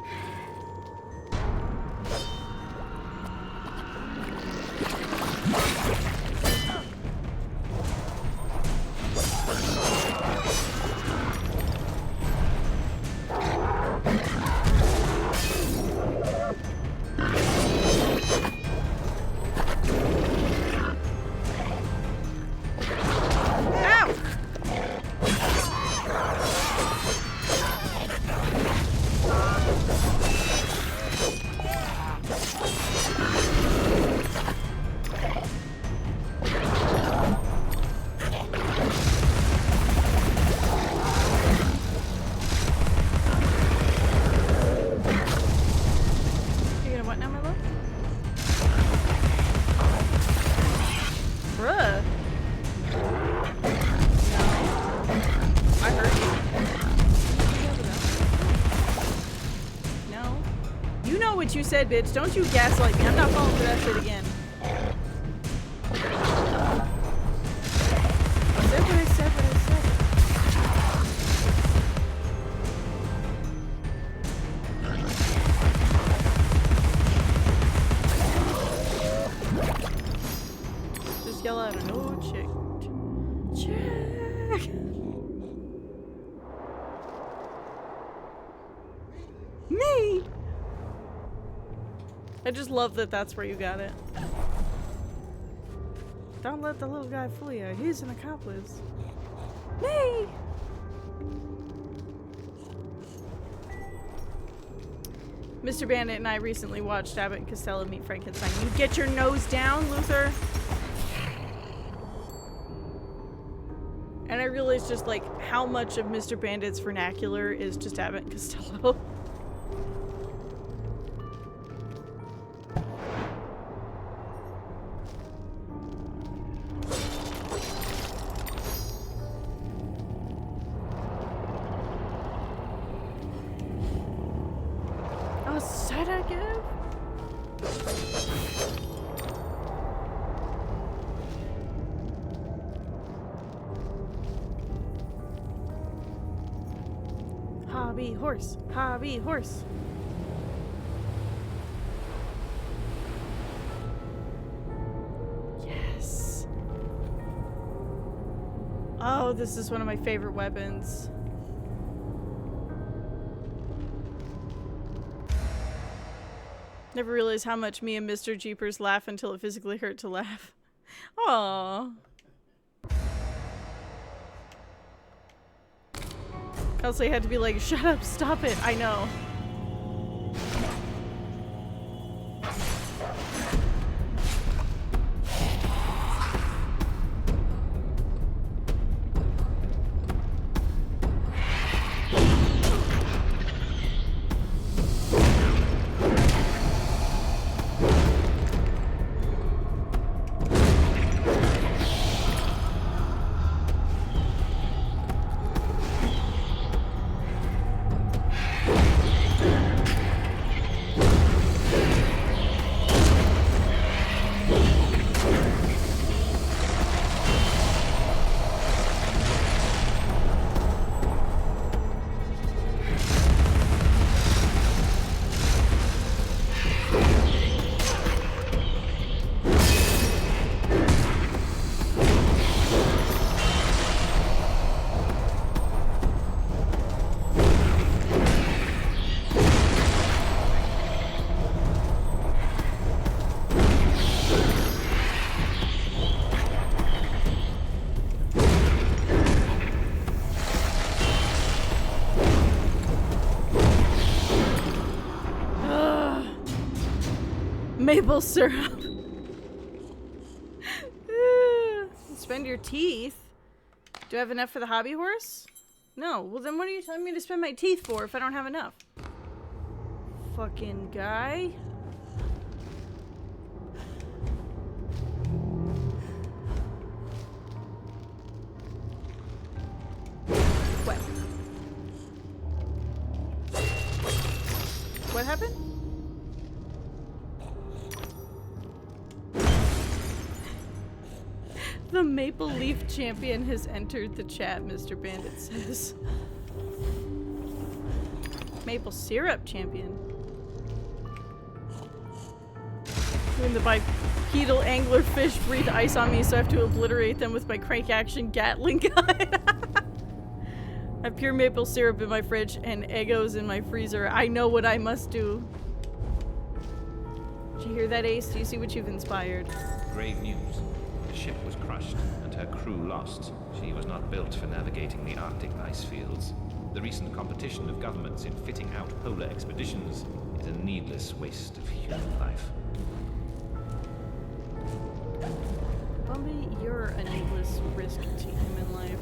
You said, bitch. Don't you gaslight me. I'm not falling for that shit again. I said what I said, what I said. Just yell out an old chick. Chick. Me. I just love that that's where you got it. Don't let the little guy fool you. He's an accomplice. Me! Mr. Bandit and I recently watched Abbott and Costello meet Frankenstein. You get your nose down, Luther! And I realized just like how much of Mr. Bandit's vernacular is just Abbott and Costello. Hobby horse, hobby horse. Yes. Oh, this is one of my favorite weapons. Never realized how much me and Mr. Jeepers laugh until it physically hurt to laugh. Aww. Kelsey had to be like, shut up, stop it, I know. Maple syrup. Spend your teeth? Do I have enough for the hobby horse? No. Well, then what are you telling me to spend my teeth for if I don't have enough? Fucking guy. What? What happened? The Maple Leaf Champion has entered the chat, Mr. Bandit says. Maple Syrup Champion. When the bipedal anglerfish breathe ice on me, so I have to obliterate them with my crank action Gatling gun. I have pure maple syrup in my fridge and Eggos in my freezer. I know what I must do. Did you hear that, Ace? Do you see what you've inspired? Grave news. The ship was crushed and her crew lost. She was not built for navigating the Arctic ice fields. The recent competition of governments in fitting out polar expeditions is a needless waste of human life. Bumby, you're a needless risk to human life.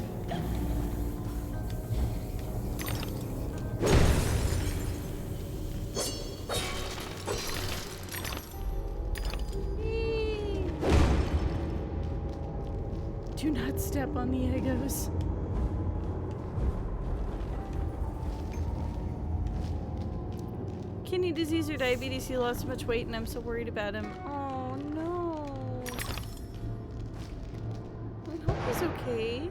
Do not step on the Eggos. Kidney disease or diabetes, he lost so much weight and I'm so worried about him. Oh no. I hope he's okay.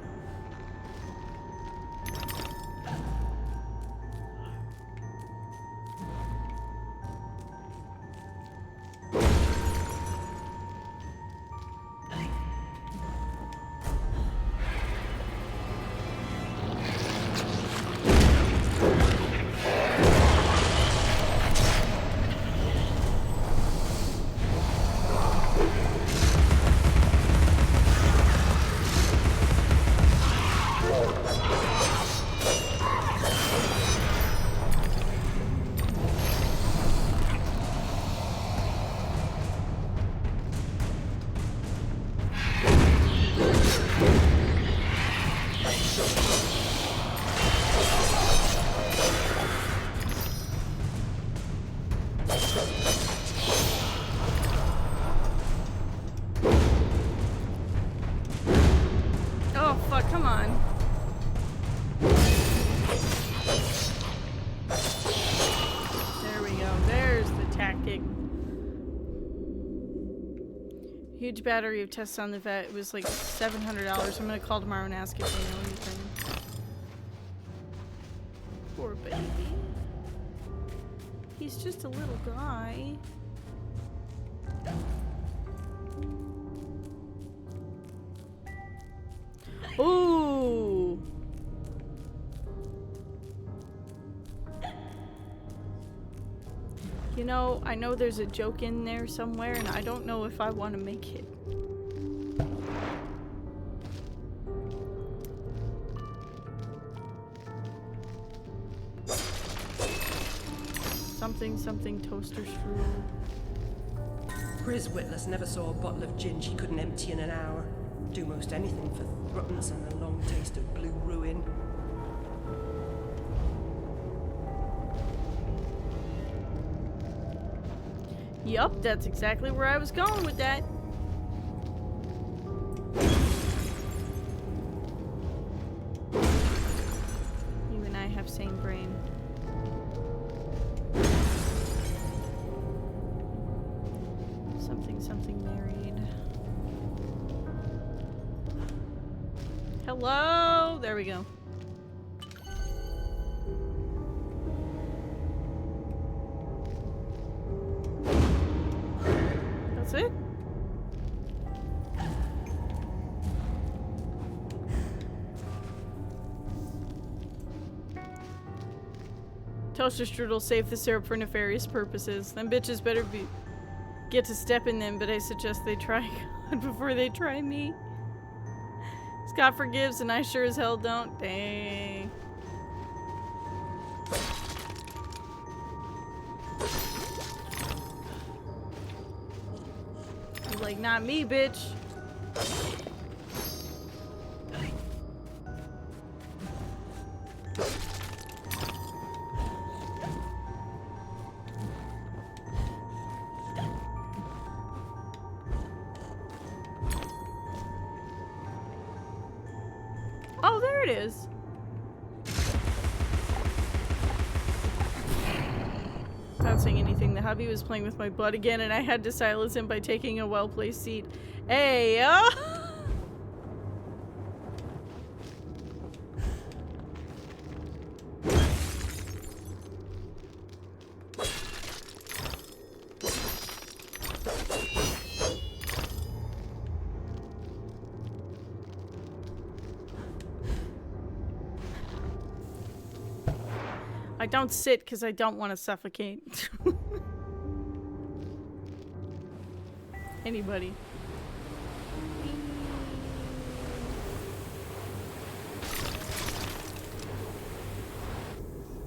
Huge battery of tests on the vet. It was like $700. I'm gonna call tomorrow and ask if they know anything. Poor baby. He's just a little guy. Ooh. You know, I know there's a joke in there somewhere, and I don't know if I want to make it. Something toaster strudel. Grizz Witless never saw a bottle of gin she couldn't empty in an hour. Do most anything for thruppence and a long taste of blue ruin. Yup, that's exactly where I was going with that. You and I have same brain. Something married. Hello? There we go. That's it? Toaster strudel save the syrup for nefarious purposes. Them bitches better get to step in them, but I suggest they try God before they try me. Scott forgives and I sure as hell don't. Dang. Like, not me, bitch. Oh, there it is. Not saying anything. The hubby was playing with my butt again, and I had to silence him by taking a well-placed seat. Hey, I don't sit because I don't want to suffocate. Anybody.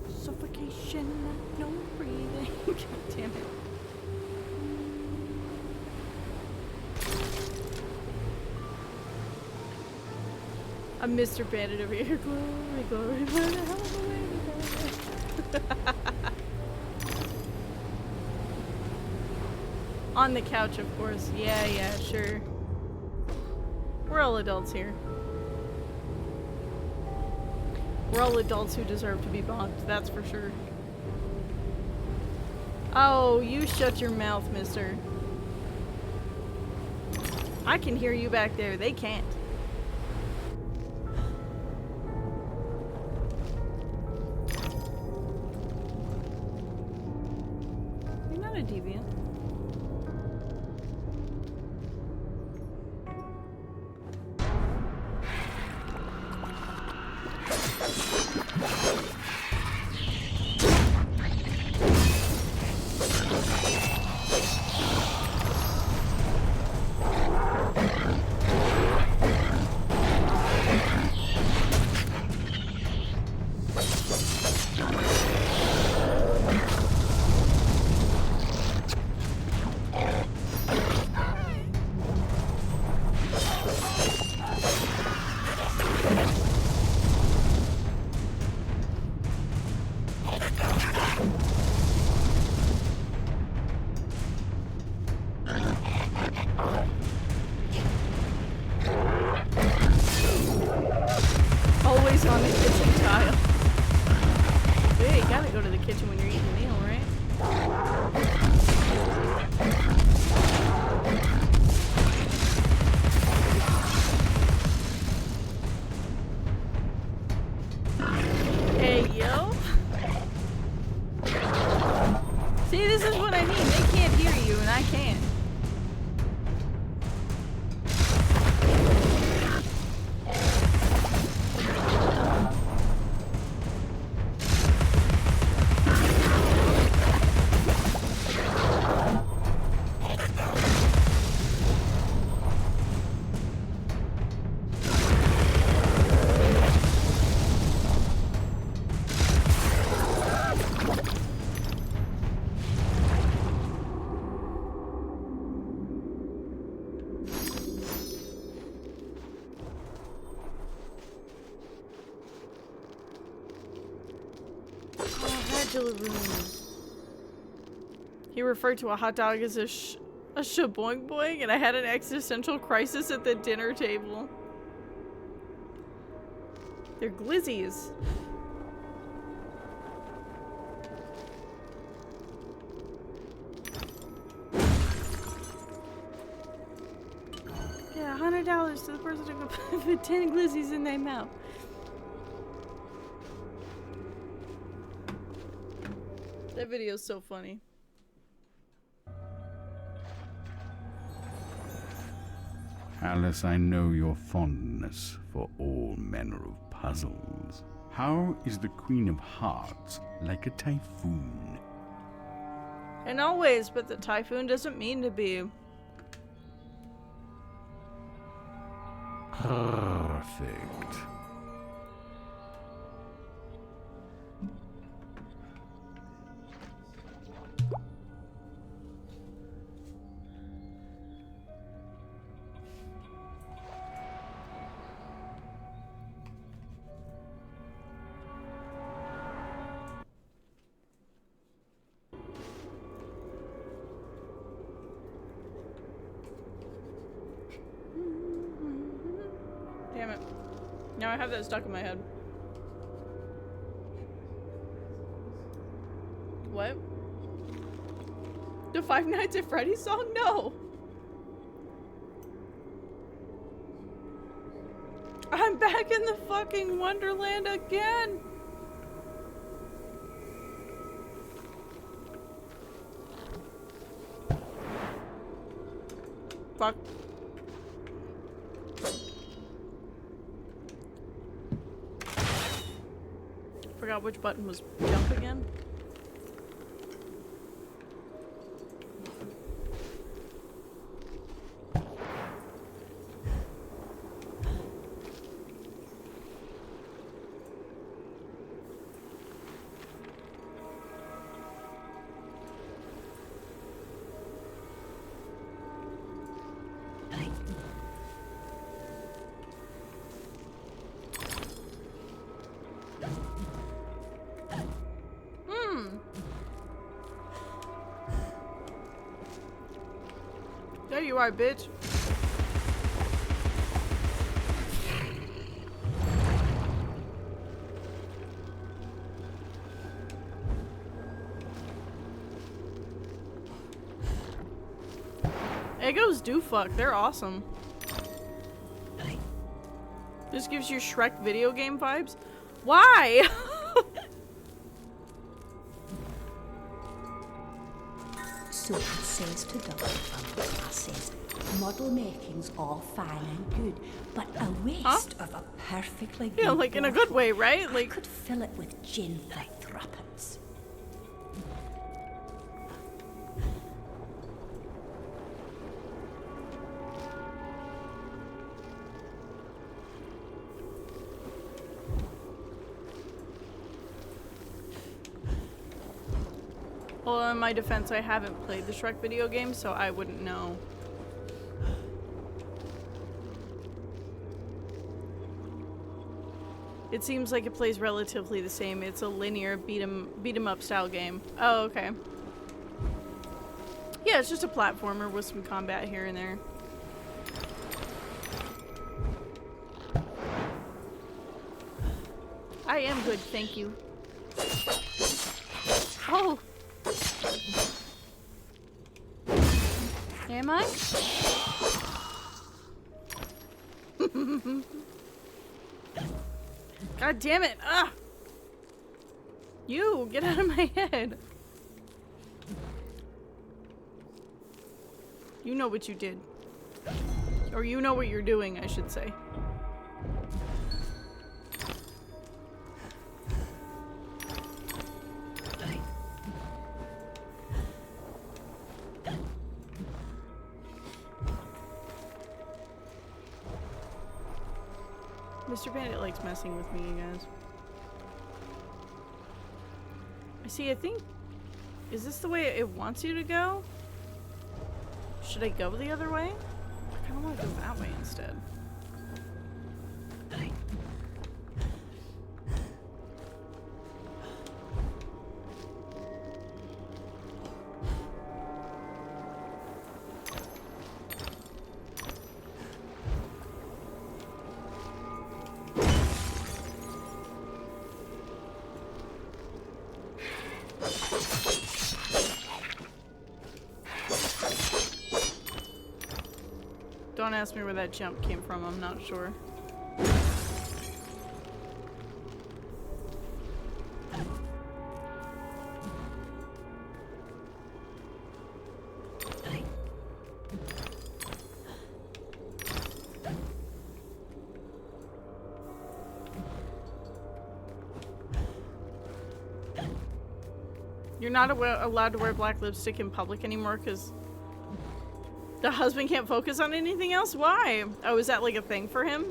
Suffocation, no breathing. God damn it. I'm Mr. Bandit over here. Glory, glory, where the hell am I? On the couch, of course. Yeah, sure. We're all adults here. We're all adults who deserve to be bonked, that's for sure. Oh, you shut your mouth, mister. I can hear you back there. They can't. You're not a deviant. Always on the kitchen tile. Hey, you gotta go to the kitchen when you're eating a meal, right? Hey, yo. See, this is what I mean. They can't hear you, and I can. He referred to a hot dog as a shaboing boing, and I had an existential crisis at the dinner table. They're glizzies. Yeah, $100 to the person who can put 10 glizzies in their mouth. That video is so funny. Alice, I know your fondness for all manner of puzzles. How is the Queen of Hearts like a typhoon? And always, but the typhoon doesn't mean to be. Perfect. Now I have that stuck in my head. What? The Five Nights at Freddy's song? No! I'm back in the fucking Wonderland again! Fuck. Forgot which button was jump again. There you are, bitch. Eggos do fuck. They're awesome. This gives you Shrek video game vibes. Why? So it says to Dr. Classes, model making's all fine and good, but a waste of a perfectly good Yeah, like in a good way, right? Like I could fill it with gin for threepence. Well, in my defense, I haven't played the Shrek video game, so I wouldn't know. It seems like it plays relatively the same. It's a linear beat 'em up style game. Oh, okay. Yeah, it's just a platformer with some combat here and there. I am good, thank you. Oh! Am I? God damn it! Ah! You, get out of my head! You know what you did. Or you know what you're doing, I should say. Mr. Bandit likes messing with me, you guys. I see, I think... Is this the way it wants you to go? Should I go the other way? I kind of want to go that way instead. Don't ask me where that jump came from, I'm not sure. You're not allowed to wear black lipstick in public anymore because the husband can't focus on anything else? Why? Oh, is that like a thing for him?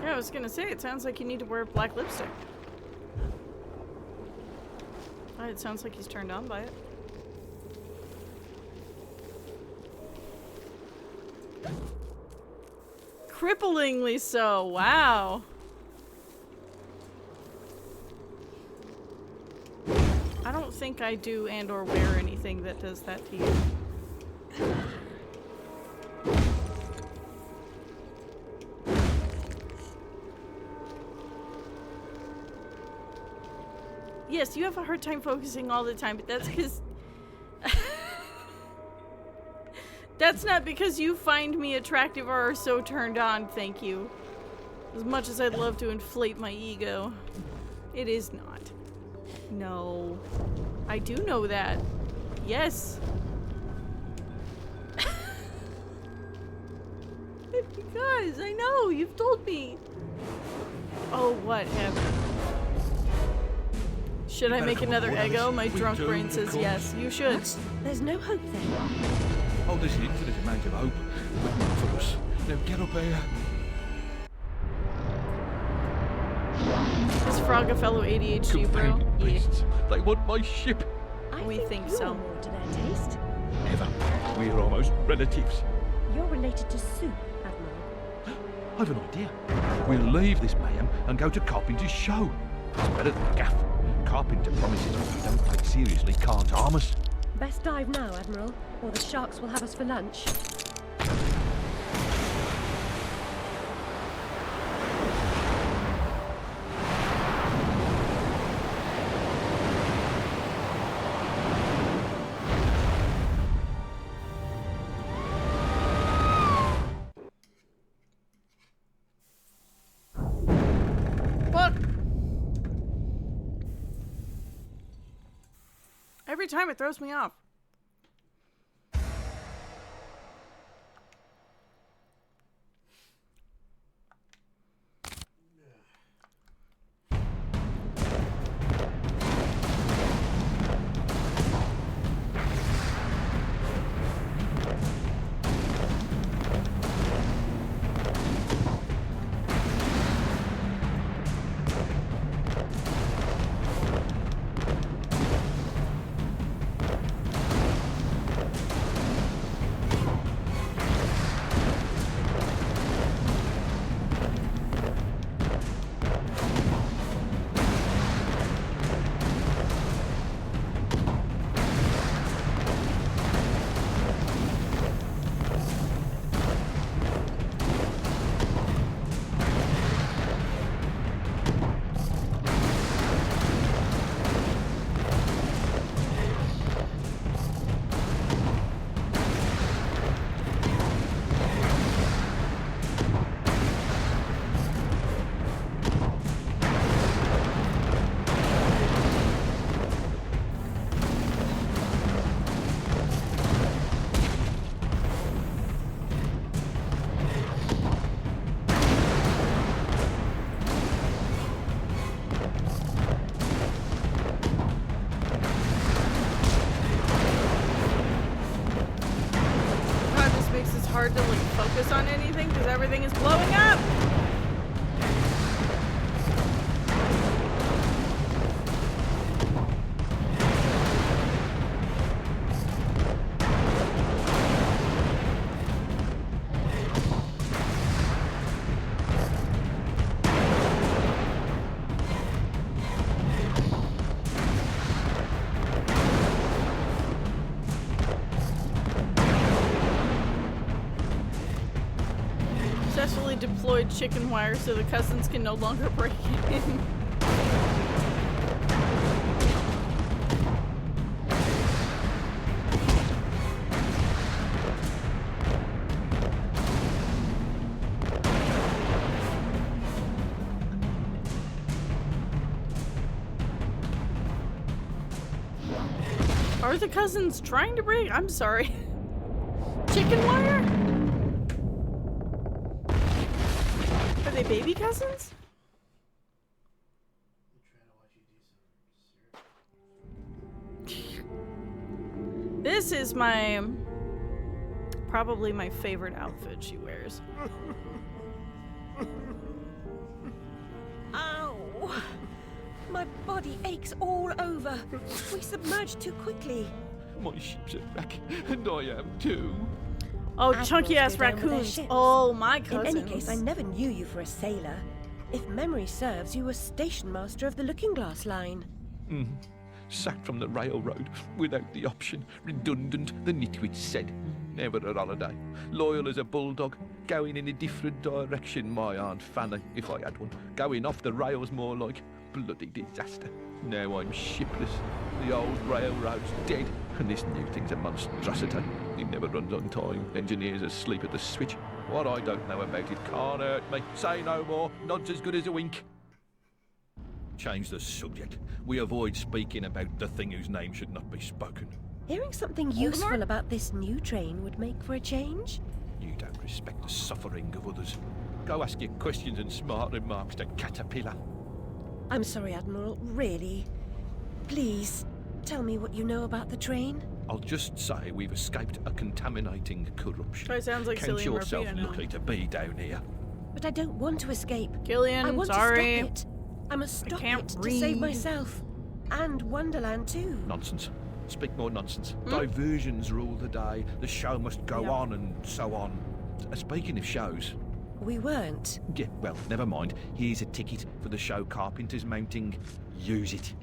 Yeah, I was gonna say, it sounds like you need to wear black lipstick. Oh, it sounds like he's turned on by it. Cripplingly so, wow. think I do and or wear anything that does that to you. Yes, you have a hard time focusing all the time, but that's because... That's not because you find me attractive or are so turned on, thank you. As much as I'd love to inflate my ego. It is not. No. I do know that. Yes. Guys, I know, you've told me. Oh, whatever. Should I make another Eggo? My drunk brain says yes. You should. There's no hope then. Oh, there's an infinite amount of hope, but not for us. Now get up here. Is Frog a fellow ADHD bro? Beasts. They want my ship. We think so. More to their taste. Never. We're almost relatives. You're related to Soup, Admiral. I've an idea. We'll leave this mayhem and go to Carpenter's show. It's better than Gaff. Carpenter promises if we don't take seriously can't harm us. Best dive now, Admiral, or the sharks will have us for lunch. Every time it throws me off. Hard to like focus on anything because everything is blowing up. Successfully deployed chicken wire so the cousins can no longer break in. Are the cousins trying to break? I'm sorry. Chicken wire? Are they baby cousins? This is probably my favorite outfit she wears. Ow! My body aches all over. We submerged too quickly. My ship's a wreck, and I am too. Oh, Admirals chunky ass go down with their raccoons. ships. Oh, my cousins. In any case, I never knew you for a sailor. If memory serves, you were station master of the Looking Glass line. Sacked from the railroad without the option. Redundant, the nitwit said. Never a holiday. Loyal as a bulldog. Going in a different direction, my Aunt Fanny, if I had one. Going off the rails more like. Bloody disaster. Now I'm shipless. The old railroad's dead. And this new thing's a monstrosity. It never runs on time. Engineers asleep at the switch. What I don't know about it can't hurt me. Say no more. Nod's as good as a wink. Change the subject. We avoid speaking about the thing whose name should not be spoken. Hearing something useful about this new train would make for a change. You don't respect the suffering of others. Go ask your questions and smart remarks to Caterpillar. I'm sorry, Admiral, really. Please, tell me what you know about the train. I'll just say we've escaped a contaminating corruption. Probably sounds like Count Cillian yourself Murphy, I know. lucky to be down here. But I don't want to escape. Killian, I want sorry. to stop it. I must stop can't it to read. save myself. And Wonderland too. Nonsense. Speak more nonsense. Hmm? Diversions rule the day. The show must go Yep. on and so on. Speaking of shows... We weren't. Yeah, well, never mind. Here's a ticket for the show Carpenter's mounting. Use it.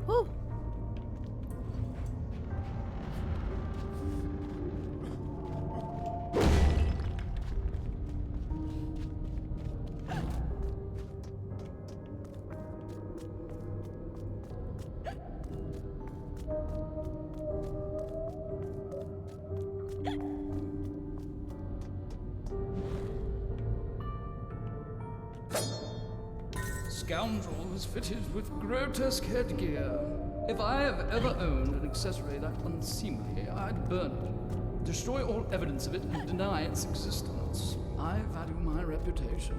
Woo. Scoundrels fitted with grotesque headgear. If I have ever owned an accessory that unseemly, I'd burn it, destroy all evidence of it, and deny its existence. I value my reputation.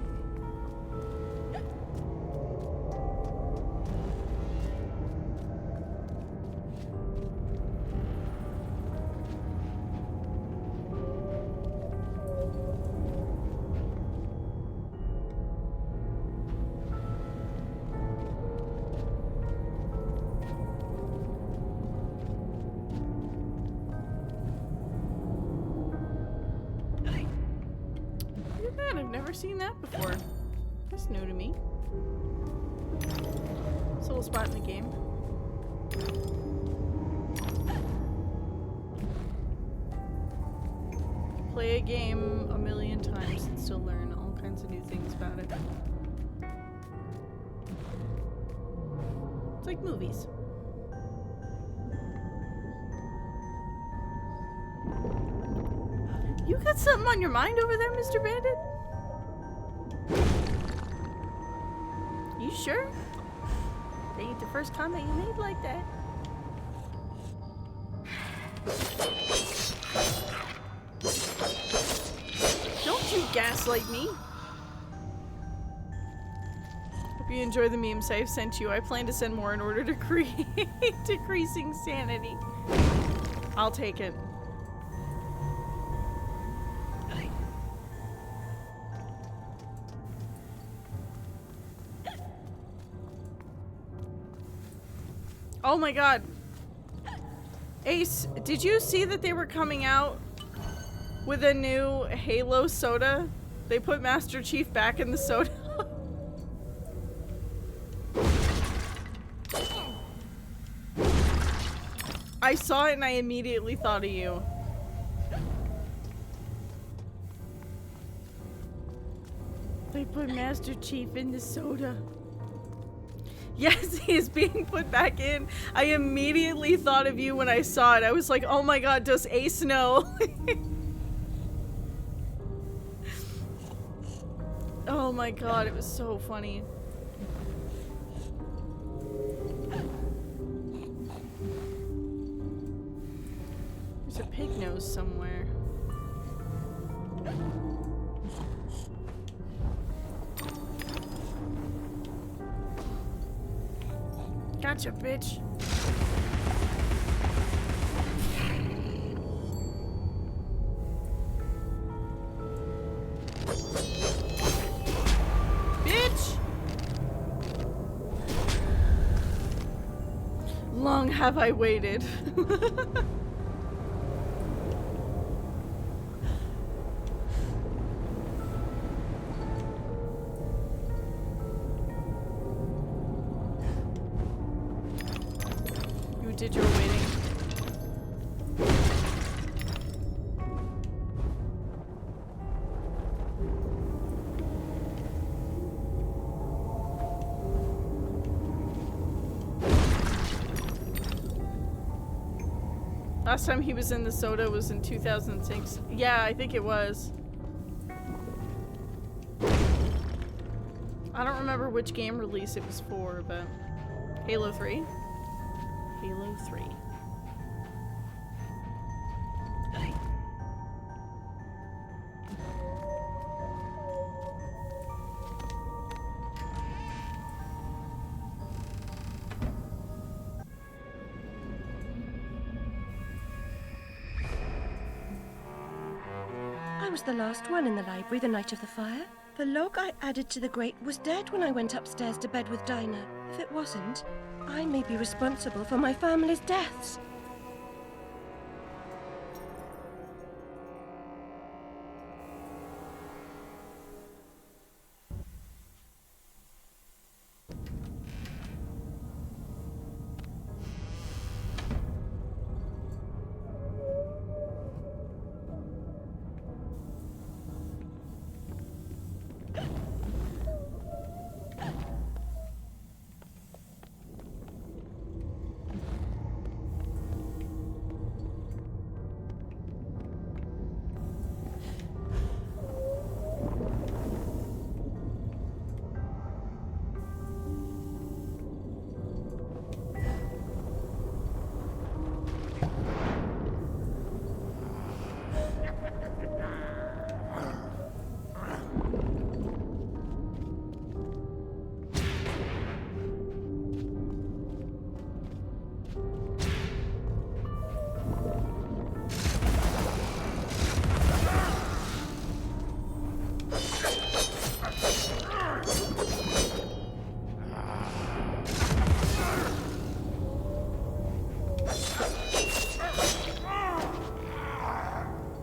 Man, I've never seen that before. That's new to me. It's a little spot in the game. Play a game a million times and still learn all kinds of new things about it. It's like movies. You got something on your mind over there, Mr. Bandit? You sure? That ain't the first comment you made like that. Don't you gaslight me. Hope you enjoy the memes I've sent you. I plan to send more in order to create decreasing sanity. I'll take it. Oh my god. Ace, did you see that they were coming out with a new Halo soda? They put Master Chief back in the soda. I saw it and I immediately thought of you. They put Master Chief in the soda. Yes, he is being put back in. I immediately thought of you when I saw it. I was like, oh my god, does Ace know? Oh my god, it was so funny. There's a pig nose somewhere. Gotcha, bitch. Bitch! Long have I waited. vintage you're waiting. Last time he was in the soda was in 2006. Yeah, I think it was. I don't remember which game release it was for, but Halo 3. Halo 3. I was the last one in the library the night of the fire. The log I added to the grate was dead when I went upstairs to bed with Dinah. If it wasn't, I may be responsible for my family's deaths.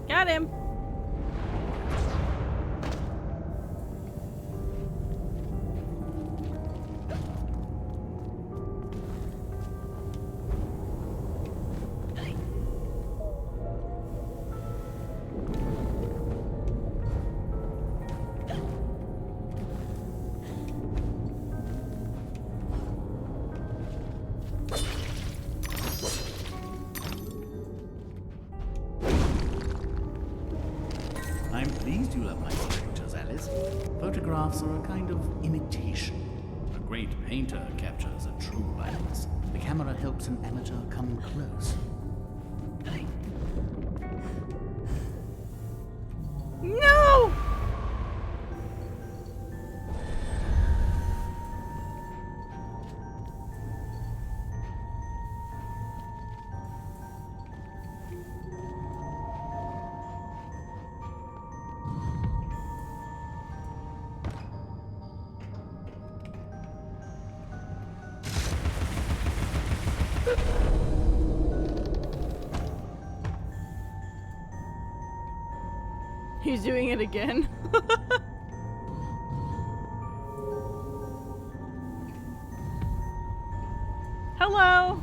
Got him. I'm pleased you love my pictures, Alice. Photographs are a kind of imitation. A great painter captures a true likeness. The camera helps an amateur come close. No! He's doing it again. Hello.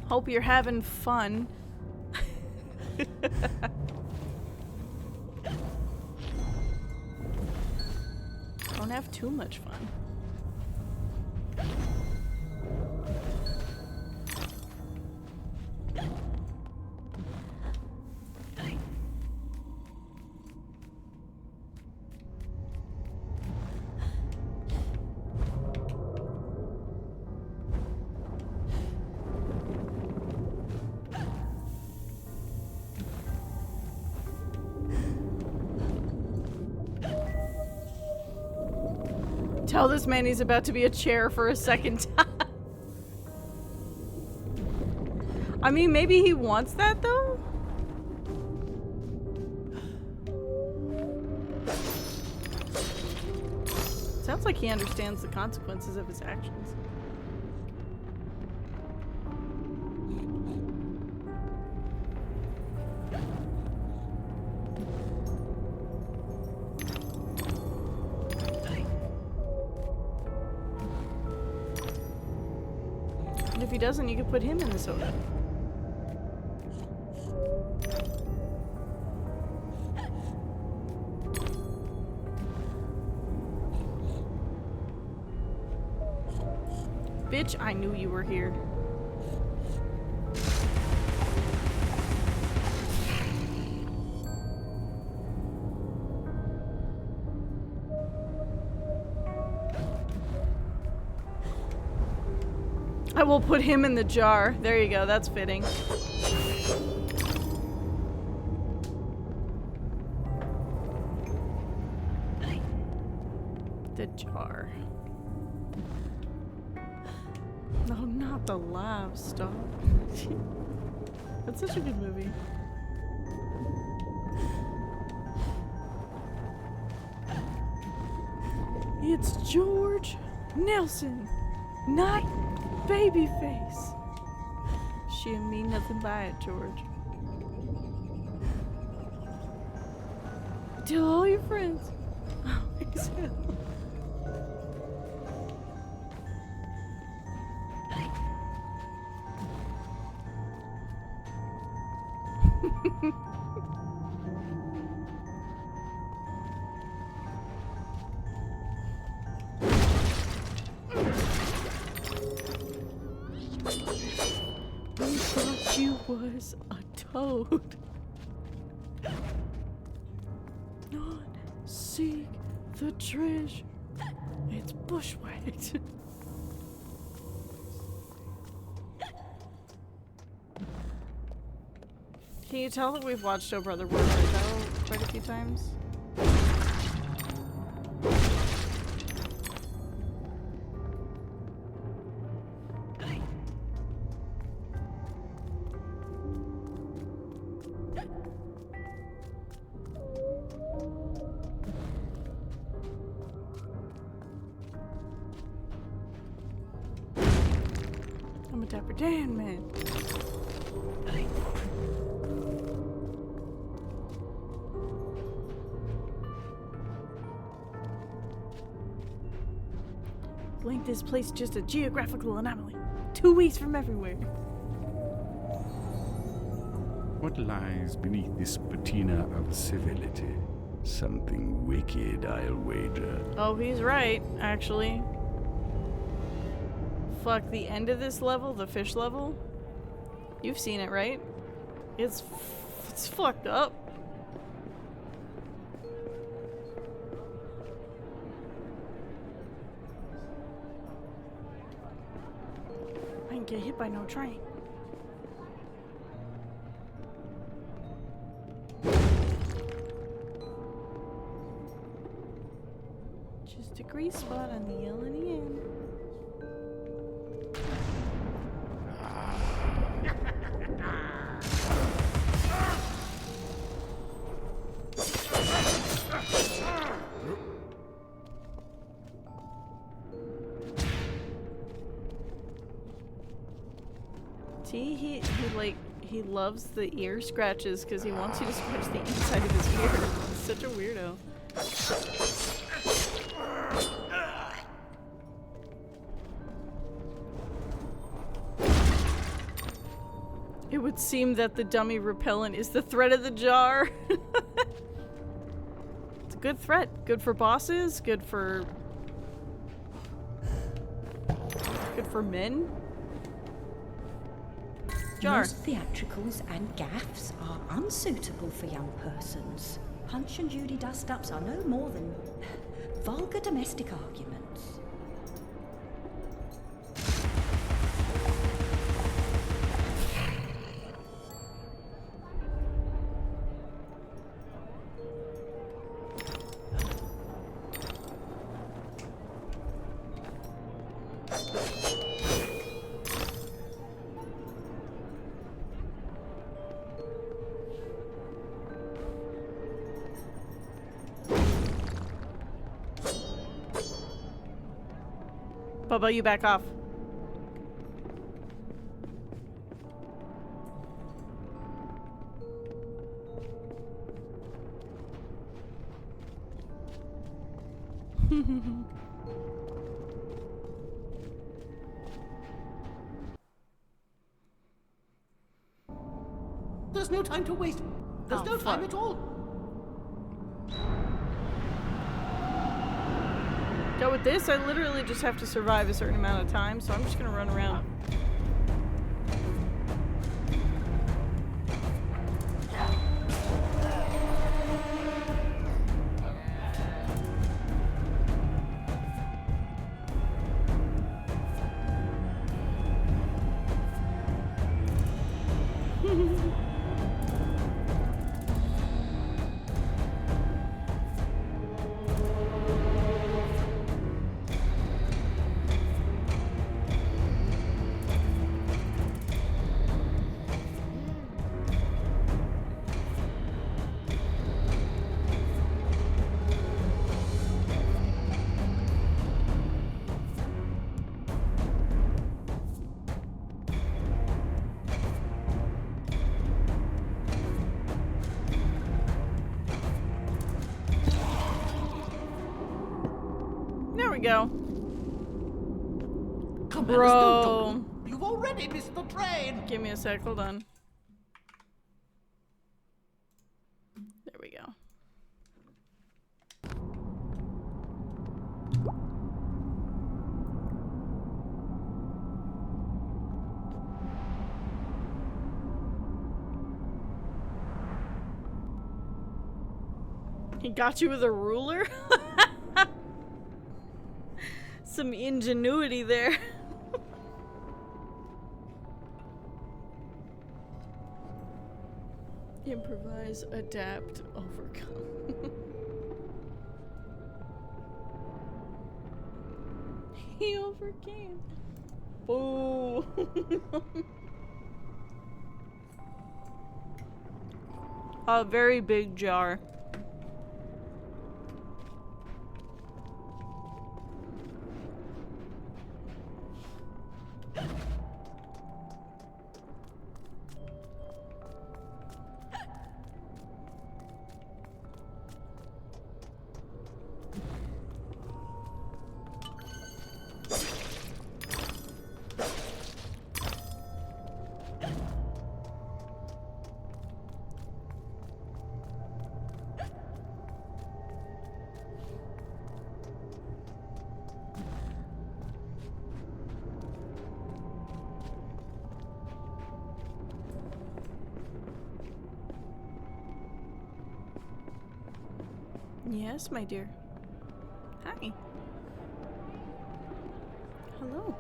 Hope you're having fun. Don't have too much fun. Tell this man he's about to be a chair for a second time. I mean, maybe he wants that though? Sounds like he understands the consequences of his actions. he doesn't, you can put him in the soda. Bitch, I knew you were here. I will put him in the jar. There you go, that's fitting. The jar. No, not the lab, stop. That's such a good movie. It's George Nelson, not Babyface. She didn't mean nothing by it, George. Tell all your friends. We thought you was a toad. Not seek the treasure. It's bushwhacked. Can you tell that we've watched Oh Brother Where Art Thou quite a few times? I'm a Dapper Dan man. Blink, this place just a geographical anomaly. 2 weeks from everywhere. What lies beneath this patina of civility? Something wicked, I'll wager. Oh, he's right, actually. Fuck, the end of this level, the fish level? You've seen it, right? It's fucked up. I didn't get hit by no train. Just a grease spot on the L and the N. See, he loves the ear scratches because he wants you to scratch the inside of his ear. He's such a weirdo. It would seem that the dummy repellent is the threat of the jar. It's a good threat. Good for bosses, good for men. Jar. Most theatricals and gaffs are unsuitable for young persons. Punch and Judy dust-ups are no more than vulgar domestic arguments. Bubba, you back off. there's no time to waste. There's no time at all. Yeah, with this, I literally just have to survive a certain amount of time, so I'm just gonna run around. There we go. Come Bro. You've already missed the train. Give me a sec, hold on. There we go. He got you with a ruler? Some ingenuity there. Improvise, adapt, overcome. He overcame. Boo. A very big jar. Yes, my dear. Hi. Hello.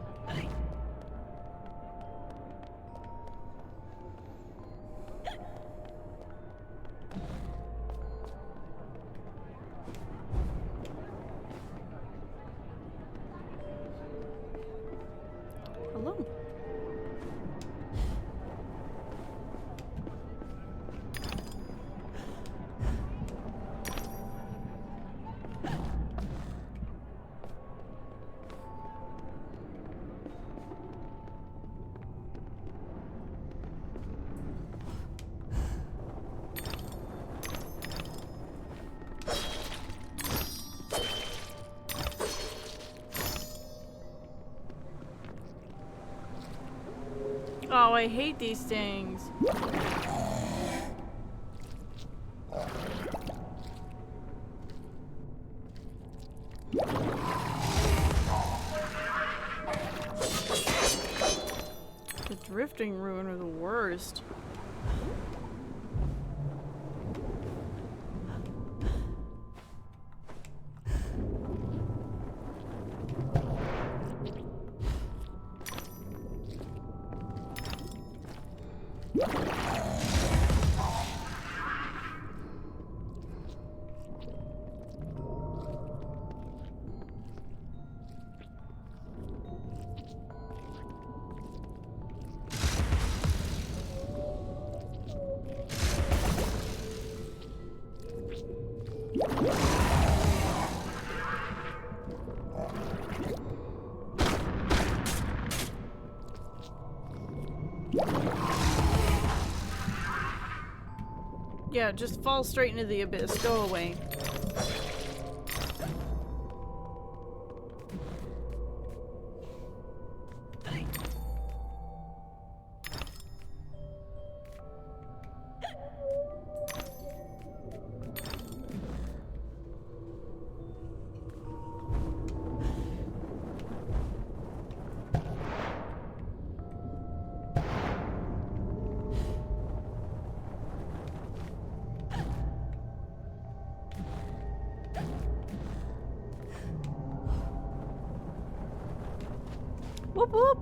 Hello. Oh, I hate these things. The drifting ruin are the worst. Yeah, just fall straight into the abyss. Go away. Whoop whoop.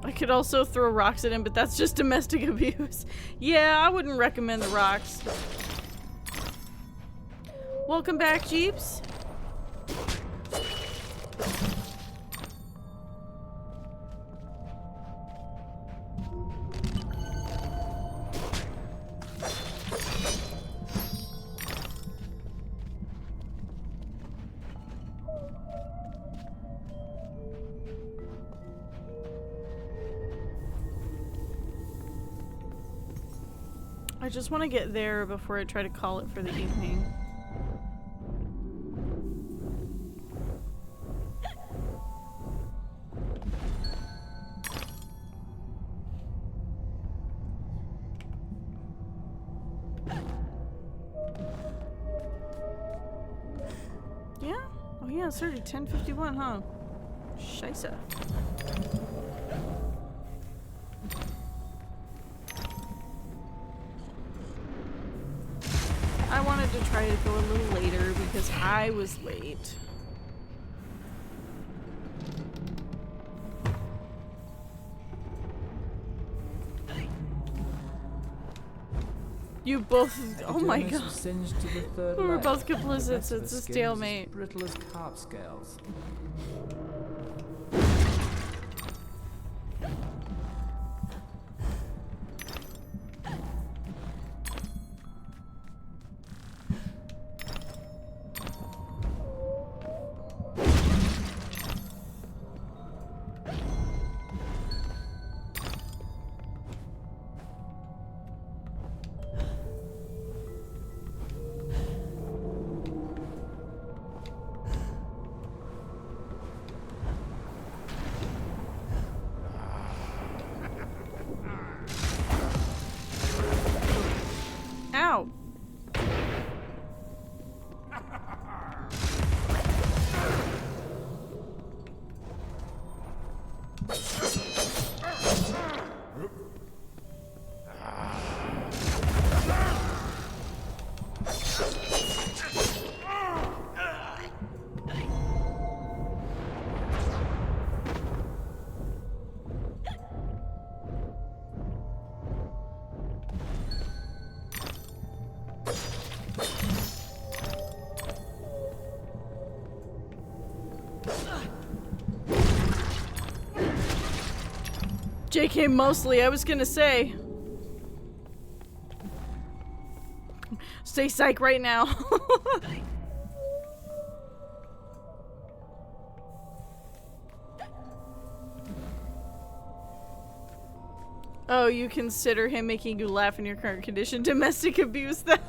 I could also throw rocks at him, but that's just domestic abuse. Yeah, I wouldn't recommend the rocks. Welcome back, Jeeps. I just want to get there before I try to call it for the evening. Yeah? Oh yeah, it's already 10:51, huh? Scheisse. I wanted to try to go a little later because I was late. You both. Oh my god. We're both complicit. It's a stalemate. Brittle as carp scales. Ow. JK mostly, I was gonna say. Stay psych right now. Oh, you consider him making you laugh in your current condition domestic abuse then?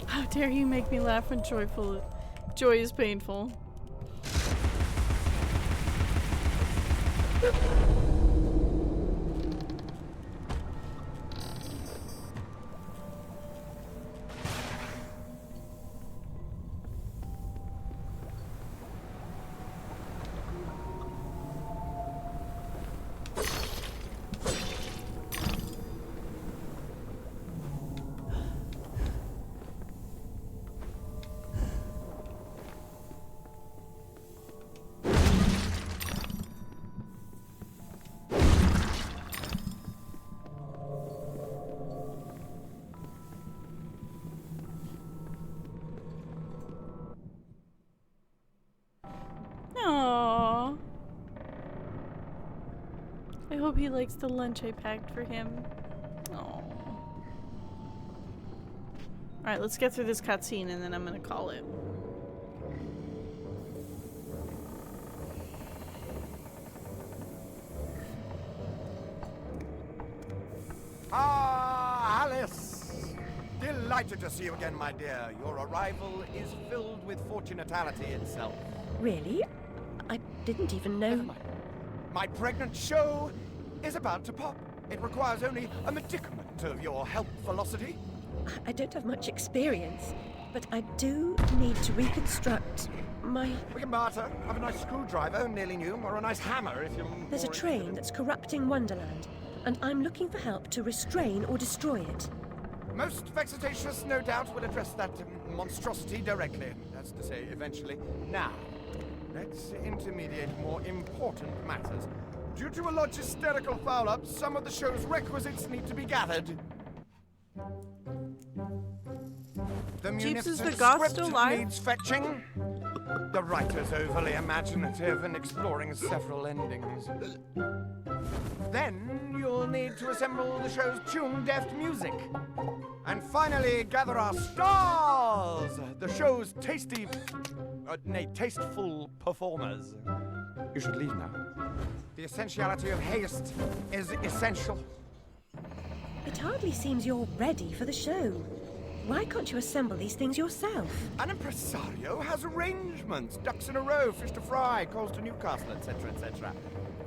How dare you make me laugh when joy is painful. Aww. I hope he likes the lunch I packed for him. Aww. Alright, let's get through this cutscene and then I'm gonna call it. Ah, Alice! Delighted to see you again, my dear. Your arrival is filled with fortunatality itself. Really? I didn't even know. My pregnant show is about to pop. It requires only a medicament of your help velocity. I don't have much experience. But I do need to reconstruct my... We can barter. Have a nice screwdriver, nearly new, or a nice hammer if you're There's a more train interested. that's corrupting Wonderland, and I'm looking for help to restrain or destroy it. Most vexatious, no doubt, will address that monstrosity directly. That's to say, eventually. Now, let's intermediate more important matters. Due to a logisterical foul-up, some of the show's requisites need to be gathered. The Jeeps, is the munificent goth script still alive? needs fetching. The writer's overly imaginative and exploring several endings. Then you'll need to assemble the show's tune-deft music. And finally, gather our stars! The show's tasteful performers. You should leave now. The essentiality of haste is essential. It hardly seems you're ready for the show. Why can't you assemble these things yourself? An impresario has arrangements. Ducks in a row, fish to fry, calls to Newcastle, etc., etc.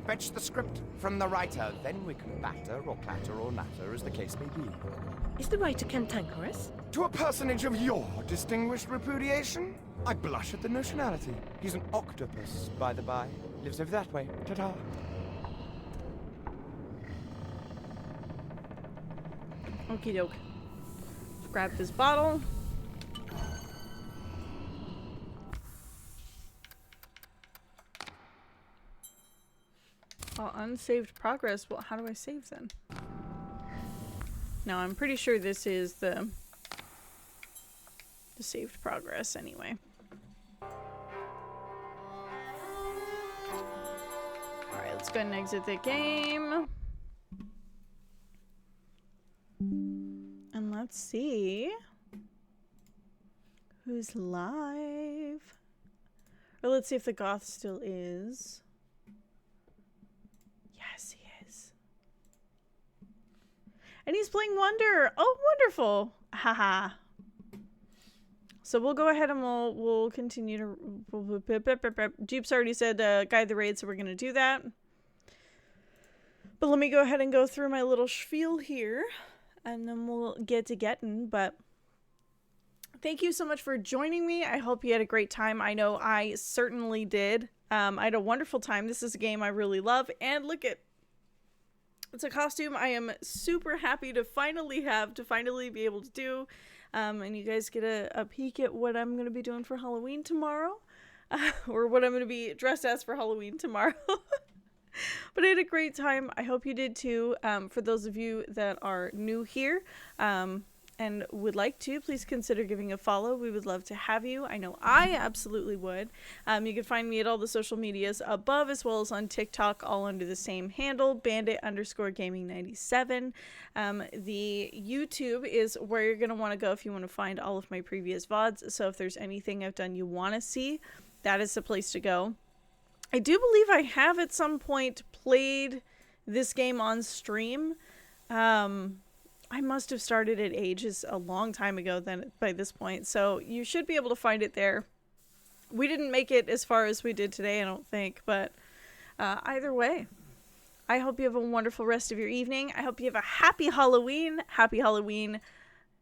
Fetch the script from the writer, then we can batter or clatter or natter as the case may be. Is the writer cantankerous? To a personage of your distinguished repudiation, I blush at the notionality. He's an octopus, by the by. Lives over that way. Ta-ta. Okie doke. Grab this bottle. Oh, unsaved progress. Well, how do I save then? No, I'm pretty sure this is the saved progress anyway. Alright, let's go ahead and exit the game. And let's see who's live. Or let's see if the goth still is. Yes, he is. And he's playing Wonder. Oh, wonderful. Haha. So we'll go ahead and we'll continue to... Jeep's already said guide the raid, so we're going to do that. But let me go ahead and go through my little spiel here. And then we'll get to getting, but thank you so much for joining me. I hope you had a great time. I know I certainly did. I had a wonderful time. This is a game I really love. And look at, it's a costume I am super happy to finally be able to do. And you guys get a peek at what I'm going to be doing for Halloween tomorrow. Or what I'm going to be dressed as for Halloween tomorrow. But I had a great time. I hope you did too. For those of you that are new here and would like to, please consider giving a follow. We would love to have you. I know I absolutely would. You can find me at all the social medias above, as well as on TikTok, all under the same handle, bandit_gaming97. The YouTube is where you're going to want to go if you want to find all of my previous VODs. So if there's anything I've done you want to see, that is the place to go. I do believe I have at some point played this game on stream. I must have started at ages a long time ago then by this point, so you should be able to find it there. We didn't make it as far as we did today, I don't think, but either way, I hope you have a wonderful rest of your evening. I hope you have a happy Halloween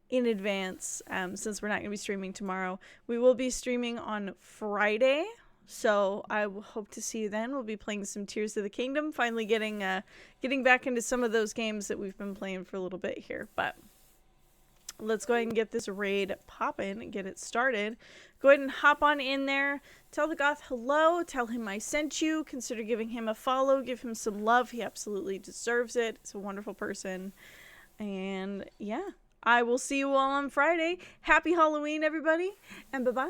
in advance, since we're not going to be streaming tomorrow. We will be streaming on Friday. So I hope to see you then. We'll be playing some Tears of the Kingdom, finally getting back into some of those games that we've been playing for a little bit here. But let's go ahead and get this raid popping and get it started. Go ahead and hop on in there. Tell the goth hello. Tell him I sent you. Consider giving him a follow. Give him some love. He absolutely deserves it. He's a wonderful person. And yeah, I will see you all on Friday. Happy Halloween, everybody. And bye-bye.